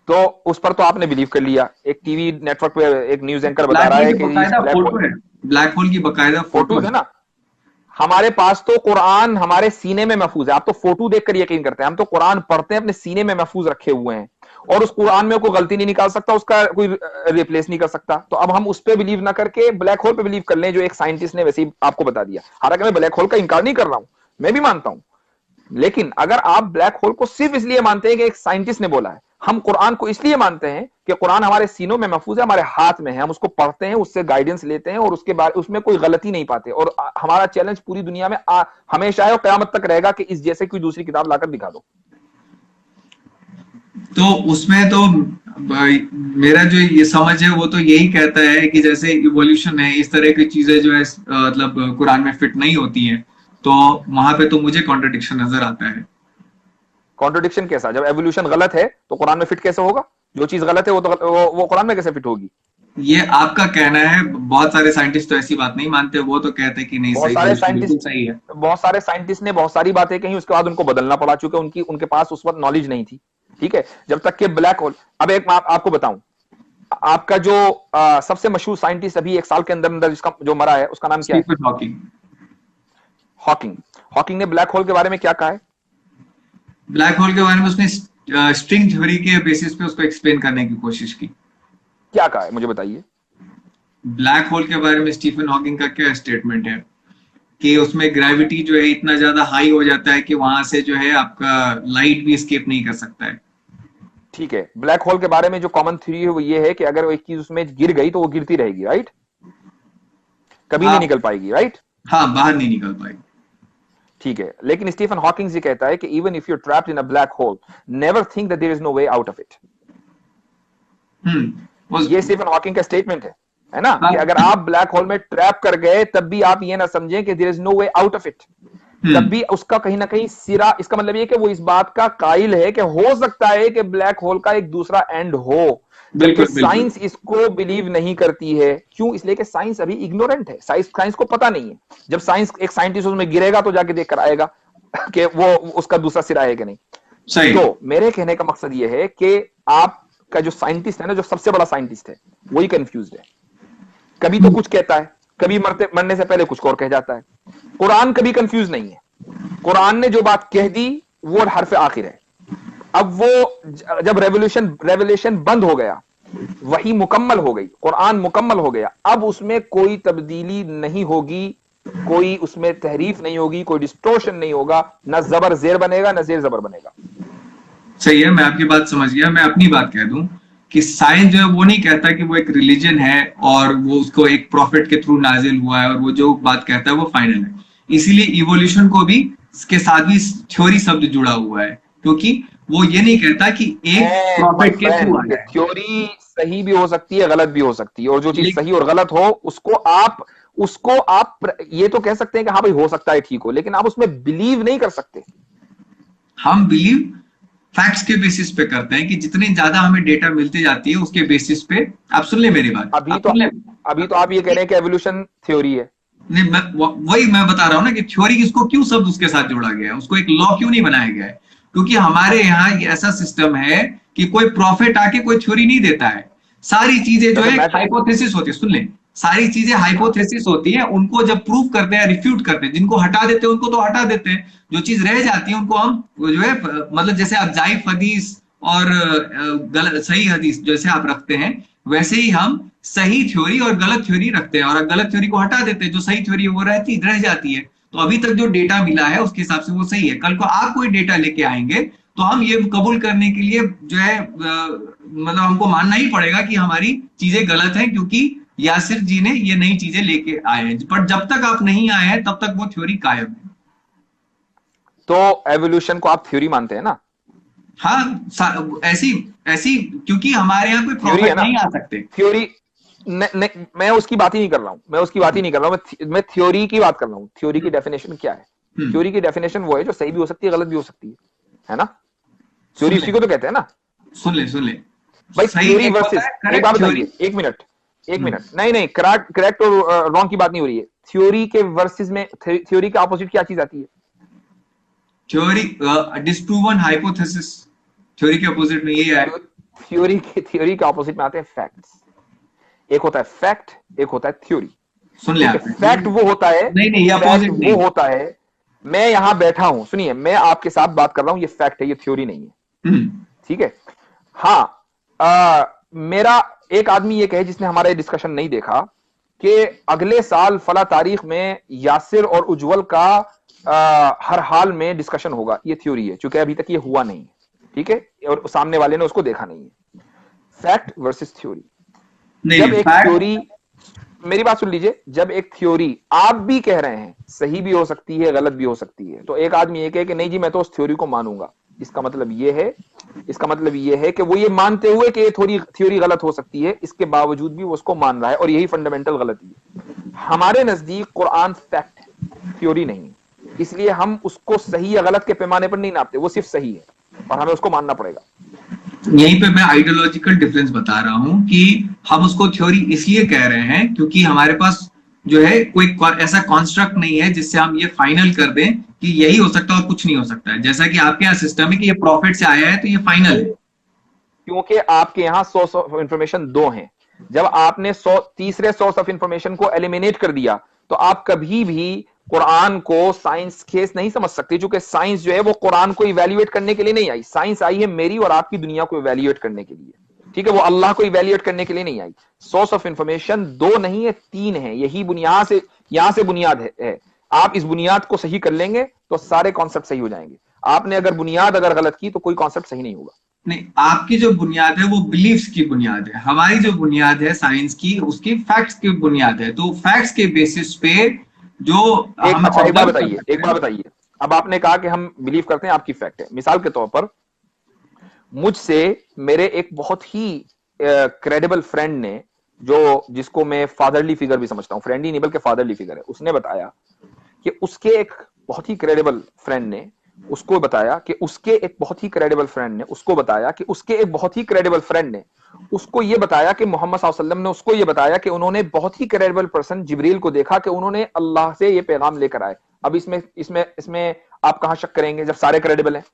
तो उस पर तो आपने बिलीव कर लिया। एक टीवी नेटवर्क पे एक न्यूज एंकर बता ब्लैक रहा होल है की कि इस बकायदा ब्लैक फोटो होल, है। ब्लैक होल की बकायदा फोटो फोटोज है। है ना, हमारे पास तो कुरान हमारे सीने में महफूज है। आप तो फोटो देखकर यकीन करते हैं, हम तो कुरान पढ़ते हैं, अपने सीने में महफूज रखे हुए हैं, और उस कुरान में कोई गलती नहीं निकाल सकता, उसका कोई रिप्लेस नहीं कर सकता। तो अब हम उस पर बिलीव ना करके ब्लैक होल पे बिलीव कर लें, जो एक साइंटिस्ट ने वैसे ही आपको बता दिया। हालांकि मैं ब्लैक होल का इंकार नहीं कर रहा हूं, मैं भी मानता हूं, लेकिन अगर आप ब्लैक होल को सिर्फ इसलिए मानते हैं कि एक साइंटिस्ट ने बोला है, हम कुरान को इसलिए मानते हैं कि कुरान हमारे सीनों में महफूज है, हमारे हाथ में है, हम उसको पढ़ते हैं, उससे गाइडेंस लेते हैं, और उसके बाद उसमें कोई गलती नहीं पाते। और हमारा चैलेंज पूरी दुनिया में हमेशा है और कयामत तक रहेगा कि इस जैसे कोई दूसरी किताब लाकर दिखा दो। तो उसमें तो मेरा जो ये समझ है वो तो यही कहता है कि जैसे इवोल्यूशन है, इस तरह की चीजें जो है मतलब कुरान में फिट नहीं होती हैं, तो वहां पे तो मुझे कॉन्ट्रडिक्शन नजर आता है। कॉन्ट्रोडिक्शन कैसा? जब एवोल्यूशन गलत है तो कुरान में फिट कैसे होगा? जो चीज गलत है वो तो वो कुरान में कैसे फिट होगी? ये आपका कहना है, बहुत सारे साइंटिस्ट तो ऐसी बात नहीं मानते, वो तो कहते हैं कि नहीं, बहुत सही, सारे इवोल्यूशन बिल्कुल साइंटिस्ट सही है। बहुत सारे साइंटिस्ट ने बहुत सारी बातें कही, उसके बाद उनको बदलना पड़ा, चूंकि उनके पास उस वक्त नॉलेज नहीं थी। ठीक है, जब तक कि ब्लैक होल, अब एक मैं आपको बताऊं, आपका जो सबसे मशहूर साइंटिस्ट अभी एक साल के अंदर अंदर जिसका जो मरा है, उसका नाम क्या है? Stephen Hawking. हॉकिंग। हॉकिंग ने ब्लैक होल के बारे में क्या कहा है? ब्लैक होल के बारे में उसने स्ट्रिंग थ्योरी के बेसिस पे उसको एक्सप्लेन करने की कोशिश की। क्या कहा है मुझे बताइए। ब्लैक होल के बारे में स्टीफन हॉकिंग का क्या स्टेटमेंट है कि उसमें ग्रेविटी जो है इतना ज्यादा हाई हो जाता है कि वहां से जो है आपका लाइट भी एस्केप नहीं कर सकता है। ठीक है, ब्लैक होल के बारे में जो कॉमन थ्योरी है वो ये है कि अगर वो एक चीज उसमें गिर गई तो वो गिरती रहेगी, राइट? कभी नहीं आप, निकल पाएगी, राइट? हाँ, बाहर नहीं निकल पाएगी। ठीक है, लेकिन स्टीफन हॉकिंग जी कहता है कि even if you trapped in a black hole, never think that there is no way out of it. ये स्टीफन हॉकिंग का स्टेटमेंट है ना, कि अगर आप ब्लैक होल में ट्रैप कर गए तब भी आप ये ना समझें कि there is no way out of it. तब भी उसका कहीं ना कहीं सिरा, इसका मतलब ये कि वो इस बात का कायल है कि हो सकता है कि ब्लैक होल का एक दूसरा एंड हो, जबकि साइंस इसको बिलीव नहीं करती है। क्यों? इसलिए कि साइंस अभी इग्नोरेंट है, साइंस को पता नहीं है। जब साइंस एक साइंटिस्ट उसमें गिरेगा तो जाके देख कर आएगा कि वो उसका दूसरा सिरा है कि नहीं। सही। तो मेरे कहने का मकसद ये है कि आपका जो साइंटिस्ट है ना, जो सबसे बड़ा साइंटिस्ट है, वही कंफ्यूज्ड है। कभी तो कुछ कहता है, कभी मरने से पहले कुछ और कह जाता है। कुरान कभी कंफ्यूज नहीं है। कुरान ने जो बात कह दी वो हरफ आखिर है। अब वो जब रेवोल्यूशन बंद हो गया, वही मुकम्मल हो गई, कुरान मुकम्मल हो गया, अब उसमें कोई तब्दीली नहीं होगी कोई उसमें तहरीफ नहीं होगी, कोई डिस्टोर्शन नहीं होगा, ना जबर जेर बनेगा ना जेर जबर बनेगा। सही है, मैं आपकी बात समझ गया। मैं अपनी बात कह दूं कि साइंस जो है वो नहीं कहता कि वो एक रिलीजन है और वो उसको एक प्रॉफिट के थ्रू नाजिल हुआ है और वो जो बात कहता है वो फाइनल है। इसीलिए इवोल्यूशन को भी इसके साथ भी थ्योरी शब्द जुड़ा हुआ है, क्योंकि वो ये नहीं कहता कि एक माय प्रॉफिट के थ्रू फ्रेंड, आया ये है। थ्योरी सही भी हो सकती है, गलत भी हो सकती है, और जो चीज लेकिन सही और गलत हो उसको आप ये तो कह सकते हैं कि हाँ भाई हो सकता है ठीक हो, लेकिन आप उसमें बिलीव नहीं कर सकते। हम बिलीव फैक्ट्स के बेसिस पे करते हैं कि जितने ज्यादा हमें डेटा मिलती जाती है उसके बेसिस पे। आप सुन ले मेरी बात, अभी आप तो सुन ले। अभी तो आप ये कह रहे हैं कि एवोल्यूशन थ्योरी है। नहीं, वही मैं बता रहा हूँ ना कि थ्योरी किसको क्यों शब्द उसके साथ जोड़ा गया है, उसको एक लॉ क्यों नहीं बनाया गया है। क्योंकि हमारे यहाँ ये ऐसा सिस्टम है कि कोई प्रॉफिट आके कोई थ्योरी नहीं देता है। सारी चीजें जो चलो है मैं हाइपोथेसिस होती है, सुन ले। सारी चीजें हाँ, हाइपोथेसिस होती है, उनको जब प्रूव करते हैं, रिफ्यूट करते हैं, जिनको हटा देते हैं उनको तो हटा देते हैं, जो चीज रह जाती है उनको हम वो जो है मतलब जैसे आप जाइफ हदीस और गलत सही हदीस जैसे आप रखते हैं, वैसे ही हम सही थ्योरी और गलत थ्योरी रखते हैं और गलत थ्योरी को हटा देते हैं, जो सही थ्योरी है वो रह जाती है। तो अभी तक जो डेटा मिला है उसके हिसाब से वो सही है। कल को आप कोई डेटा लेके आएंगे तो हम ये कबूल करने के लिए जो है मतलब हमको मानना ही पड़ेगा कि हमारी चीजें गलत हैं, क्योंकि यासिर जी ने ये नई चीजें लेके आए हैं। पर जब तक आप नहीं आए हैं तब तक वो थ्योरी कायम है। तो एवोल्यूशन को आप थ्योरी मानते हैं ना? हाँ, ऐसी ऐसी क्योंकि हमारे यहाँ कोई थ्योरी है प्रॉफिट ना? नहीं आ सकते। थ्योरी मैं उसकी बात ही नहीं कर रहा हूं, मैं उसकी बात ही नहीं कर रहा हूं, मैं थ्योरी की बात कर रहा हूं। थ्योरी की डेफिनेशन क्या है? हम्म। थ्योरी की डेफिनेशन वो है जो सही भी हो सकती है, गलत भी हो सकती है ना? सुन थ्योरी ले, उसी को तो कहते हैं ना सुन ले। भाई। सही थ्योरी एक होता वर्सेस, है, एक बात करेक्ट थ्योरी। बताइए, एक मिनट, एक मिनट, नहीं नहीं, करेक्ट करेक्ट और रॉन्ग की बात नहीं हो रही है। थ्योरी के वर्सेस में थ्योरी का ऑपोजिट क्या चीज आती है? थ्योरी डिस्प्रूवन हाइपोथेसिस, थ्योरी के अपोजिट में ये है। थ्योरी के ऑपोजिट में आते हैं फैक्ट्स। एक होता है फैक्ट, एक होता है थ्योरी। सुन ले ठीक है, आपने, फैक्ट वो होता है, नहीं ये फैक्ट अपोजिट वो नहीं। होता है, मैं यहां बैठा हूं, सुनिए, मैं आपके साथ बात कर रहा हूं, ये फैक्ट है, ये थ्योरी नहीं है। हम्म। ठीक है। हाँ, मेरा एक आदमी ये कहे जिसने हमारा ये डिस्कशन नहीं देखा कि अगले साल फला तारीख में यासिर और उज्जवल का हर हाल में डिस्कशन होगा, ये थ्योरी है, क्योंकि अभी तक ये हुआ नहीं है। ठीक है, और सामने वाले ने उसको देखा नहीं है। Fact versus theory. नहीं जब एक फैक्ट। थ्योरी, मेरी बात सुन लीजिए, जब एक थ्योरी आप भी कह रहे हैं सही भी हो सकती है, गलत भी हो सकती है, तो एक आदमी ये कहे कि नहीं जी मैं तो उस थ्योरी को मानूंगा, इसका मतलब ये है, इसका मतलब ये है कि वो ये मानते हुए कि ये थ्योरी गलत हो सकती है, इसके बावजूद भी वो उसको मान रहा है, और यही फंडामेंटल गलती है। हमारे नजदीक कुरान फैक्ट है, थ्योरी नहीं है, इसलिए हम उसको सही या गलत के पैमाने पर नहीं नापते, वो सिर्फ सही है और हमें उसको मानना पड़ेगा। यहीं पे मैं आइडियोलॉजिकल डिफरेंस बता रहा हूं कि हम उसको थ्योरी इसलिए कह रहे हैं क्योंकि हमारे पास जो है कोई ऐसा कॉन्स्ट्रक्ट नहीं है जिससे हम ये फाइनल कर दें कि यही हो सकता है और कुछ नहीं हो सकता है। जैसा कि आपके यहाँ सिस्टम है कि ये प्रॉफिट से आया है तो ये फाइनल है। क्योंकि आपके यहां सोर्स ऑफ इंफॉर्मेशन दो हैं। जब आपने तीसरे सोर्स ऑफ इंफॉर्मेशन को एलिमिनेट कर दिया, तो आप कभी भी कुरान को साइंस केस नहीं समझ सकते, क्योंकि साइंस जो है वो कुरान को इवैल्यूएट करने के लिए नहीं आई। साइंस आई है मेरी और आपकी दुनिया को इवैल्यूएट करने के लिए। ठीक है, वो अल्लाह को इवैल्यूएट करने के लिए नहीं आई। सोर्स ऑफ इंफॉर्मेशन दो नहीं है, तीन है। यही बुनियाद से, यहां से बुनियाद है। आप इस बुनियाद को सही कर लेंगे तो सारे कॉन्सेप्ट सही हो जाएंगे। आपने अगर बुनियाद अगर गलत की तो कोई कॉन्सेप्ट सही नहीं होगा। नहीं, आपकी जो बुनियाद है वो बिलीफ्स की बुनियाद है, हमारी जो बुनियाद है साइंस की उसकी फैक्ट्स की बुनियाद है। तो फैक्ट्स के बेसिस पे जो हम अच्छा, एक बात ऑब्जर्व कर बताइए, सकते एक हैं। बात बताइए। अब आपने कहा कि हम बिलीव करते हैं, आपकी फैक्ट है। मिसाल के तौर पर मुझसे मेरे एक बहुत ही क्रेडिबल फ्रेंड ने, जो जिसको मैं फादरली फिगर भी समझता हूं, फ्रेंड ही नहीं बल्कि फादरली फिगर है, उसने बताया कि उसके एक बहुत ही क्रेडिबल फ्रेंड ने उसको बताया कि उसके एक बहुत ही क्रेडिबल फ्रेंड ने उसको बताया कि उसके एक बहुत ही क्रेडिबल फ्रेंड ने उसको ये बताया कि मोहम्मद सल्लल्लाहु अलैहि वसल्लम ने उसको ये बताया कि उन्होंने बहुत ही क्रेडिबल पर्सन जिब्रील को देखा कि उन्होंने अल्लाह से ये पैगाम लेकर आए। अब इसमें इसमें इसमें आप कहां शक करेंगे जब सारे क्रेडिबल हैं?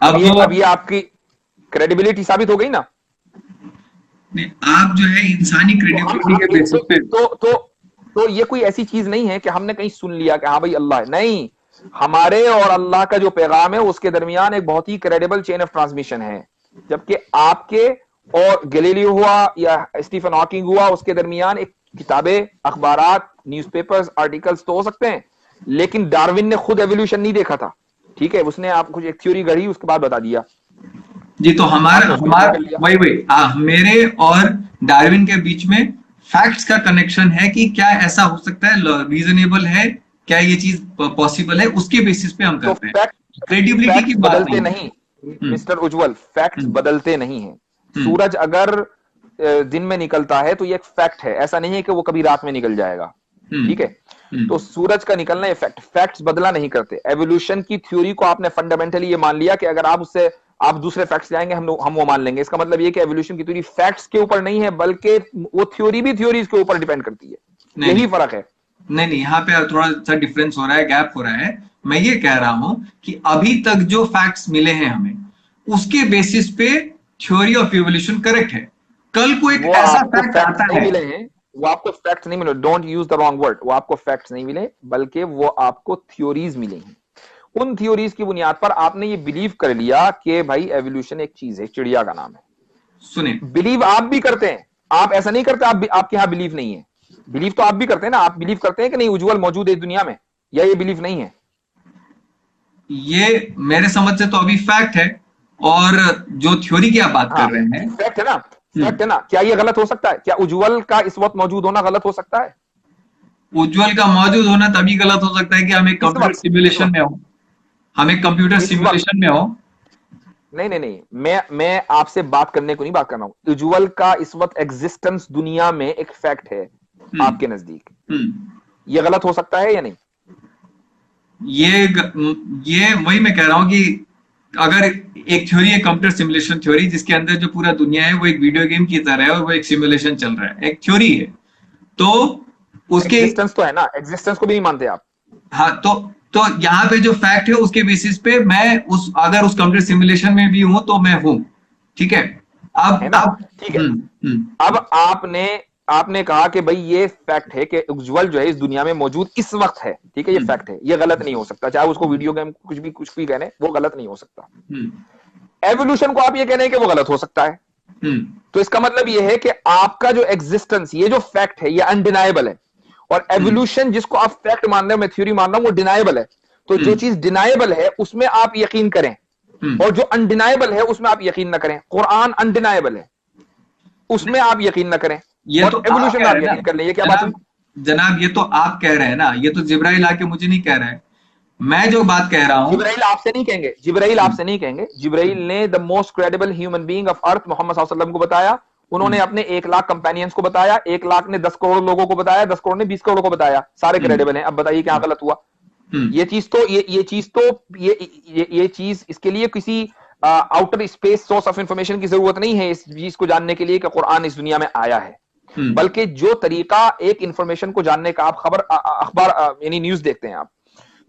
अब ये आपकी क्रेडिबिलिटी साबित हो गई ना। नहीं, आप जो है इंसानी तो हम क्रेडिबिलिटी के बेसिस पे। तो ये कोई ऐसी चीज नहीं है कि हमने कहीं सुन लिया कि हाँ भाई अल्लाह है। नहीं, हमारे और अल्लाह का जो पैगाम है उसके दरमियान एक बहुत ही क्रेडिबल चेन ऑफ ट्रांसमिशन है, जबकि आपके और गैलीलियो हुआ या स्टीफन हॉकिंग हुआ, उसके दरमियान एक किताबें, अखबारात, न्यूज़पेपर्स, आर्टिकल्स तो हो सकते हैं, लेकिन डार्विन ने खुद एवोल्यूशन नहीं देखा था, ठीक है, उसने आप कुछ एक थ्योरी गढ़ी, उसके बाद बता दिया, जी, तो हमारा आपने उसको हमारा इग्नोर कर लिया। वही वही मेरे और डार्विन के बीच में फैक्ट्स का कनेक्शन है कि क्या ऐसा हो सकता है, रीजनेबल है, क्या ये चीज पॉसिबल है, उसके बेसिस पे हम तो करते हैं, क्रेडिबिलिटी की फैक्ट्स बात बदलते नहीं है। नहीं हम्म। मिस्टर उज्जवल, फैक्ट्स हम्म। बदलते नहीं है। हम्म। सूरज अगर दिन में निकलता है तो ये एक फैक्ट है, ऐसा नहीं है कि वो कभी रात में निकल जाएगा, ठीक है। हम्म। तो सूरज का निकलना ये फैक्ट, फैक्ट्स बदला नहीं करते। एवोल्यूशन की थ्योरी को आपने फंडामेंटली ये मान लिया कि अगर आप उससे आप दूसरे फैक्ट्स लाएंगे हम वो मान लेंगे, इसका मतलब ये कि एवोल्यूशन की थ्योरी फैक्ट्स के ऊपर नहीं है, बल्कि वो थ्योरी भी थ्योरीज के ऊपर डिपेंड करती है, नहीं यही नहीं फर्क है। नहीं नहीं, यहाँ पे थोड़ा सा डिफरेंस हो रहा है, गैप हो रहा है। मैं ये कह रहा हूं कि अभी तक जो फैक्ट्स मिले हैं हमें, उसके बेसिस पे थ्योरी ऑफ इवोल्यूशन करेक्ट है। कल को एक वो ऐसा आपको फैक्ट फैक्ट्स आता नहीं है। मिले हैं, वो आपको फैक्ट्स नहीं मिले, don't use the wrong word, वो आपको फैक्ट्स नहीं मिले, बल्कि वो आपको थ्योरीज मिली हैं। उन थ्योरीज की बुनियाद पर आपने ये बिलीव कर लिया कि भाई एवोल्यूशन एक चीज है, चिड़िया का नाम है। सुने, बिलीव आप भी करते हैं, आप ऐसा नहीं करते आपके यहां बिलीव नहीं है, बिलीव तो आप भी करते हैं ना, आप बिलीव करते हैं कि नहीं उज्जवल मौजूद है इस दुनिया में, या ये बिलीव नहीं है? ये मेरे समझ से तो अभी फैक्ट है, और जो थ्योरी की आप बात हाँ, कर रहे हैं। फैक्ट है ना, हम्म। फैक्ट है ना, क्या ये गलत हो सकता है? क्या उज्जवल का इस वक्त मौजूद होना गलत हो सकता है? उज्जवल का मौजूद होना तभी गलत हो सकता है कि हम एक इस कंप्यूटर वक्त, इस सिमुलेशन वक्त, में हो, हम एक कंप्यूटर इस वक्त, सिमुलेशन में हो। नहीं नहीं नहीं, मैं आपसे बात करने को नहीं बात कर रहा हूं, उज्जवल का इस वक्त एग्जिस्टेंस दुनिया में एक फैक्ट है हम्म। आपके नजदीक, हम्म। ये गलत हो सकता है या नहीं? ये वही मैं कह रहा हूं कि अगर एक थ्योरी है, कंप्यूटर सिमुलेशन थ्योरी, जिसके अंदर जो पूरा दुनिया है वो एक वीडियो गेम की तरह है और वो एक सिमुलेशन चल रहा है, एक थ्योरी है, तो उसके, एग्जिस्टेंस तो है ना, एग्जिस्टेंस को भी नहीं मानते आप? हाँ, तो यहाँ पे जो फैक्ट है उसके बेसिस पे मैं उस अगर उस कंप्यूटर सिमुलेशन में भी हूं तो मैं हूं, ठीक है। है अब ना, अब ठीक है। अब आपने आपने कहा कि भाई ये फैक्ट है कि उज्जवल जो है इस दुनिया में मौजूद इस वक्त है, ठीक है, ये हम्म। फैक्ट है, ये गलत नहीं हो सकता, चाहे उसको वीडियो गेम कुछ भी कहने, वो गलत नहीं हो सकता। हम्म। एवोल्यूशन को आप ये कहने कि वो गलत हो सकता है, हम्म। तो इसका मतलब ये है कि आपका जो एग्जिस्टेंस, ये जो फैक्ट है, ये अनडिनाइबल है, और हम्म। एवोल्यूशन जिसको आप फैक्ट मान रहे हो, मैं थ्योरी मान रहा हूं, वो डिनाइबल है। तो जो हम्म। चीज डिनाइबल है उसमें आप यकीन करें, हम्म। और जो अनडिनाइबल है उसमें आप यकीन ना करें। कुरान अनडिनाइबल है, उसमें आप यकीन ना करें, ये तो और आप एवोल्यूशन कह में रहे आप हैं ना यकीन कर लें, ये क्या बात हुई? जनाब, जनाब ये तो आप कह रहे हैं ना, ये तो जिब्राइल आके मुझे नहीं कह रहा है। मैं जो बात कह रहा हूं। जिब्राइल आपसे नहीं कहेंगे, जिब्राइल हम्म। आपसे नहीं कहेंगे, जिब्राइल ने the most credible human being of earth मोहम्मद सल्लल्लाहु अलैहि वसल्लम को बताया, उन्होंने हम्म। अपने 1 लाख कंपेनियंस को बताया, 1 लाख ने 10 करोड़ लोगों को बताया, 10 करोड़ ने 20 करोड़ को बताया, सारे हम्म। क्रेडिबल हैं। अब बताइए क्या गलत हुआ? हम्म। ये चीज तो ये चीज तो ये चीज, इसके लिए किसी outer space source of information की जरूरत नहीं है इस चीज को जानने के लिए कि कुरान इस दुनिया में आया है, हम्म। बल्कि जो तरीका एक इंफॉर्मेशन को जानने का, आप खबर अखबार यानी न्यूज देखते हैं आप,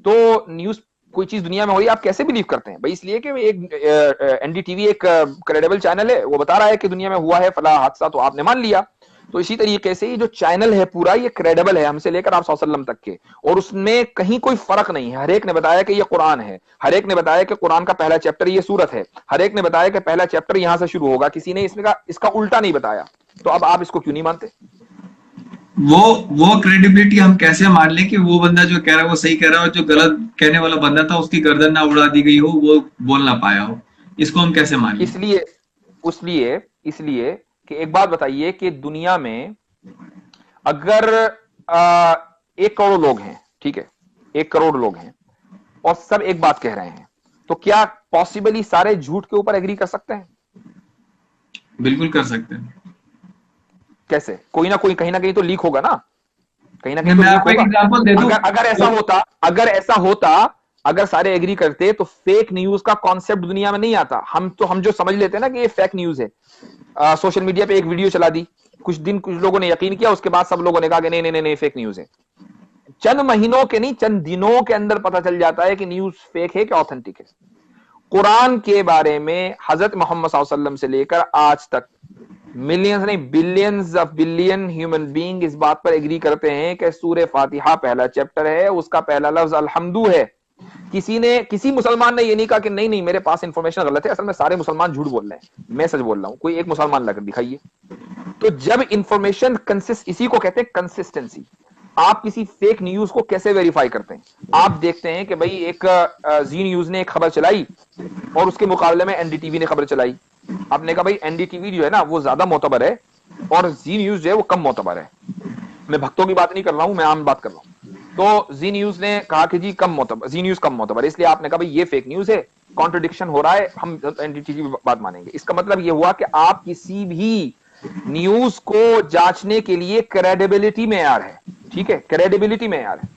तो न्यूज, कोई चीज दुनिया में हो रही है, आप कैसे बिलीव करते हैं भाई? इसलिए कि एक एनडीटीवी एक क्रेडिबल चैनल है, वो बता रहा है कि दुनिया में हुआ है फला हादसा, तो आपने मान लिया। तो इसी तरीके से ये जो चैनल है पूरा, ये क्रेडिबल है हमसे लेकर आप सल्लम तक के, और उसमें कहीं कोई फर्क नहीं है। हर एक ने बताया कि ये कुरान है, हर एक ने बताया कि कुरान का पहला चैप्टर ये सूरत है, हर एक ने बताया कि पहला चैप्टर यहां से शुरू होगा, किसी ने इसका उल्टा नहीं बताया। तो अब आप इसको क्यों नहीं मानते? वो वो क्रेडिबिलिटी हम कैसे मान लें कि वो बंदा जो कह रहा है वो सही कह रहा है, और जो गलत कहने वाला बंदा था उसकी गर्दन ना उड़ा दी गई हो, वो बोल ना पाया हो, इसको हम कैसे मान लें? इसलिए इसलिए इसलिए कि एक बात बताइए कि दुनिया में अगर 1 करोड़ लोग हैं, ठीक है, 1 करोड़ लोग हैं, और सब एक बात कह रहे हैं, तो क्या पॉसिबली सारे झूठ के ऊपर एग्री कर सकते हैं? बिल्कुल कर सकते हैं। कैसे? कोई ना कोई कहीं ना कहीं तो लीक होगा ना, कहीं ना कहीं नहीं, तो मैं लीक आपको एक होगा। एग्जांपल दे दूं। अगर ऐसा होता, अगर सारे एग्री करते, तो फेक न्यूज का कॉन्सेप्ट दुनिया में नहीं आता। हम जो समझ लेते हैं ना कि ये फेक न्यूज है, सोशल मीडिया पे एक वीडियो चला दी, कुछ लोगों ने यकीन किया, उसके बाद सब लोगों ने कहा कि नहीं नहीं नहीं फेक न्यूज है। चंद महीनों के नहीं, चंद दिनों के अंदर पता चल जाता है कि न्यूज फेक है कि ऑथेंटिक है। कुरान के बारे में हजरत मोहम्मद सल्लल्लाहु अलैहि वसल्लम से लेकर आज तक मिलियंस नहीं, billions of billion human being इस बात पर एग्री करते हैं कि सूरह फातिहा पहला चैप्टर है, उसका पहला लफ्ज अल्हम्दु है। किसी मुसलमान ने ये नहीं कहा कि नहीं नहीं मेरे पास इंफॉर्मेशन गलत है, असल में सारे मुसलमान झूठ बोल रहे हैं, मैं सच बोल रहा हूं, कोई एक मुसलमान लाकर दिखाइए। तो जब इंफॉर्मेशन कंसिस्ट, इसी को कहते हैं कंसिस्टेंसी। आप किसी फेक न्यूज को कैसे वेरीफाई करते हैं? आप देखते हैं कि भाई एक जी न्यूज ने एक खबर चलाई और उसके मुकाबले में एनडीटीवी ने खबर चलाई। आपने कहा भाई एनडीटीवी जो है ना वो ज्यादा मोतबर है और जी न्यूज जो है वो कम मोतबर है। मैं भक्तों की बात नहीं कर रहा हूं, मैं आम बात कर रहा हूं। तो जी न्यूज ने कहा कि जी जी न्यूज कम मोतबर है, इसलिए आपने कहा भाई ये फेक न्यूज है, कॉन्ट्रडिक्शन हो रहा है, हम एनडीटीवी की बात मानेंगे। इसका मतलब ये हुआ कि आप किसी भी न्यूज को जांचने के लिए क्रेडिबिलिटी मेयार है, ठीक है, क्रेडिबिलिटी मेयार है।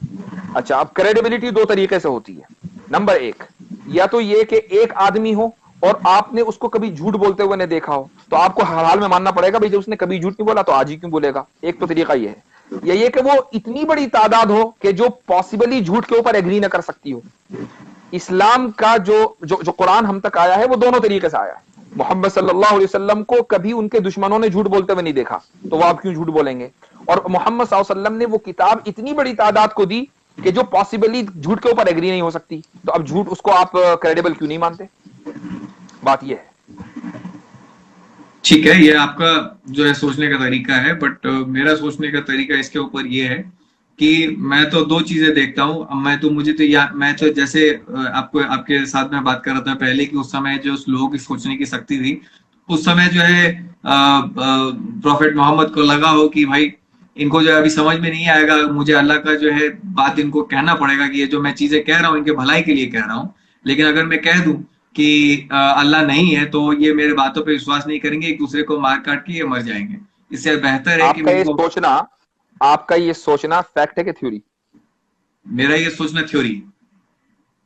अच्छा, अब क्रेडिबिलिटी दो तरीके से होती है। नंबर एक, या तो ये कि एक आदमी हो और आपने उसको कभी झूठ बोलते हुए नहीं देखा हो, तो आपको हर हाल में मानना पड़ेगा भाई जब उसने कभी झूठ नहीं बोला तो आज ही क्यों बोलेगा। एक तो तरीका ये है, या ये कि वो इतनी बड़ी तादाद हो कि जो पॉसिबली झूठ के ऊपर एग्री ना कर सकती हो। इस्लाम का जो कुरान हम तक आया है वो दोनों तरीके से आया है। मोहम्मद सल्लल्लाहु अलैहि वसल्लम को कभी उनके दुश्मनों ने झूठ बोलते हुए नहीं देखा, तो वो आप क्यों झूठ बोलेंगे? और मोहम्मद सल्लल्लाहु अलैहि वसल्लम ने वो किताब इतनी बड़ी तादाद को दी कि जो पॉसिबली झूठ के ऊपर एग्री नहीं हो सकती, तो अब झूठ उसको आप क्रेडिबल क्यों नहीं मानते? बात ये है। ठीक है, ये आपका जो है सोचने का तरीका है, बट मेरा सोचने का तरीका इसके ऊपर ये है कि मैं तो दो चीजें देखता हूँ। मैं तो मुझे तो मैं तो जैसे आपको आपके साथ में बात कर रहा था पहले कि उस समय जो लोगों की सोचने की शक्ति थी, उस समय जो है प्रॉफेट मोहम्मद को लगा हो कि भाई इनको जो है अभी समझ में नहीं आएगा, मुझे अल्लाह का जो है बात इनको कहना पड़ेगा कि ये जो मैं चीजें कह रहा हूँ इनके भलाई के लिए कह रहा हूँ। लेकिन अगर मैं कह दूं कि अल्लाह नहीं है तो ये मेरे बातों पे विश्वास नहीं करेंगे, एक दूसरे को मार काट के ये मर जाएंगे। इससे बेहतर है कि आपका ये सोचना फैक्ट है कि थ्योरी? मेरा ये सोचना थ्योरी।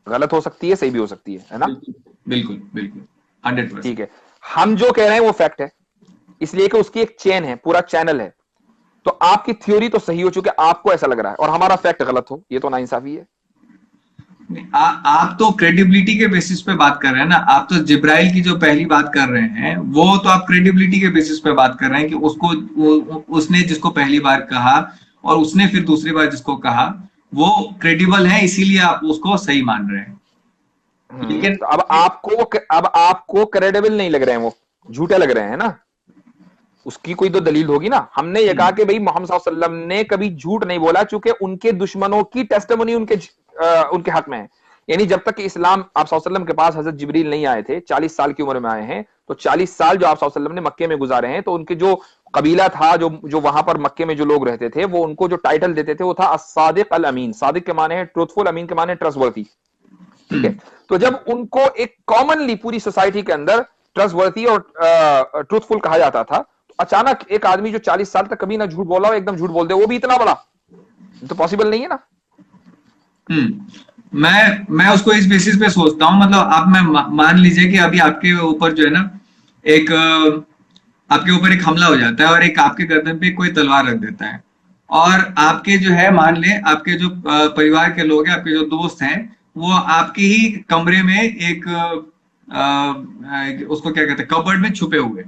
गलत हो सकती है, सही भी हो सकती है ना? बिल्कुल बिल्कुल 100%। ठीक है, हम जो कह रहे हैं वो फैक्ट है, इसलिए कि उसकी एक चेन है, पूरा चैनल है। तो आपकी थ्योरी तो सही हो चुकी है, आपको ऐसा लग रहा है, और हमारा फैक्ट गलत हो, ये तो नाइंसाफी है। आप तो क्रेडिबिलिटी के बेसिस पे बात कर रहे हैं ना। आप तो जिब्राइल की जो पहली बात कर रहे हैं वो तो आप क्रेडिबिलिटी के बेसिस पे बात कर रहे हैं कि उसने जिसको पहली बार कहा और उसने फिर दूसरी बार जिसको कहा वो क्रेडिबल है, इसीलिए आप उसको सही मान रहे हैं। लेकिन तो अब आपको क्रेडिबल नहीं लग रहे हैं, वो झूठे लग रहे हैं ना। उसकी कोई तो दलील होगी ना। हमने ये कहा कि भाई मोहम्मद सल्लल्लाहु अलैहि वसल्लम ने कभी झूठ नहीं बोला, चूंकि उनके दुश्मनों की टेस्टिमनी उनके हक में है। यानी जब तक कि इस्लाम आप सल्लल्लाहु अलैहि वसल्लम के पास हजरत जिब्रील नहीं आए थे, 40 साल की उम्र में आए हैं, तो 40 साल जो आप सल्लल्लाहु अलैहि वसल्लम ने मक्के में गुजारे हैं, तो उनके जो कबीला था, जो वहां पर मक्के में जो लोग रहते थे, वो उनको जो टाइटल देते थे वो था as-सादिक अल-अमीन। सादिक के माने है ट्रूथफुल, अमीन के माने ट्रस्टवर्थी। ठीक है, तो जब उनको एक कॉमनली पूरी सोसाइटी के अंदर ट्रस्टवर्थी और ट्रूथफुल कहा जाता था, तो अचानक एक आदमी जो 40 साल तक कभी ना झूठ बोला हो एकदम झूठ बोल दे, वो भी इतना बड़ा, तो पॉसिबल नहीं है ना। मैं उसको इस बेसिस पे सोचता हूँ, मतलब आप मान लीजिए कि अभी आपके ऊपर जो है ना एक आपके ऊपर एक हमला हो जाता है और एक आपके गर्दन पे कोई तलवार रख देता है, और आपके जो है मान ले आपके जो परिवार के लोग हैं, आपके जो दोस्त हैं, वो आपके ही कमरे में एक उसको क्या कहते हैं कबर्ड में छुपे हुए,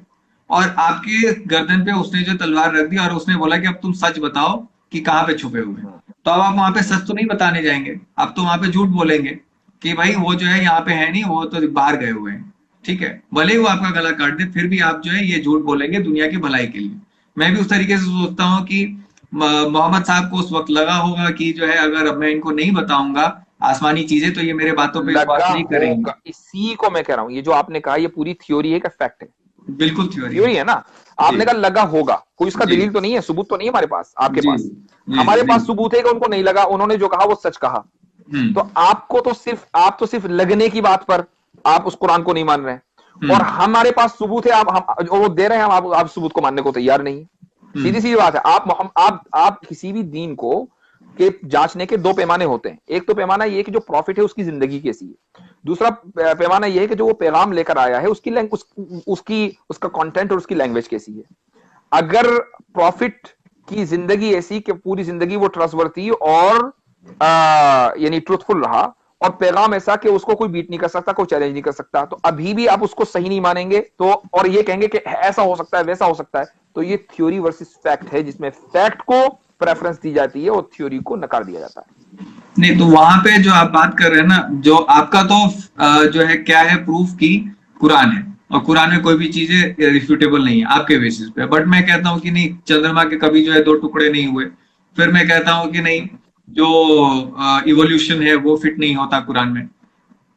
और आपके गर्दन पे उसने जो तलवार रख दी और उसने बोला कि अब तुम सच बताओ कि कहाँ पे छुपे हुए। तो अब आप वहां पे सच तो नहीं बताने जाएंगे, आप तो वहां पे झूठ बोलेंगे कि भाई वो जो है यहाँ पे है नहीं, वो तो बाहर गए हुए हैं। ठीक है, भले ही वो आपका गला काट दे फिर भी आप जो है ये झूठ बोलेंगे दुनिया की भलाई के लिए। मैं भी उस तरीके से सोचता हूँ कि मोहम्मद साहब को उस वक्त लगा होगा कि जो है अगर अब मैं इनको नहीं बताऊंगा आसमानी चीजें तो ये मेरे बातों पे विश्वास नहीं करेंगे। इसी को मैं कह रहा हूँ, ये जो आपने कहा ये पूरी थ्योरी है का फैक्ट है? बिल्कुल थ्योरी है ना। आपने कहा लगा होगा, कोई इसका दलील तो नहीं है, सबूत तो नहीं है हमारे पास, आपके पास। हमारे पास सबूत है कि उनको नहीं लगा, उन्होंने जो कहा वो सच कहा। तो आप तो सिर्फ लगने की बात पर आप उस कुरान को नहीं मान रहे हैं, और हमारे पास सबूत है, आप वो दे रहे हैं, आप सबूत को मानने को तैयार नहीं। सीधी सी बात है। आप किसी भी दीन को के जांचने के दो पैमाने होते हैं। एक तो पैमाना ये कि जो प्रॉफिट है उसकी जिंदगी कैसी है, दूसरा पैमाना ये है कि जो वो पैगाम लेकर आया है उसका कंटेंट और उसकी लैंग्वेज कैसी है। अगर प्रॉफिट की जिंदगी ऐसी कि पूरी जिंदगी वो ट्रस्टवर्थी और यानी ट्रूथफुल रहा, और पैगाम ऐसा कि उसको कोई बीट नहीं कर सकता, कोई चैलेंज नहीं कर सकता, तो अभी भी आप उसको सही नहीं मानेंगे, तो और ये कहेंगे कि ऐसा हो सकता है वैसा हो सकता है, तो ये थ्योरी वर्सेस फैक्ट है, जिसमें फैक्ट को प्रेफरेंस दी जाती है और थ्योरी को नकार दिया जाता है। नहीं, तो वहां पे जो आप बात कर रहे हैं ना, जो आपका तो जो है क्या है प्रूफ की कुरान है, और कुरान में कोई भी चीजें रिफ्यूटेबल नहीं है आपके बेसिस पे। बट मैं कहता हूँ कि नहीं, चंद्रमा के कभी जो है दो टुकड़े नहीं हुए। फिर मैं कहता हूँ कि नहीं, जो इवोल्यूशन है वो फिट नहीं होता कुरान में।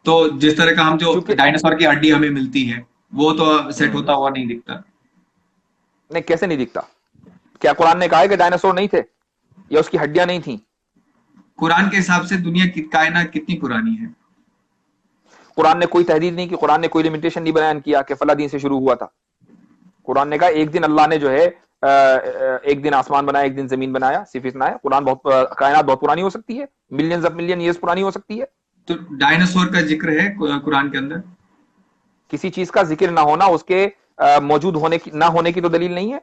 तो जिस तरह का हम जो चूंकि डायनासोर की हड्डी हमें मिलती है, वो तो सेट होता हम्म, हुआ नहीं दिखता। नहीं, कैसे नहीं दिखता? क्या कुरान ने कहा है कि डायनासोर नहीं थे या उसकी हड्डियां नहीं थी? कुरान के हिसाब से दुनिया की कायनात कितनी पुरानी है? कुरान ने कोई तहदीद नहीं की, कुरान ने कोई लिमिटेशन नहीं बयान किया कि फला दिन से शुरू हुआ था। कुरान ने कहा एक दिन अल्लाह ने जो है एक दिन आसमान बनाया, एक दिन जमीन बनाया, सिर्फ इतना है। कुरान बहुत कायनात बहुत पुरानी हो सकती है, मिलियंस ऑफ मिलियन ईयर्स पुरानी हो सकती है। तो डायनासोर का जिक्र है कुरान के अंदर? किसी चीज का जिक्र ना होना उसके मौजूद होने की ना होने की तो दलील नहीं है।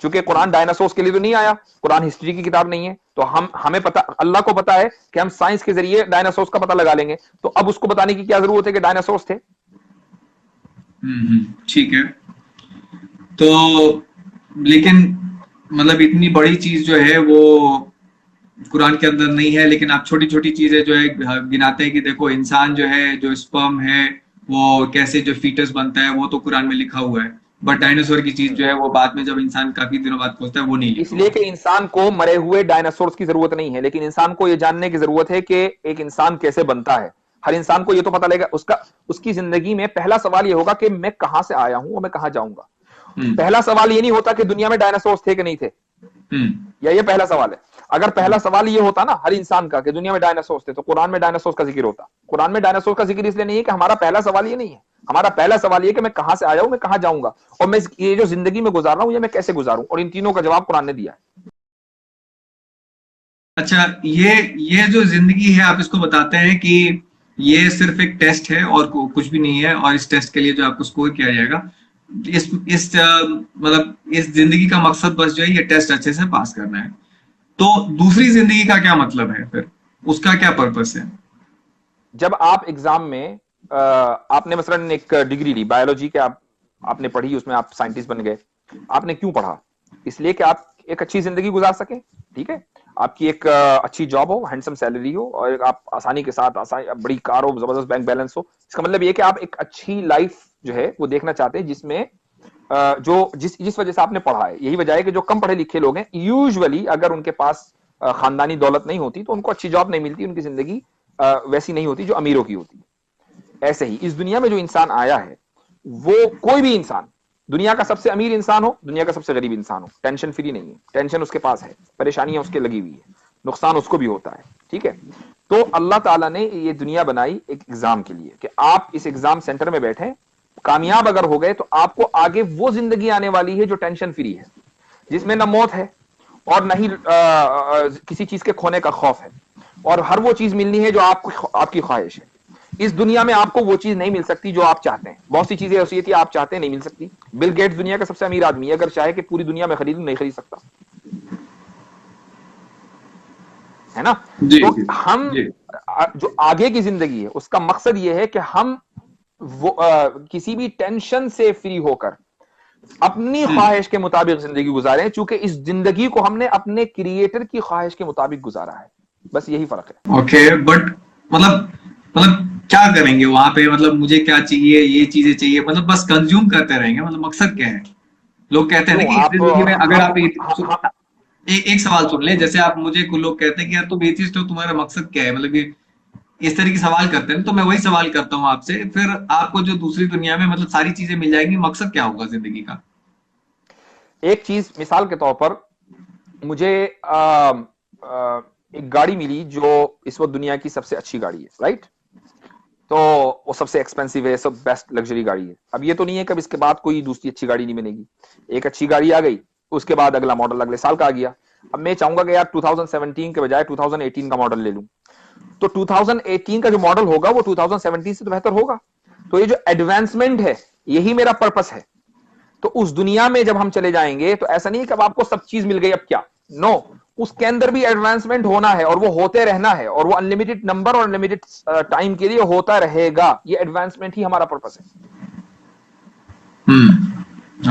चूंकि कुरान डायनासोर्स के लिए तो नहीं आया, कुरान हिस्ट्री की किताब नहीं है, तो हमें पता, अल्लाह को पता है कि हम साइंस के जरिए डायनासोर्स का पता लगा लेंगे। तो अब उसको बताने की क्या जरूरत है कि डायनासोर्स थे? ठीक है। तो लेकिन मतलब इतनी बड़ी चीज जो है वो कुरान के अंदर नहीं है, लेकिन आप छोटी छोटी चीजें जो है गिनाते हैं कि देखो इंसान जो है, जो स्पर्म है, वो कैसे जो फीटस बनता है, वो तो कुरान में लिखा हुआ है। बट डायनासोर की चीज जो है वो बाद में जब इंसान काफी दिनों बाद पहुंचता है, वो नहीं लिखा इसलिए हुआ। कि इंसान को मरे हुए डायनासोर्स की जरूरत नहीं है, लेकिन इंसान को यह जानने की जरूरत है कि एक इंसान कैसे बनता है। हर इंसान को यह तो पता लगेगा, उसकी जिंदगी में पहला सवाल यह होगा कि मैं कहां से आया हूं और मैं कहां जाऊंगा। हम्म। पहला सवाल ये नहीं होता कि दुनिया में डायनासोर्स थे कि नहीं थे, हम्म। या ये पहला सवाल है। अगर पहला सवाल ये होता ना हर इंसान का कि दुनिया में डायनासोर्स थे, तो कुरान में डायनासोर्स का जिक्र होता। कुरान में डायनासोर का जिक्र इसलिए नहीं है कि हमारा पहला सवाल ये नहीं है। हमारा पहला सवाल ये कि मैं कहां से आया हूं, मैं कहां जाऊंगा, और मैं ये जो जिंदगी में गुजार रहा हूं ये मैं कैसे गुजारूं, और इन तीनों का जवाब कुरान ने दिया है। अच्छा, ये जो जिंदगी है, आप इसको बताते हैं कि ये सिर्फ एक टेस्ट है और कुछ भी नहीं है, और इस टेस्ट के लिए जो आपको स्कोर किया जाएगा, मतलब इस जिंदगी का मकसद बस जो है ये टेस्ट अच्छे से पास करना है। तो दूसरी जिंदगी का क्या मतलब है फिर? उसका क्या पर्पस है? जब आप एग्जाम में आपने मसलन एक डिग्री ली बायोलॉजी के, आपने पढ़ी, उसमें आप साइंटिस्ट बन गए। आपने क्यों पढ़ा? इसलिए कि आप एक अच्छी जिंदगी गुजार सके, ठीक है। आपकी एक अच्छी जॉब हो, हैंडसम सैलरी हो, और आप आसानी के साथ बड़ी कार हो, जबरदस्त बैंक बैलेंस हो। इसका मतलब ये कि आप एक अच्छी लाइफ जो है वो देखना चाहते हैं, जिसमें जो जिस वजह से आपने पढ़ा है। यही वजह है कि जो कम पढ़े लिखे लोग हैं, यूजुअली अगर उनके पास खानदानी दौलत नहीं होती तो उनको अच्छी जॉब नहीं मिलती, उनकी जिंदगी वैसी नहीं होती जो अमीरों की होती है। ऐसे ही इस दुनिया में जो इंसान आया है, वो कोई भी इंसान, दुनिया का सबसे अमीर इंसान हो, दुनिया का सबसे गरीब इंसान हो, टेंशन फ्री नहीं है। टेंशन उसके पास है, परेशानियां उसके लगी हुई है, नुकसान उसको भी होता है, ठीक है। तो अल्लाह ताला ने ये दुनिया बनाई एक एग्जाम के लिए कि आप इस एग्जाम सेंटर में बैठे, कामयाब अगर हो गए तो आपको आगे वो जिंदगी आने वाली है जो टेंशन फ्री है, जिसमें ना मौत है और ना ही किसी चीज के खोने का खौफ है, और हर वो चीज मिलनी है जो आपकी ख्वाहिश है। इस दुनिया में आपको वो चीज नहीं मिल सकती जो आप चाहते हैं। बहुत सी चीजें ऐसी आप चाहते हैं, नहीं मिल सकती। बिल गेट्स दुनिया का सबसे अमीर आदमी है, अगर चाहे कि पूरी दुनिया में खरीद, नहीं खरीद सकता, है ना। जी तो जी हम जी। जो आगे की जिंदगी है उसका मकसद ये है कि हम वो किसी भी टेंशन से फ्री होकर अपनी हम्म। ख्वाहिश के मुताबिक जिंदगी गुजारें, चूंकि इस जिंदगी को हमने अपने क्रिएटर की ख्वाहिश के मुताबिक गुजारा है। बस यही फर्क है। ओके, बट मतलब क्या करेंगे वहां पे? मतलब मुझे क्या चाहिए, ये चीजें चाहिए, मतलब बस कंज्यूम करते रहेंगे? मतलब मकसद क्या है? लोग कहते हैं ना क्यों कि इस आप जिंदगी में अगर आप हम एक सवाल सुन ले। जैसे आप मुझे कुछ लोग कहते हैं कि यार तुम एथिस्ट हो, तुम्हारा मकसद क्या है, मतलब ये इस तरह की सवाल करते हैं। तो मैं वही सवाल करता हूँ आपसे, फिर आपको जो दूसरी दुनिया में मतलब सारी चीजें मिल जाएंगी, मकसद क्या होगा जिंदगी का? एक चीज मिसाल के तौर पर, मुझे एक गाड़ी मिली जो इस वक्त दुनिया की सबसे अच्छी गाड़ी है, राइट। तो वो सबसे एक्सपेंसिव है, सब बेस्ट लग्जरी गाड़ी है। अब ये तो नहीं है कब इसके बाद कोई दूसरी अच्छी गाड़ी नहीं बनेगी। एक अच्छी गाड़ी आ गई, उसके बाद अगला मॉडल अगले साल का आ गया। अब मैं चाहूंगा कि यार 2017 के बजाय 2018 का मॉडल ले लूं, तो 2018 का जो मॉडल होगा वो 2017 से तो बेहतर होगा। तो ये जो एडवांसमेंट है, यही मेरा पर्पस है। तो उस दुनिया में जब हम चले जाएंगे तो ऐसा नहीं है कि अब आपको सब चीज मिल गई, अब क्या, नो। उसके अंदर भी एडवांसमेंट होना है, और वो होते रहना है, और वो अनलिमिटेड नंबर और अनलिमिटेड टाइम के लिए होता रहेगा। ये एडवांसमेंट ही हमारा पर्पस है।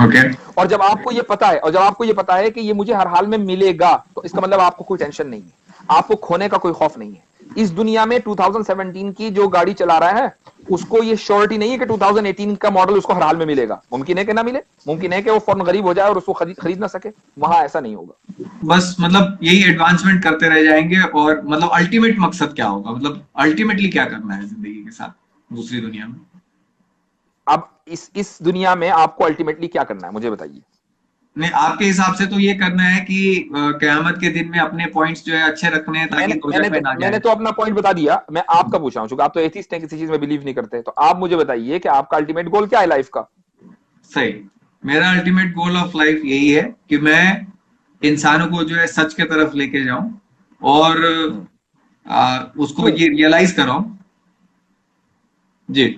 ओके। और जब आपको ये पता है, कि ये मुझे हर हाल में मिलेगा, तो इसका मतलब आपको कोई टेंशन नहीं है, आपको खोने का कोई खौफ नहीं है। इस दुनिया में 2017 की जो गाड़ी चला रहा है उसको ये श्योरिटी नहीं है कि 2018 का मॉडल उसको हर हाल में मिलेगा। मुमकिन है कि ना मिले, मुमकिन है कि वो फौरन गरीब हो जाए और उसको खरीद ना सके। वहां ऐसा नहीं होगा। बस मतलब यही एडवांसमेंट करते रह जाएंगे, और मतलब अल्टीमेट मकसद क्या होगा, मतलब अल्टीमेटली क्या करना है जिंदगी के साथ दूसरी दुनिया में? अब इस दुनिया में आपको अल्टीमेटली क्या करना है मुझे बताइए। नहीं, आपके हिसाब से तो ये करना है कि कयामत के दिन में अपने पॉइंट्स जो है अच्छे रखने हैं ताकि दोजख में ना मैंने जाए। तो अपना पॉइंट बता दिया। मैं आपका पूछ रहा हूं, चूंकि आप तो एथिस्ट हैं, किसी चीज में बिलीव नहीं करते, तो आप मुझे बताइए कि आपका अल्टीमेट गोल क्या है लाइफ का। सही। मेरा अल्टीमेट गोल ऑफ लाइफ यही है कि मैं इंसानों को जो है सच के तरफ लेके जाऊं, और उसको क्यों? ये रियलाइज कराऊं। जी।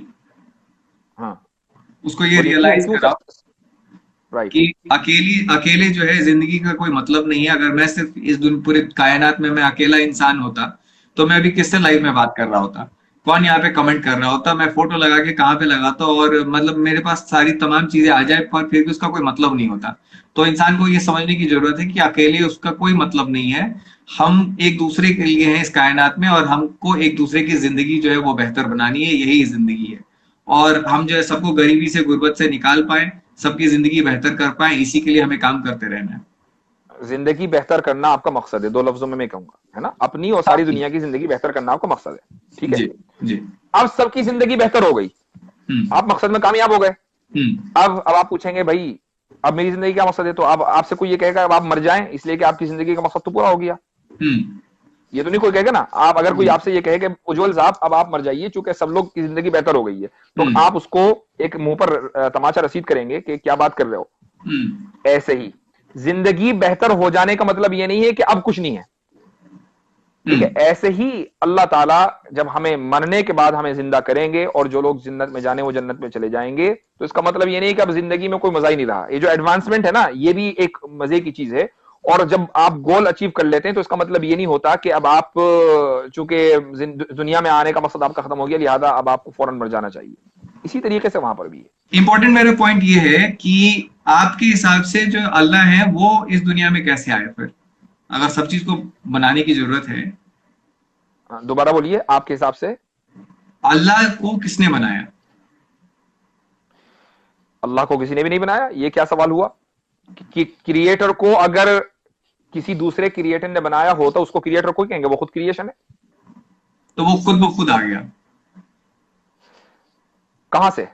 हाँ, उसको ये बोलिए क्यों, रियलाइज क्यों कराऊं सच? राइट। कि अकेली अकेले जो है जिंदगी का कोई मतलब नहीं है। अगर मैं सिर्फ इस पूरे कायनात में मैं अकेला इंसान होता तो मैं अभी किससे लाइव में बात कर रहा होता, कौन यहाँ पे कमेंट कर रहा होता, मैं फोटो लगा के कहाँ पे लगाता, और मतलब मेरे पास सारी तमाम चीजें आ जाए पर फिर भी उसका कोई मतलब नहीं होता। तो इंसान को ये समझने की जरूरत है कि अकेले उसका कोई मतलब नहीं है। हम एक दूसरे के लिए हैं इस कायनात में, और हमको एक दूसरे की जिंदगी जो है वो बेहतर बनानी है, यही जिंदगी है। और हम जो है सबको गरीबी से गुर्बत से निकाल पाए, सबकी जिंदगी बेहतर कर पाए, इसी के लिए हमें काम करते रहना है। जिंदगी बेहतर करना आपका मकसद है, दो लफ्जों में मैं कहूंगा, है ना, अपनी और हाँ सारी जी। दुनिया की जिंदगी बेहतर करना आपका मकसद है, ठीक है। जी। जी। अब सबकी जिंदगी बेहतर हो गई, हम्म। आप मकसद में कामयाब हो गए। हम्म। अब आप पूछेंगे भाई अब मेरी जिंदगी का मकसद है, तो अब आपसे कोई ये कहेगा अब आप मर जाएं इसलिए कि आपकी जिंदगी का मकसद तो पूरा हो गया, हम्म। ये तो नहीं कोई कहेगा ना। आप अगर कोई जी। आपसे ये कहे कि उज्जवल साहब अब आप मर जाइए चूंकि सब लोग की जिंदगी बेहतर हो गई है, तो हम्म। आप उसको एक मुंह पर तमाचा रसीद करेंगे कि क्या बात कर रहे हो। हम्म। ऐसे ही जिंदगी बेहतर हो जाने का मतलब ये नहीं है कि अब कुछ नहीं है, ठीक है। हम्म। ऐसे ही अल्लाह ताला जब हमें मरने के बाद हमें जिंदा करेंगे और जो लोग जन्नत में जाने वो जन्नत में चले जाएंगे, तो इसका मतलब ये नहीं कि अब जिंदगी में कोई मजा ही नहीं रहा। ये जो एडवांसमेंट है ना, ये भी एक मजे की चीज है। और जब आप गोल अचीव कर लेते हैं तो इसका मतलब ये नहीं होता कि अब आप चूंकि दुनिया में आने का मकसद आपका खत्म हो गया लिहाजा अब आपको फौरन मर जाना चाहिए। इसी तरीके से वहां पर भी है। इंपॉर्टेंट मेरा पॉइंट ये है कि आपके हिसाब से जो अल्लाह है वो इस दुनिया में कैसे आए फिर, अगर सब चीज को बनाने की जरूरत है? दोबारा बोलिए, आपके हिसाब से अल्लाह को किसने बनाया? अल्लाह को किसी ने भी नहीं बनाया, ये क्या सवाल हुआ? कि क्रिएटर को अगर किसी दूसरे क्रिएटर ने बनाया हो तो उसको क्रिएटर को कहेंगे, वो खुद क्रिएशन है। तो वो खुद ब खुद आ गया? कहां से?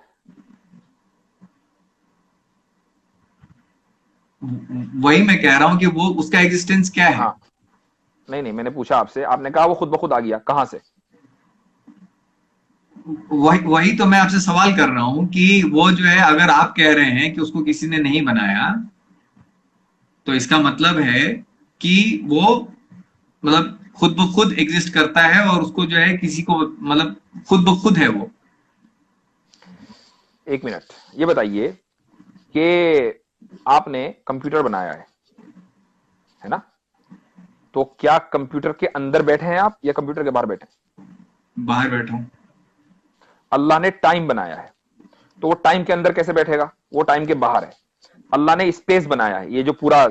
वही मैं कह रहा हूं कि वो उसका एग्जिस्टेंस क्या है। हाँ, नहीं नहीं, मैंने पूछा आपसे, आपने कहा वो खुद ब खुद आ गया, कहां से? वही वही तो मैं आपसे सवाल कर रहा हूं कि वो जो है, अगर आप कह रहे हैं कि उसको किसी ने नहीं बनाया, तो इसका मतलब है कि वो मतलब खुद ब खुद एग्जिस्ट करता है, और उसको जो है किसी को मतलब खुद ब खुद है वो। एक मिनट, ये बताइए कि आपने कंप्यूटर बनाया है ना, तो क्या कंप्यूटर के अंदर बैठे हैं आप या कंप्यूटर के बाहर बैठे हैं? बाहर बैठा हूं। अल्लाह ने टाइम बनाया है, तो वो टाइम के अंदर कैसे बैठेगा? वो टाइम के बाहर है। अल्लाह ने स्पेस बनाया है, ये जो पूरा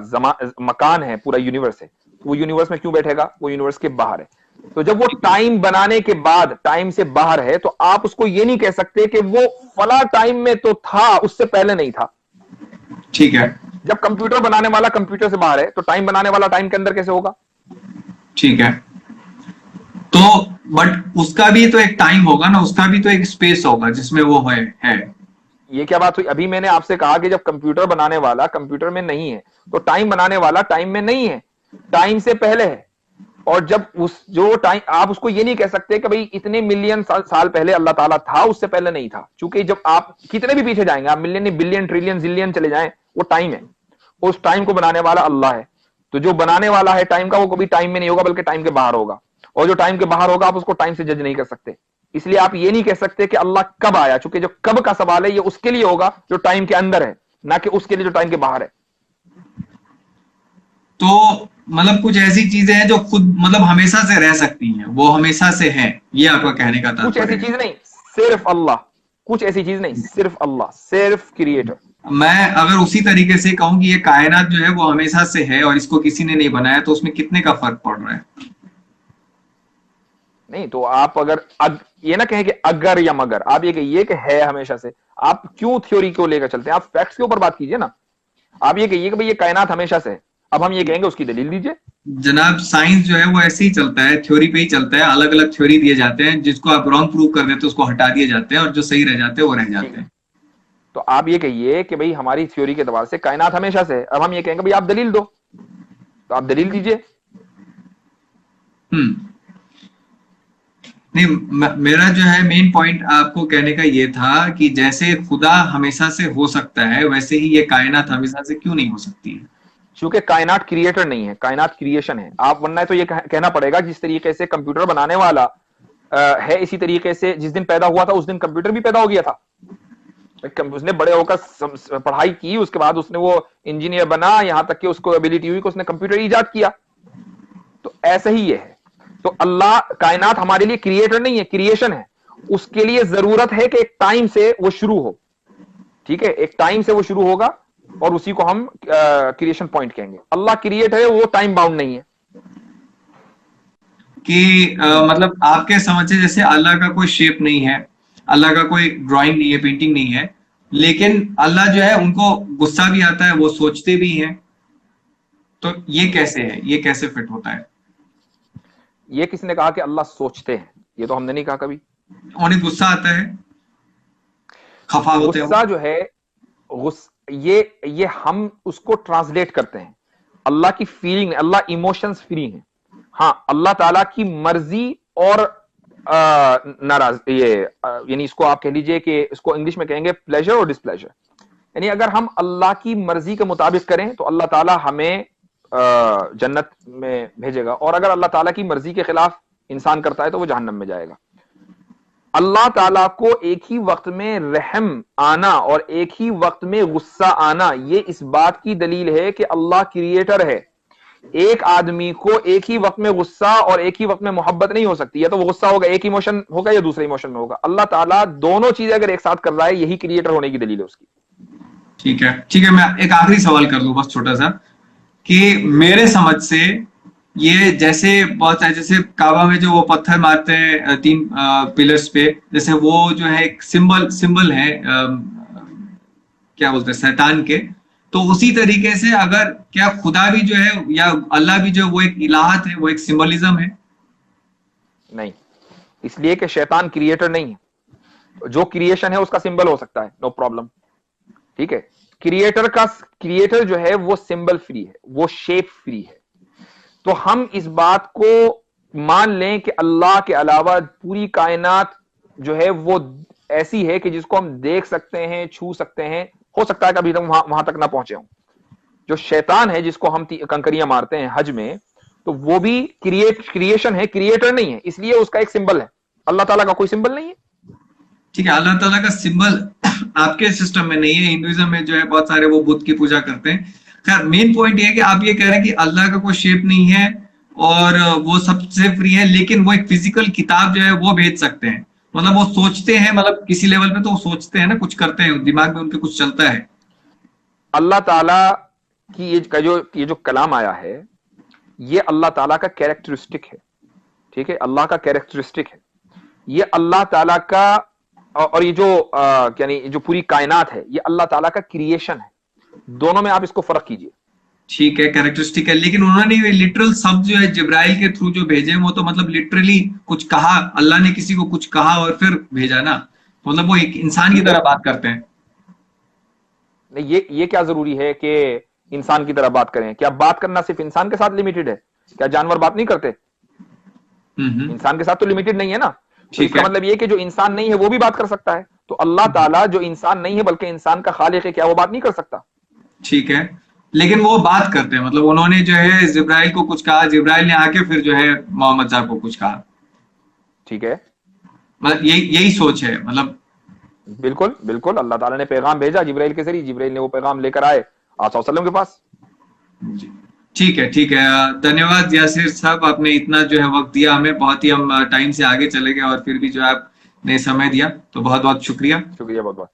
मकान है, पूरा यूनिवर्स है, वो यूनिवर्स में क्यों बैठेगा? वो यूनिवर्स के बाहर है। तो जब वो टाइम बनाने के बाद टाइम से बाहर है तो आप उसको ये नहीं कह सकते कि वो फला टाइम में तो था, उससे पहले नहीं था। ठीक है। जब कंप्यूटर बनाने वाला कंप्यूटर से बाहर है तो टाइम बनाने वाला टाइम के अंदर कैसे होगा? ठीक है। तो बट उसका भी तो एक टाइम होगा ना, उसका भी तो एक स्पेस होगा जिसमें वो है। ये क्या बात हुई? अभी मैंने आपसे कहा कि जब कंप्यूटर बनाने वाला कंप्यूटर में नहीं है तो टाइम बनाने वाला टाइम में नहीं है, टाइम से पहले है। और जब उस जो टाइम, आप उसको ये नहीं कह सकते कि भाई इतने मिलियन साल पहले अल्लाह ताला था, उससे पहले नहीं था। क्योंकि जब आप कितने भी पीछे जाएंगे, आप मिलियन बिलियन ट्रिलियन जिलियन चले जाएं, वो टाइम है। उस टाइम को बनाने वाला अल्लाह है। तो जो बनाने वाला है टाइम का, वो कभी टाइम में नहीं होगा बल्कि टाइम के बाहर होगा। और जो टाइम के बाहर होगा आप उसको टाइम से जज नहीं कर सकते। इसलिए आप ये नहीं कह सकते कि अल्लाह कब आया, चूंकि जो कब का सवाल है ये उसके लिए होगा जो टाइम के अंदर है, ना कि उसके लिए जो टाइम के बाहर है। तो मतलब कुछ ऐसी चीजें हैं जो खुद मतलब हमेशा से रह सकती हैं, वो हमेशा से है, ये आपका कहने का कुछ ऐसी तात्पर्य है? चीज नहीं, सिर्फ अल्लाह। कुछ ऐसी चीज नहीं, सिर्फ अल्लाह, सिर्फ क्रिएटर। मैं अगर उसी तरीके से कहूं कि ये कायनात जो है वो हमेशा से है और इसको किसी ने नहीं बनाया, तो उसमें कितने का फर्क पड़ रहा है? नहीं तो आप अगर ये ना कहें कि अगर या मगर, आप ये कहिए कि है हमेशा से। आप क्यों थ्योरी को लेकर चलते हैं? आप फैक्ट्स के ऊपर बात कीजिए ना। आप ये कहिए कि भाई ये कायनात हमेशा से है, अब हम ये कहेंगे उसकी दलील दीजिए। जनाब साइंस जो है वो ऐसे ही चलता है, थ्योरी पे ही चलता है। अलग अलग थ्योरी दिए जाते हैं, जिसको आप रॉन्ग प्रूव कर देते हो उसको हटा दिए जाते हैं, और जो सही रह जाते हैं वो रह ठीक जाते है, हैं। तो आप ये कहिए कि भाई हमारी थ्योरी के एतबार से कायनात हमेशा से है, अब हम ये कहेंगे भाई आप दलील दो, तो आप दलील दीजिए। हम्म। नहीं, मेरा जो है मेन पॉइंट आपको कहने का ये था कि जैसे खुदा हमेशा से हो सकता है, वैसे ही ये कायनात हमेशा से क्यों नहीं हो सकती है? क्योंकि कायनात क्रिएटर नहीं है, कायनात क्रिएशन है। आप वरना तो ये कहना पड़ेगा जिस तरीके से कंप्यूटर बनाने वाला है, इसी तरीके से जिस दिन पैदा हुआ था उस दिन कंप्यूटर भी पैदा हो गया था। उसने बड़े होकर पढ़ाई की, उसके बाद उसने वो इंजीनियर बना, यहां तक कि उसको एबिलिटी हुई कि उसने कंप्यूटर ईजाद किया। तो ऐसा ही ये है। तो अल्लाह, कायनात हमारे लिए क्रिएटर नहीं है, क्रिएशन है। उसके लिए जरूरत है कि एक टाइम से वो शुरू हो। ठीक है, एक टाइम से वो शुरू होगा और उसी को हम क्रिएशन पॉइंट कहेंगे। अल्लाह क्रिएट है, वो टाइम बाउंड नहीं है। कि मतलब आपके समझ से जैसे अल्लाह का कोई शेप नहीं है, अल्लाह का कोई ड्राइंग नहीं है, पेंटिंग नहीं है, लेकिन अल्लाह जो है उनको गुस्सा भी आता है, वो सोचते भी हैं, तो ये कैसे है, ये कैसे फिट होता है? ये किसने कहा कि अल्लाह सोचते हैं? ये तो हमने नहीं कहा कभी। उन्हें गुस्सा आता है, खफा होते गुस्सा हो? जो है, ये हम उसको ट्रांसलेट करते हैं। अल्लाह की फीलिंग, अल्लाह इमोशंस फ्री है। हाँ, अल्लाह ताला की मर्जी और नाराज, ये यानी इसको आप कह लीजिए कि इसको इंग्लिश में कहेंगे प्लेजर और डिसप्लेजर। यानी अगर हम अल्लाह की मर्जी के मुताबिक करें तो अल्लाह ताला हमें जन्नत में भेजेगा, और अगर अल्लाह ताला की मर्जी के खिलाफ इंसान करता है तो वो जहन्नम में जाएगा। अल्लाह ताला को एक ही वक्त में रहम आना और एक ही वक्त में गुस्सा आना, ये इस बात की दलील है कि अल्लाह क्रिएटर है। एक आदमी को एक ही वक्त में गुस्सा और एक ही वक्त में मोहब्बत नहीं हो सकती। या तो वो गुस्सा होगा, एक इमोशन होगा, या दूसरे इमोशन में होगा। अल्लाह ताला दोनों चीजें अगर एक साथ कर रहा है, यही क्रिएटर होने की दलील है उसकी। ठीक है, ठीक है, मैं एक आखिरी सवाल कर लूं बस छोटा सा, कि मेरे समझ से ये जैसे बहुत सारे, जैसे काबा में जो वो पत्थर मारते हैं तीन पिलर्स पे, जैसे वो जो है एक सिंबल सिंबल है, क्या बोलते हैं, शैतान के। तो उसी तरीके से अगर क्या खुदा भी जो है या अल्लाह भी जो है वो एक इलाहत है, वो एक सिंबलिज्म है? नहीं, इसलिए कि शैतान क्रिएटर नहीं है। जो क्रिएशन है उसका सिंबल हो सकता है, नो प्रॉब्लम। ठीक है, क्रिएटर जो है वो सिंबल फ्री है, वो शेप फ्री है। तो हम इस बात को मान लें कि अल्लाह के अलावा पूरी कायनात जो है वो ऐसी है कि जिसको हम देख सकते हैं, छू सकते हैं। हो सकता है कभी तक वहां तक ना पहुंचे हों। जो शैतान है जिसको हम कंकरियां मारते हैं हज में, तो वो भी क्रिएशन है, क्रिएटर नहीं है, इसलिए उसका एक सिंबल है। अल्लाह ताला का कोई सिंबल नहीं है। ठीक है, अल्लाह ताला का सिंबल आपके सिस्टम में नहीं है। हिंदुइज्म में जो है बहुत सारे वो बुद्ध की पूजा करते हैं। खैर, मेन पॉइंट ये है कि आप ये कह रहे हैं कि अल्लाह का कोई शेप नहीं है और वो सबसे फ्री है, लेकिन वो एक फिजिकल किताब जो है वो भेज सकते हैं। मतलब वो सोचते हैं, मतलब किसी लेवल पे तो वो सोचते हैं ना, कुछ करते हैं, दिमाग में उनके कुछ चलता है। अल्लाह ताला की ये जो कलाम आया है, ये अल्लाह ताला का कैरेक्टरिस्टिक है। ठीक है, अल्लाह का कैरेक्टरिस्टिक है ये। अल्लाह ताला का, और ये जो यानी जो पूरी कायनात है, ये अल्लाह ताला का क्रिएशन है। दोनों में आप इसको फर्क कीजिए। ठीक है, कैरेक्टरिस्टिक है, लेकिन उन्होंने ये लिटरल शब्द जो है जिब्राइल के थ्रू जो भेजे, वो तो मतलब लिटरली कुछ कहा, अल्लाह ने किसी को कुछ कहा और फिर भेजा ना। मतलब वो एक इंसान की तरह बात करते हैं। नहीं, ये क्या जरूरी है कि इंसान की तरह बात करें? क्या बात करना सिर्फ इंसान के साथ लिमिटेड है? क्या जानवर बात नहीं करते? इंसान के साथ तो लिमिटेड नहीं है ना। तो इसका मतलब ये कि जो इंसान नहीं है वो भी बात कर सकता है। तो अल्लाह ताला जो इंसान नहीं है बल्कि इंसान का खालिक है, क्या वो बात नहीं कर सकता? ठीक है, लेकिन वो बात करते हैं। मतलब उन्होंने जो है जिब्राइल को कुछ कहा, जिब्राइल ने आके फिर जो है मोहम्मद साहब को कुछ कहा। ठीक है, मतलब यही सोच है मतलब। बिल्कुल बिल्कुल। अल्लाह ताला ने पैगाम भेजा जिब्राइल के जरिए, जिब्राइल ने वो पैगाम लेकर आए आप सल्लल्लाहु अलैहि वसल्लम के पास। जी, ठीक है, ठीक है। धन्यवाद यासिर साहब, आपने इतना जो है वक्त दिया हमें। बहुत ही हम टाइम से आगे चले गए और फिर भी जो है आपने समय दिया, तो बहुत बहुत शुक्रिया। शुक्रिया, बहुत बहुत।